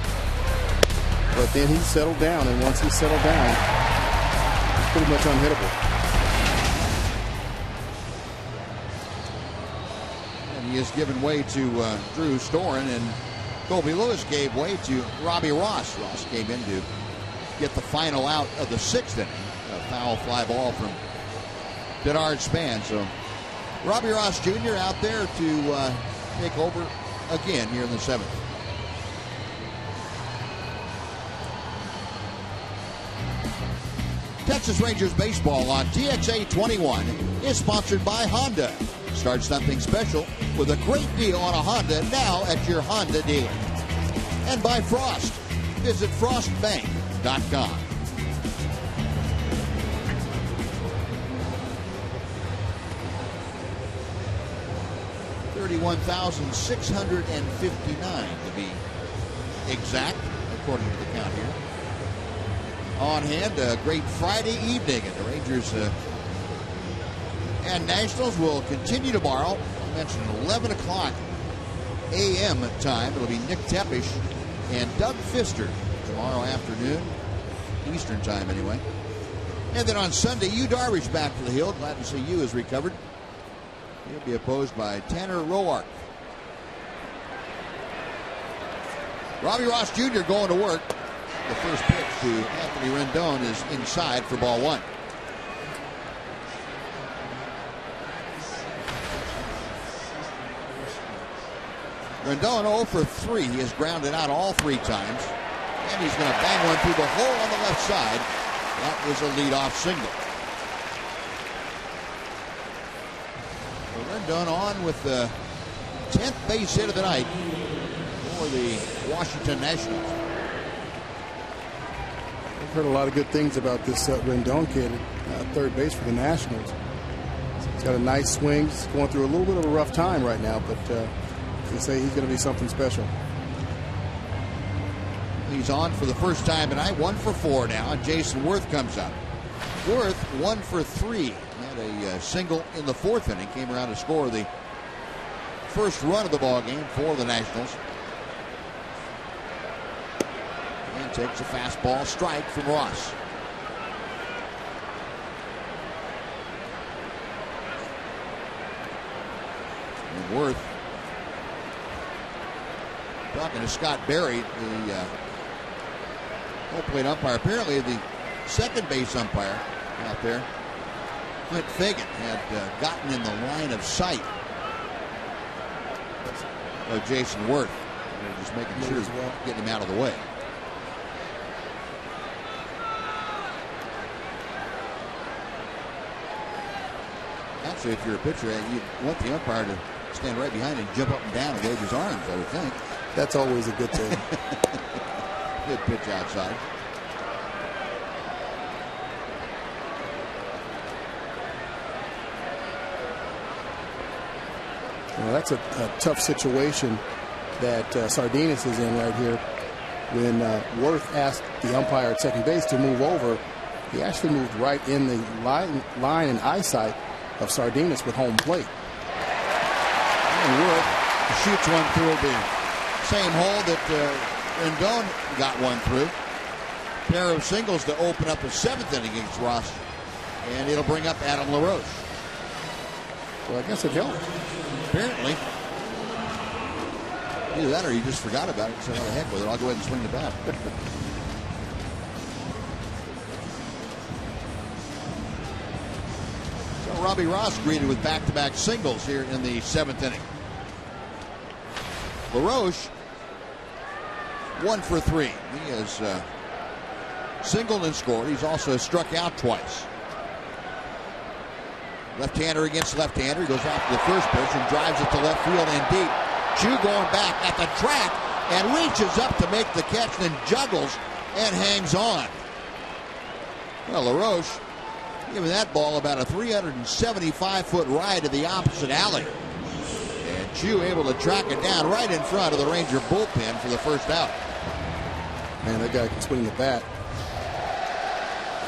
But then he settled down, and once he settled down, he's pretty much unhittable. And he has given way to Drew Storen, and Colby Lewis gave way to Robbie Ross. Ross came in to get the final out of the 6th inning. A foul fly ball from Denard Span. So Robbie Ross Jr. out there to take over again here in the 7th. Texas Rangers baseball on TXA 21 is sponsored by Honda. Start something special with a great deal on a Honda now at your Honda dealer. And by Frost. Visit frostbank.com. $31,659 to be exact, according to the count here. On hand, a great Friday evening, and the Rangers and Nationals will continue tomorrow. I mentioned 11 o'clock a.m. time. It'll be Nick Tepish and Doug Fister tomorrow afternoon, Eastern time anyway. And then on Sunday, Yu Darvish back to the hill. Glad to see Yu has recovered. He'll be opposed by Tanner Roark. Robbie Ross Jr. going to work. The first pitch to Anthony Rendon is inside for ball 1. Rendon 0 for 3. He has grounded out all 3 times. And he's going to bang one through the hole on the left side. That is a leadoff single. So Rendon on with the 10th base hit of the night for the Washington Nationals. I've heard a lot of good things about this Rendon kid at third base for the Nationals. He's got a nice swing. He's going through a little bit of a rough time right now, but they say he's going to be something special. He's on for the first time tonight, 1 for 4 now, and Jason Worth comes up. Worth 1 for 3. Had a single in the 4th inning, came around to score the first run of the ball game for the Nationals. And takes a fastball strike from Ross. And Worth talking to Scott Berry, the home plate umpire. Apparently the second base umpire out there, Clint Fagan, had gotten in the line of sight of Jason Worth. They're just making sure getting him out of the way. Actually, if you're a pitcher, you want the umpire to stand right behind and jump up and down and wave his arms, I would think. That's always a good thing. Good pitch outside. Well, that's a tough situation that Sardinas is in right here. When Worth asked the umpire at second base to move over, he actually moved right in the line and eyesight of Sardinas with home plate. And Worth shoots one through the same hole that Rendon got one through. Pair of singles to open up the 7th inning against Ross. And it'll bring up Adam LaRoche. Well, I guess it helped. Apparently. Either that or he just forgot about it and said, oh, the heck with it, I'll go ahead and swing the bat. So Robbie Ross greeted with back-to-back singles here in the 7th inning. LaRoche 1 for 3. He has singled and scored. He's also struck out twice. Left-hander against left-hander. He goes after the first pitch and drives it to left field and deep. Chu going back at the track and reaches up to make the catch, then juggles and hangs on. Well, LaRoche giving that ball about a 375-foot ride to the opposite alley. And Chu able to track it down right in front of the Ranger bullpen for the first out. Man, that guy can swing the bat.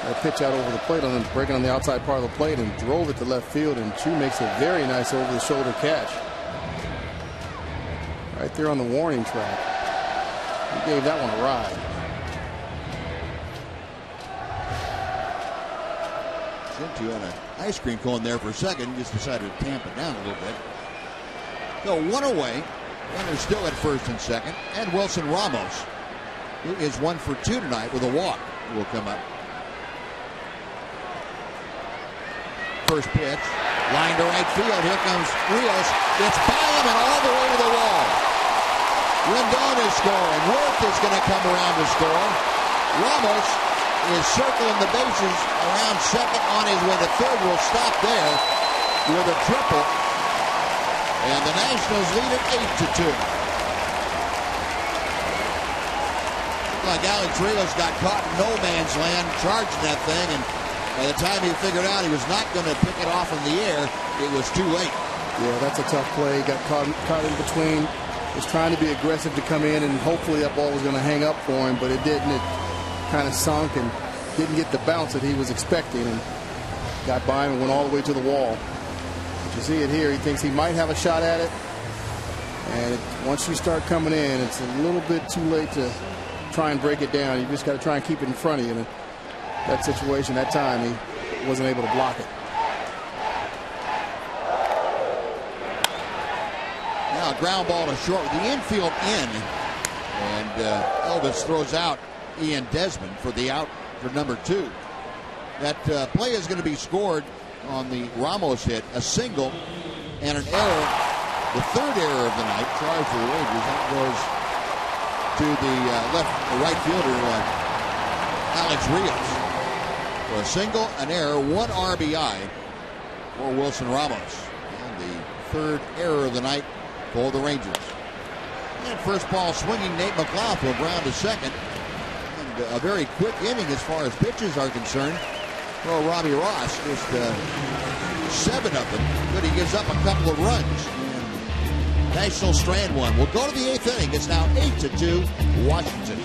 That pitch out over the plate on him, breaking on the outside part of the plate, and drove it to left field, and Chu makes a very nice over-the-shoulder catch. Right there on the warning track. He gave that one a ride. Into an ice cream cone there for a second. Just decided to tamp it down a little bit. So 1 away. Runners still at first and second. And Wilson Ramos, who is 1 for 2 tonight with a walk, will come up. First pitch. Line to right field. Here comes Rios. It's by him and all the way to the wall. Rendon is scoring. Worth is going to come around to score. Ramos is circling the bases around second, on his way to third. Will stop there with a triple. And the Nationals lead it 8-2. Looked like Alex Rios got caught in no man's land charging that thing, and by the time he figured out he was not going to pick it off in the air, it was too late. Yeah, that's a tough play. Got caught in between. Was trying to be aggressive to come in, and hopefully that ball was going to hang up for him, but it didn't. It kind of sunk and didn't get the bounce that he was expecting, and got by him and went all the way to the wall. But you see it here. He thinks he might have a shot at it, and once you start coming in, it's a little bit too late to try and break it down. You just got to try and keep it in front of you. And that situation, that time, he wasn't able to block it. Now a ground ball to short with the infield in, and Elvis throws out Ian Desmond for the out for number 2. That play is going to be scored on the Ramos hit, a single and an error, the third error of the night, charged for the Rangers. That goes to the right fielder, Alex Rios. For a single, an error, 1 RBI for Wilson Ramos. And the third error of the night for the Rangers. And first ball swinging, Nate McLeod will ground to second. A very quick inning as far as pitches are concerned. Well, Robbie Ross, just 7 of them, but he gives up a couple of runs. And Nationals strand 1. We'll go to the 8th inning. It's now 8-2 Washington.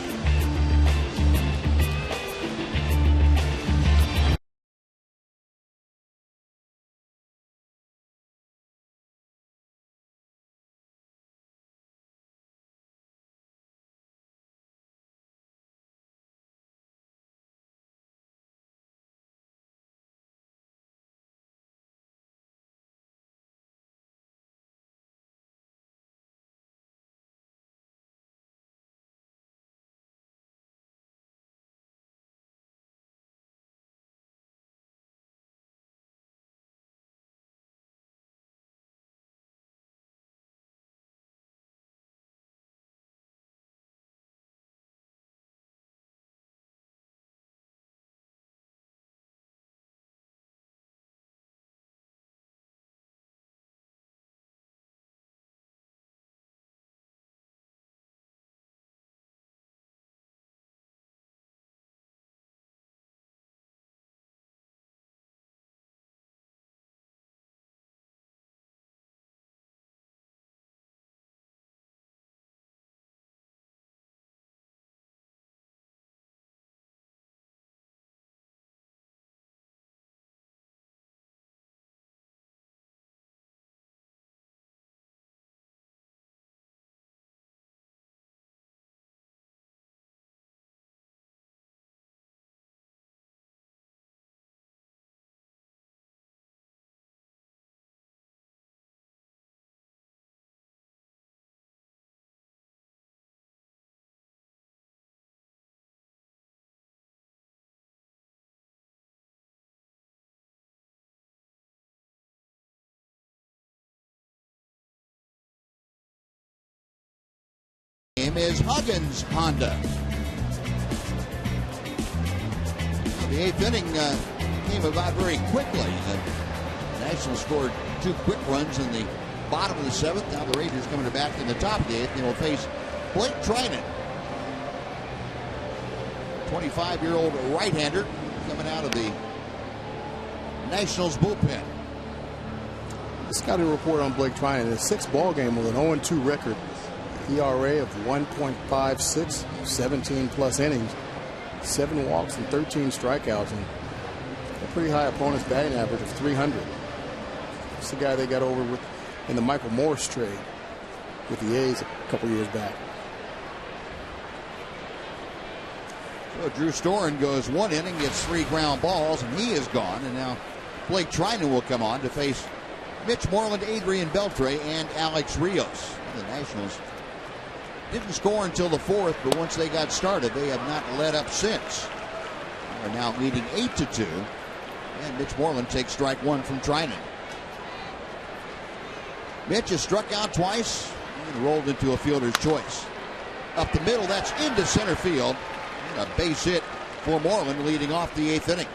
name is Huggins Honda. Well, the eighth inning came about very quickly. The Nationals scored 2 quick runs in the bottom of the 7th. Now the Rangers coming back in the top of the 8th. They will face Blake Trinan, 25-year-old right-hander coming out of the Nationals bullpen. The scouting report on Blake Trinan: a 6-ball game with an 0-2 record, ERA of 1.56, 17+ innings, 7 walks and 13 strikeouts, and a pretty high opponent's batting average of 300. It's the guy they got over with in the Michael Morse trade with the A's a couple years back. So Drew Storen goes 1 inning, gets 3 ground balls, and he is gone. And now Blake Trinan will come on to face Mitch Moreland, Adrian Beltre, and Alex Rios. The Nationals didn't score until the 4th, but once they got started, they have not let up since. They're now leading 8-2, and Mitch Moreland takes strike 1 from Trinan. Mitch has struck out twice and rolled into a fielder's choice. Up the middle, that's into center field. And a base hit for Moreland leading off the 8th inning.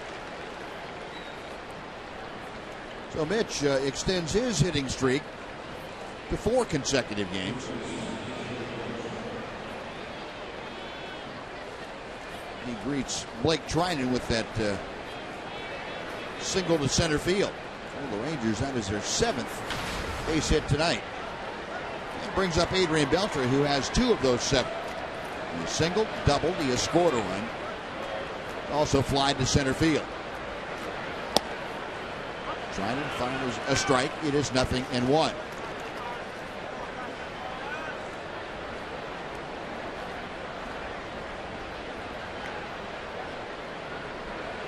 So Mitch extends his hitting streak to 4 consecutive games. He greets Blake Trinan with that single to center field. For the Rangers, that is their 7th base hit tonight. That brings up Adrian Beltre, who has 2 of those 7. He has singled, doubled, he has scored a run. Also flied to center field. Trinan finds a strike. It is 0-1.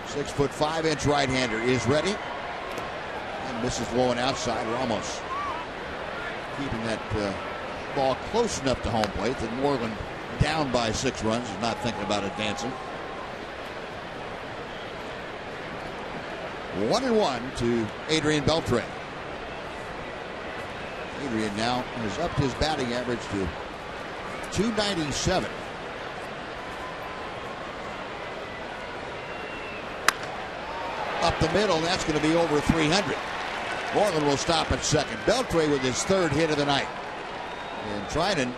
"6'5" right-hander is ready and misses low and outside. Ramos keeping that ball close enough to home plate that Moreland, down by 6 runs, is not thinking about advancing. 1-1 to Adrian Beltre. Adrian now has upped his batting average to .297. Up the middle, that's going to be over 300. Moreland will stop at second. Beltre with his 3rd hit of the night. And Trinan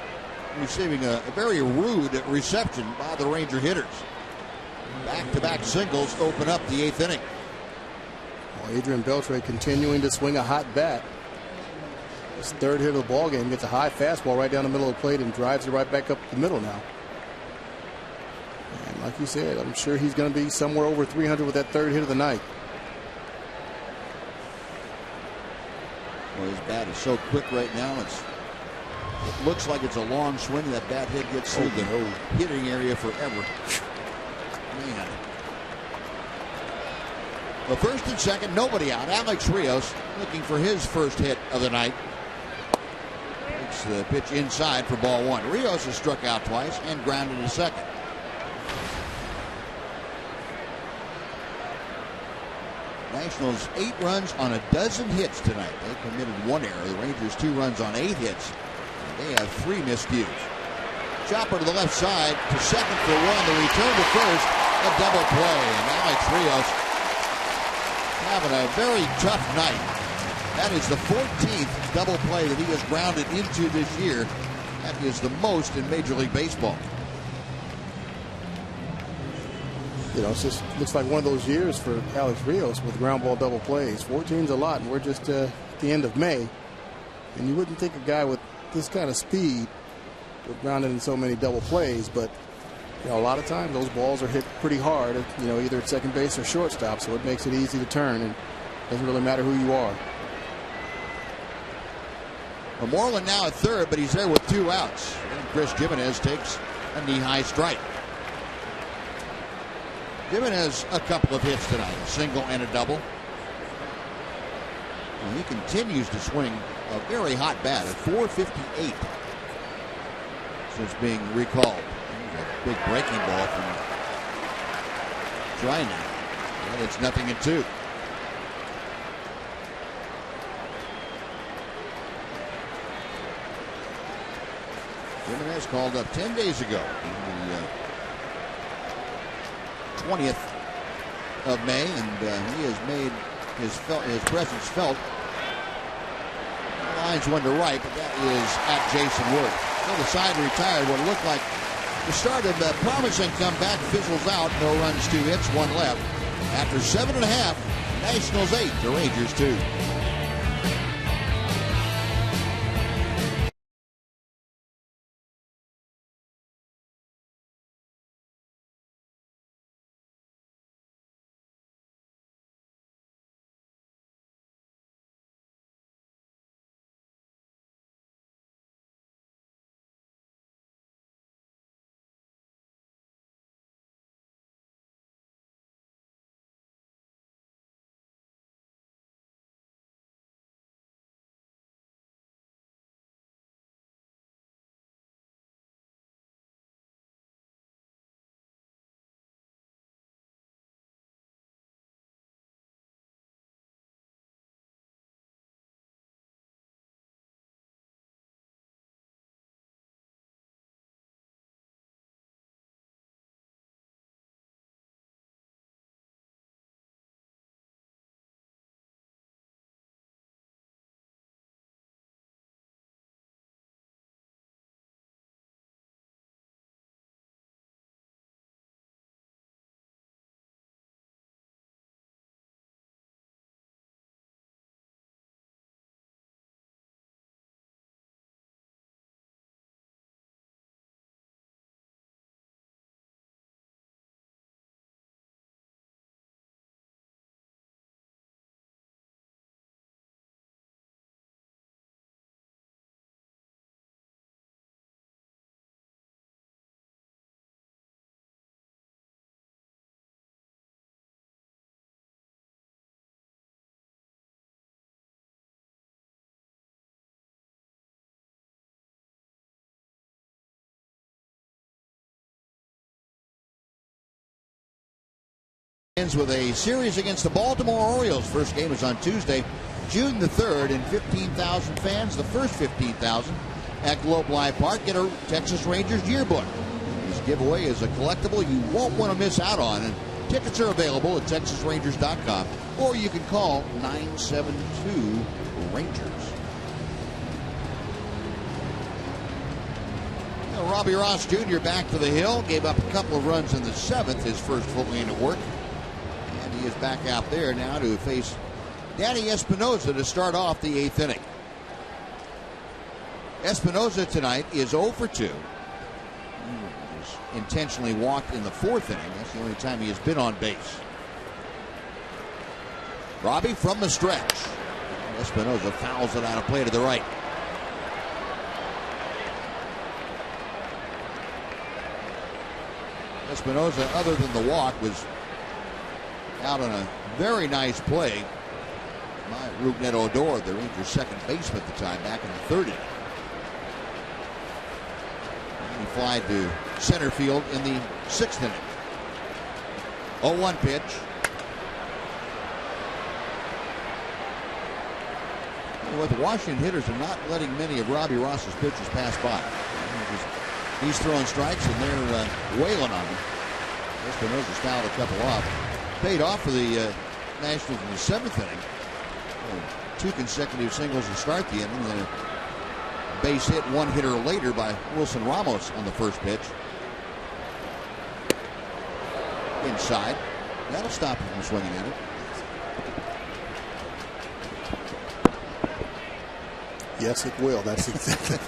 receiving a very rude reception by the Ranger hitters. Back-to-back singles open up the 8th inning. Well, Adrian Beltre continuing to swing a hot bat. His 3rd hit of the ball game, gets a high fastball right down the middle of the plate and drives it right back up the middle now. And like you said, I'm sure he's going to be somewhere over 300 with that 3rd hit of the night. Well, his bat is so quick right now. It looks like it's a long swing. That bat hit gets through the hitting area forever. Man. Well, 1st and 2nd, nobody out. Alex Rios looking for his 1st hit of the night. Takes the pitch inside for ball 1. Rios has struck out twice and grounded to second. Nationals 8 runs on a dozen hits tonight. They committed 1 error. The Rangers 2 runs on 8 hits. They have 3 miscues. Chopper to the left side to second for 1. The return to first, a double play. And Alex Rios having a very tough night. That is the 14th double play that he has grounded into this year. That is the most in Major League Baseball. You know, it just looks like one of those years for Alex Rios with ground ball double plays. 14's a lot, and we're just at the end of May. And you wouldn't think a guy with this kind of speed would ground in so many double plays, but you know, a lot of times those balls are hit pretty hard, you know, either at second base or shortstop, so it makes it easy to turn, and it doesn't really matter who you are. Well, Moreland now at 3rd, but he's there with 2 outs. And Chris Jimenez takes a knee-high strike. Jimenez a couple of hits tonight, a single and a double. And he continues to swing a very hot bat at .458 since being recalled. A big breaking ball from Trinan. And it's 0-2. Jimenez called up 10 days ago, the 20th of May, and he has made his presence felt. The line's one to right, but that is at Jason Worth. So the side retired. What looked like the start of a promising comeback fizzles out. No runs, 2 hits, 1 left. After 7.5, Nationals 8, the Rangers 2. With a series against the Baltimore Orioles. First game is on Tuesday, June the 3rd, and 15,000 fans, the first 15,000 at Globe Life Park, get a Texas Rangers yearbook. This giveaway is a collectible you won't want to miss out on, and tickets are available at TexasRangers.com, or you can call 972-RANGERS. Robbie Ross Jr. back to the hill, gave up a couple of runs in the 7th, his first full game at work. He is back out there now to face Danny Espinosa to start off the 8th inning. Espinosa tonight is 0 for 2. He was intentionally walked in the 4th inning. That's the only time he has been on base. Robbie from the stretch. Espinosa fouls it out of play to the right. Espinosa, other than the walk, was out on a very nice play by Rougned Odor, the Rangers' second baseman at the time, back in the 30th. He flied to center field in the 6th inning. 0-1 pitch. With Washington hitters are not letting many of Robbie Ross's pitches pass by. He's throwing strikes and they're wailing on him. Espinosa's fouled a couple off. Paid off for the Nationals in the 7th inning. 2 consecutive singles to start the inning. Then a base hit, 1 hitter later by Wilson Ramos on the first pitch. Inside. That'll stop him from swinging at it. Yes, it will. That's exactly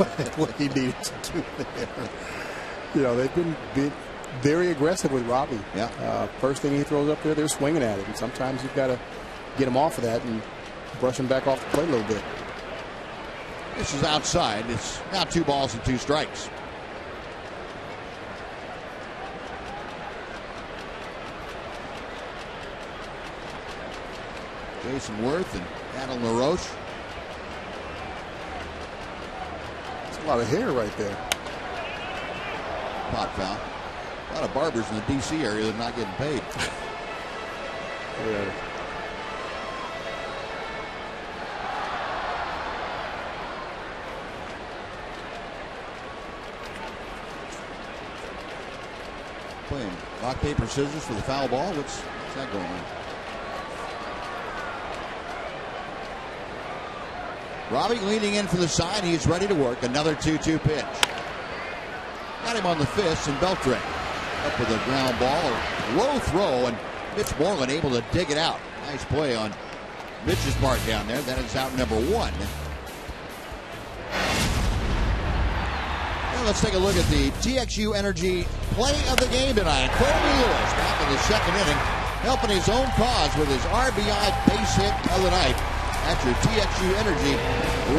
what he needed to do there. You know, they've been very aggressive with Robbie. Yeah. First thing he throws up there, they're swinging at it. And sometimes you've got to get him off of that and brush him back off the plate a little bit. This is outside. It's now 2 balls and 2 strikes. Jason Worth and Adam LaRoche. That's a lot of hair right there. Pop foul. A lot of barbers in the D.C. area that are not getting paid. Yeah. playing rock, paper, scissors for the foul ball? What's that going on? Robbie leaning in for the side. He's ready to work. Another 2-2 pitch. Got him on the fist, and Beltran up with a ground ball. A low throw, and Mitch Moreland able to dig it out. Nice play on Mitch's part down there. That is out number 1. Now let's take a look at the TXU Energy play of the game tonight. Colby Lewis back in the second inning, helping his own cause with his RBI base hit of the night. That's your TXU Energy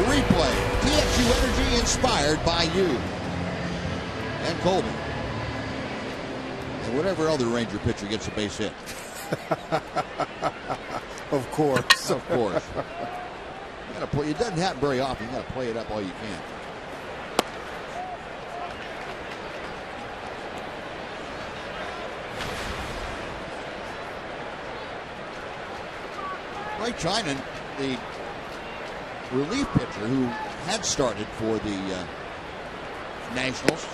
replay. TXU Energy inspired by you. And Colby. And whatever other Ranger pitcher gets a base hit. Of course. Of course. You gotta play. It doesn't happen very often. You got to play it up all you can. Ray Trinan, the relief pitcher who had started for the Nationals,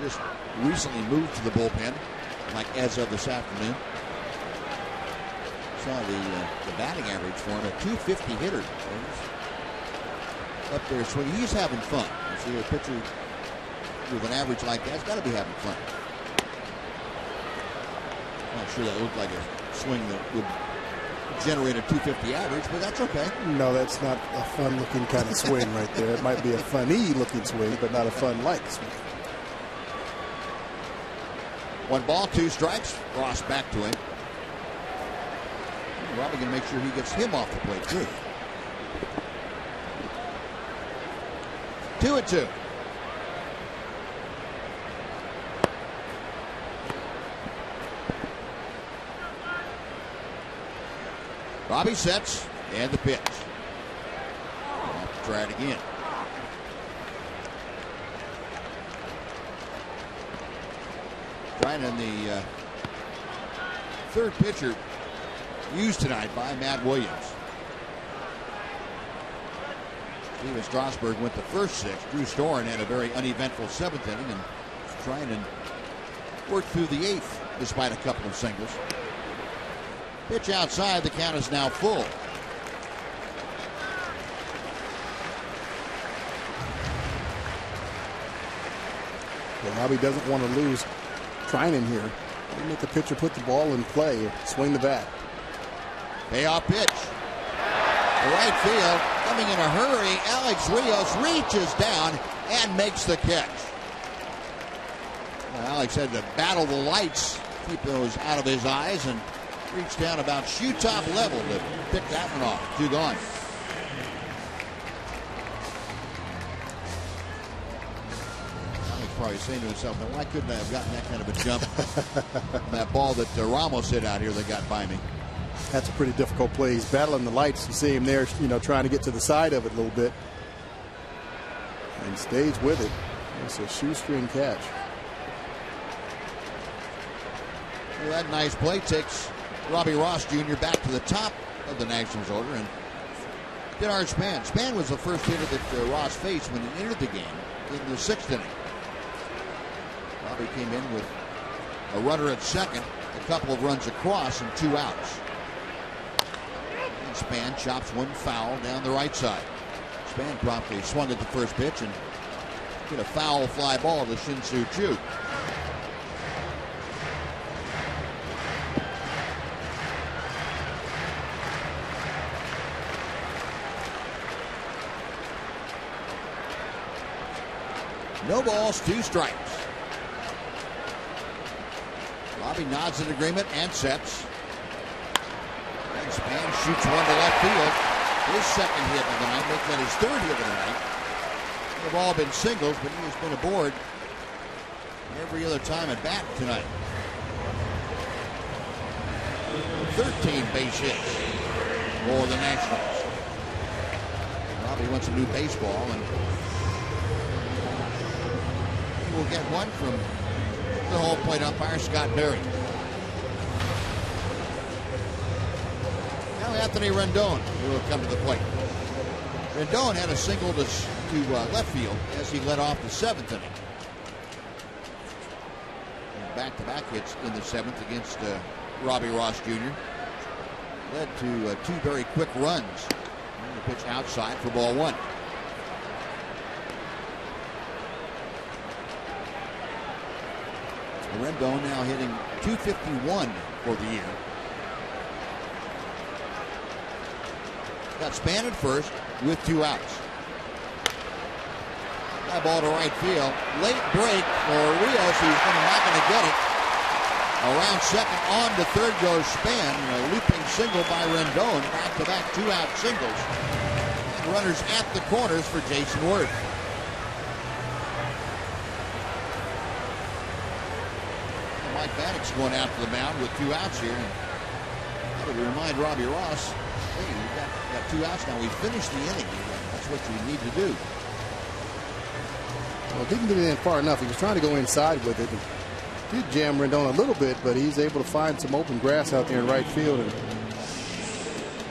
just recently moved to the bullpen, like as of this afternoon. Saw the batting average for him, a .250 hitter. Up there swinging. He's having fun. You see a pitcher with an average like that's got to be having fun. I'm not sure that looked like a swing that would generate a .250 average, but that's okay. No, that's not a fun-looking kind of swing right there. It might be a funny-looking swing, but not a fun-like swing. 1 ball, 2 strikes. Ross back to him. Robbie going to make sure he gets him off the plate, too. 2-2. Robbie sets, and the pitch. Try it again. Trying in the third pitcher used tonight by Matt Williams. Steven Strasburg went the first 6. Drew Storen had a very uneventful 7th inning, and trying to work through the 8th despite a couple of singles. Pitch outside, the count is now full. Well, Robbie doesn't want to lose Trinan here. They make the pitcher put the ball in play or swing the bat. Payoff pitch. The right field, coming in a hurry. Alex Rios reaches down and makes the catch. Well, Alex had to battle the lights, keep those out of his eyes, and reach down about shoe top level to pick that one off. 2 gone. Alex probably saying to himself, "Now, why couldn't I have gotten that kind of a jump on that ball that Ramos hit out here that got by me?" That's a pretty difficult play. He's battling the lights. You see him there, trying to get to the side of it a little bit. And stays with it. It's a shoestring catch. Well, that nice play takes Robbie Ross Jr. back to the top of the Nationals order, and Denard Span. Span was the first hitter that Ross faced when he entered the game in the 6th inning. Robbie came in with a runner at second, a couple of runs across, and 2 outs. And Span chops one foul down the right side. Span promptly swung at the first pitch and hit a foul fly ball to Shin-Soo Choo. No balls, 2 strikes. Robbie nods in agreement and sets. And Span shoots one to left field. His second hit of the night, making that his 3rd hit of the night. They've all been singles, but he has been aboard every other time at bat tonight. 13 base hits for the Nationals. Robbie wants a new baseball, and we'll get one from the home plate umpire, Scott Berry. Now Anthony Rendon will come to the plate. Rendon had a single to left field as he led off the 7th inning. back-to-back hits in the 7th against Robbie Ross Jr. Led to 2 very quick runs. And the pitch outside for ball 1. Rendon now hitting .251 for the year. Got Span at first with 2 outs. That ball to right field. Late break for Rios. He's not going to get it. Around second, on to third goes Span. A looping single by Rendon. Back-to-back 2-out singles. And runners at the corners for Jason Worth. Mike Maddox going out to the mound with 2 outs here. That would remind Robbie Ross, hey, we've got 2 outs now. We finished the inning. That's what you need to do. Well, didn't get it in far enough. He was trying to go inside with it. Did jam Rendon a little bit, but he's able to find some open grass out there in right field and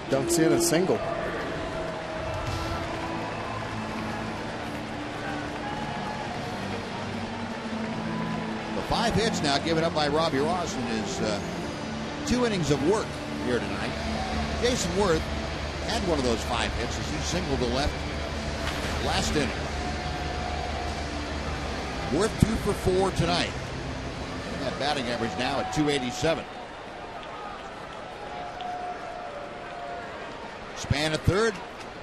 dunks in a single. The 5 hits now given up by Robbie Ross in his 2 innings of work here tonight. Jason Worth had one of those 5 hits as he singled to left last inning. Worth 2 for 4 tonight. And that batting average now at .287. Span at third,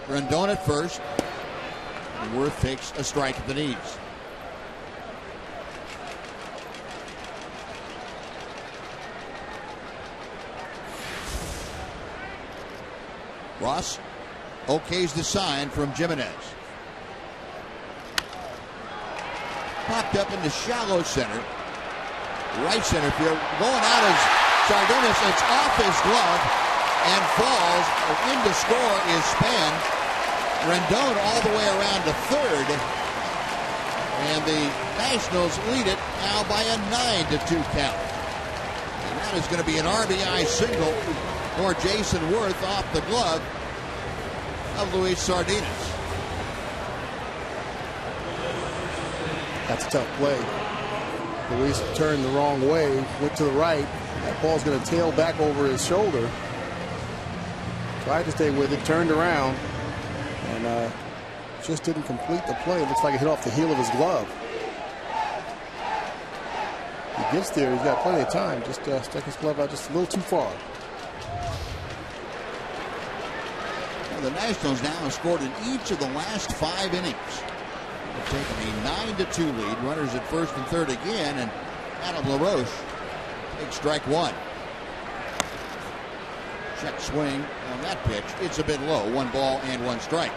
Rendon at first. And Worth takes a strike at the knees. Ross okays the sign from Jimenez. Popped up into shallow center. Right center field. Going out is Sardinas. It's off his glove and falls. In to score is Span. Rendon all the way around to third. And the Nationals lead it now by a 9-2 count. And that is going to be an RBI single for Jason Worth off the glove of Luis Sardinas. That's a tough play. Luis turned the wrong way, went to the right. That ball's going to tail back over his shoulder. Tried to stay with it, turned around, and just didn't complete the play. It looks like it hit off the heel of his glove. He gets there, he's got plenty of time. Just stuck his glove out just a little too far. Well, the Nationals now have scored in each of the last 5 innings. They've taken a 9-2 lead. Runners at first and third again, and Adam LaRoche takes strike 1. Check swing on that pitch. It's a bit low. 1 ball and 1 strike.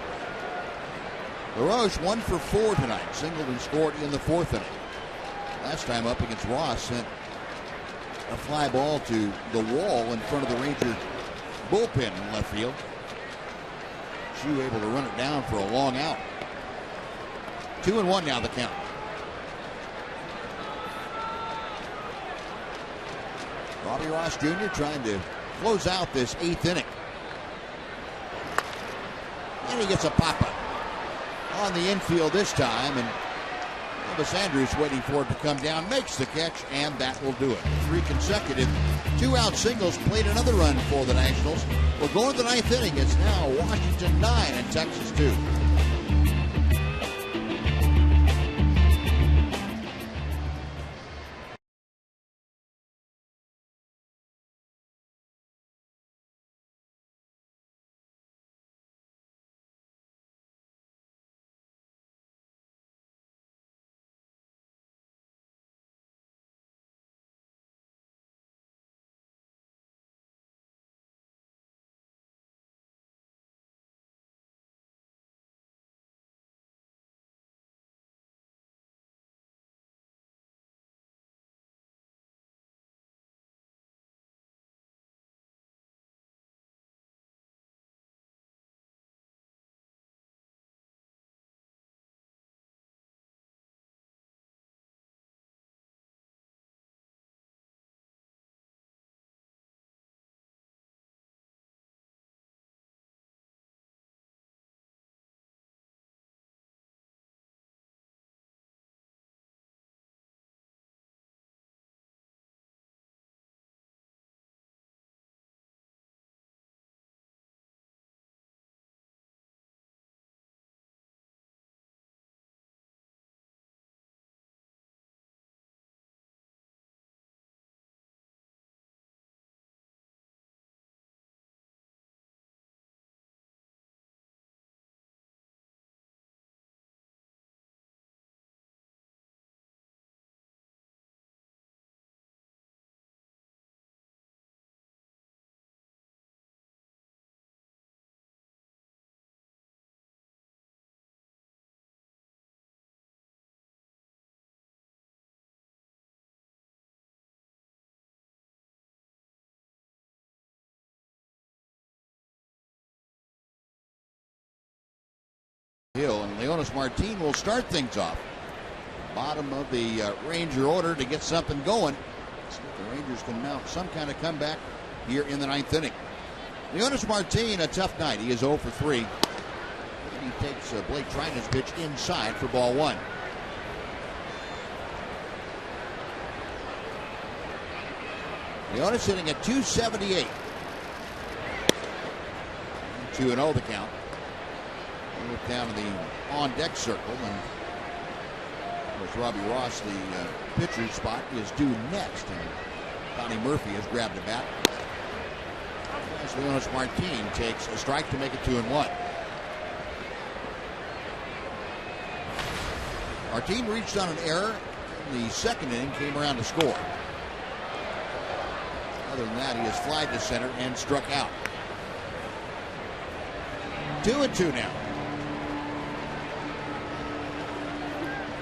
LaRoche 1 for 4 tonight. Singled and scored in the 4th inning. Last time up against Ross, sent a fly ball to the wall in front of the Ranger bullpen in left field. She able to run it down for a long out. 2-1 now the count. Robbie Ross Jr. trying to close out this 8th inning. And he gets a pop-up on the infield this time, and Elvis Andrus waiting for it to come down, makes the catch, and that will do it. 3 consecutive 2-out singles played another run for the Nationals. We're going to the 9th inning. It's now Washington 9 and Texas 2. Hill, and Leonis Martin will start things off. Bottom of the Ranger order to get something going. See if the Rangers can mount some kind of comeback here in the ninth inning. Leonis Martin, a tough night. He is 0 for 3. And he takes Blake Triton's pitch inside for ball one. Leonis hitting at 278. 2-0 the count. We look down to the on-deck circle, and of course Robbie Ross, the pitcher's spot, is due next, and Donnie Murphy has grabbed a bat. As Leonis Martin takes a strike to make it 2-1. Martin reached on an error in the second inning, came around to score. Other than that, he has flied to center and struck out. 2-2 now.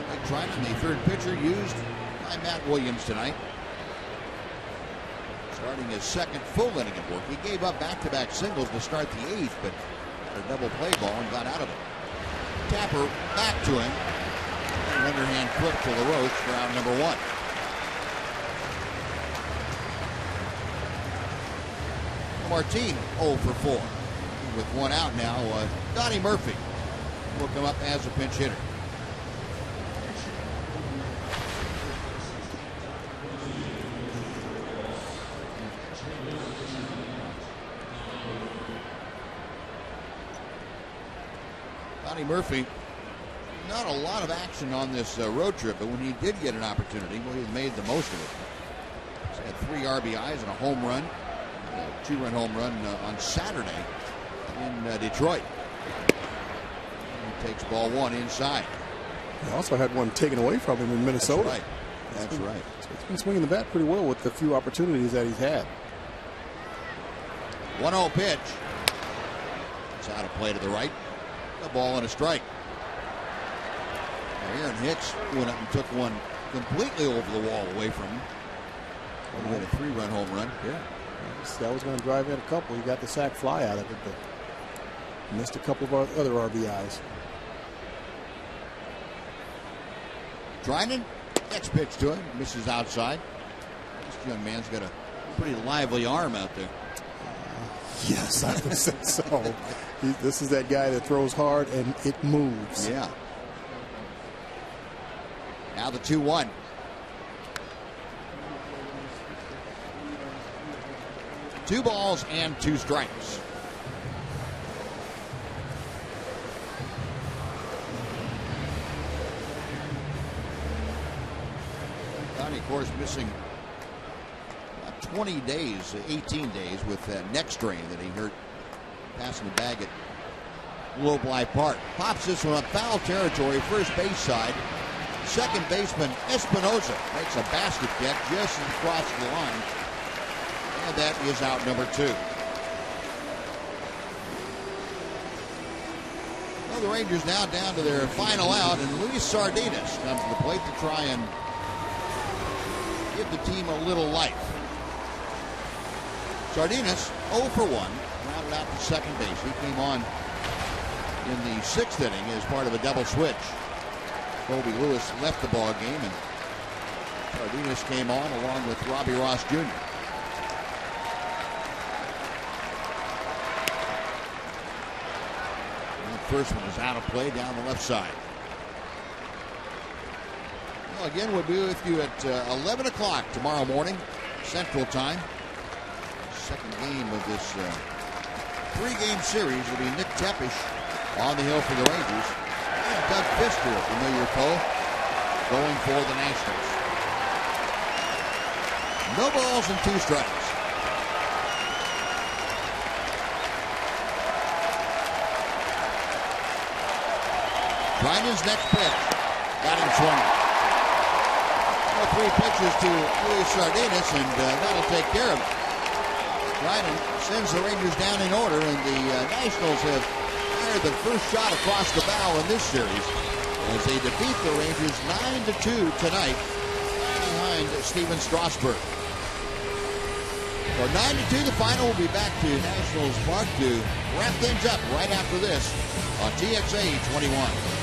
Blake Triton, the third pitcher used by Matt Williams tonight. Starting his second full inning of work. He gave up back-to-back singles to start the eighth, but had a double play ball and got out of it. Tapper back to him. An underhand flip to LaRoche for out number one. Martin 0 for 4. With one out now, Donnie Murphy will come up as a pinch hitter. Donnie Murphy, not a lot of action on this road trip, but when he did get an opportunity, well, he made the most of it. He's had 3 RBIs and a home run, a 2-run home run on Saturday in Detroit. He takes ball one inside. He also had one taken away from him in Minnesota. That's right. That's right. He's been swinging the bat pretty well with the few opportunities that he's had. 1-0 pitch. It's out of play to the right. A ball and a strike. Aaron Hicks went up and took one completely over the wall away from him. He had a 3-run home run. Yeah. That was going to drive in a couple. He got the sac fly out of it, but missed a couple of other RBIs. Triton, next pitch to him, misses outside. This young man's got a pretty lively arm out there. Yes, I would say so. This is that guy that throws hard and it moves. Yeah. Now the 2-1. Two balls and 2 strikes. Donnie, of course, missing 20 days, 18 days with that neck strain that he hurt passing the bag at Globe Life Park. Pops this one up foul territory, first base side. Second baseman Espinosa makes a basket catch just as he crosses the line. And that is out number 2. Well, the Rangers now down to their final out, and Luis Sardinas comes to the plate to try and give the team a little life. Sardinas 0 for 1, rounded out to second base. He came on in the 6th inning as part of a double switch. Colby Lewis left the ball game, and Sardinas came on along with Robbie Ross Jr. First one is out of play down the left side. Well, again, we'll be with you at 11 o'clock tomorrow morning, Central Time. Second game of this 3-game series will be Nick Tepish on the hill for the Rangers. And Doug Fister, a familiar foe, going for the Nationals. No balls and 2 strikes. Triton's next pitch. Got him swinging. Well, 3 pitches to Luis Sardinas, and that'll take care of it. Triton sends the Rangers down in order, and the Nationals have fired the first shot across the bow in this series as they defeat the Rangers 9-2 tonight behind Steven Strasburg. So 9-2 the final. We'll be back to Nationals Park to wrap things up right after this on TXA 21.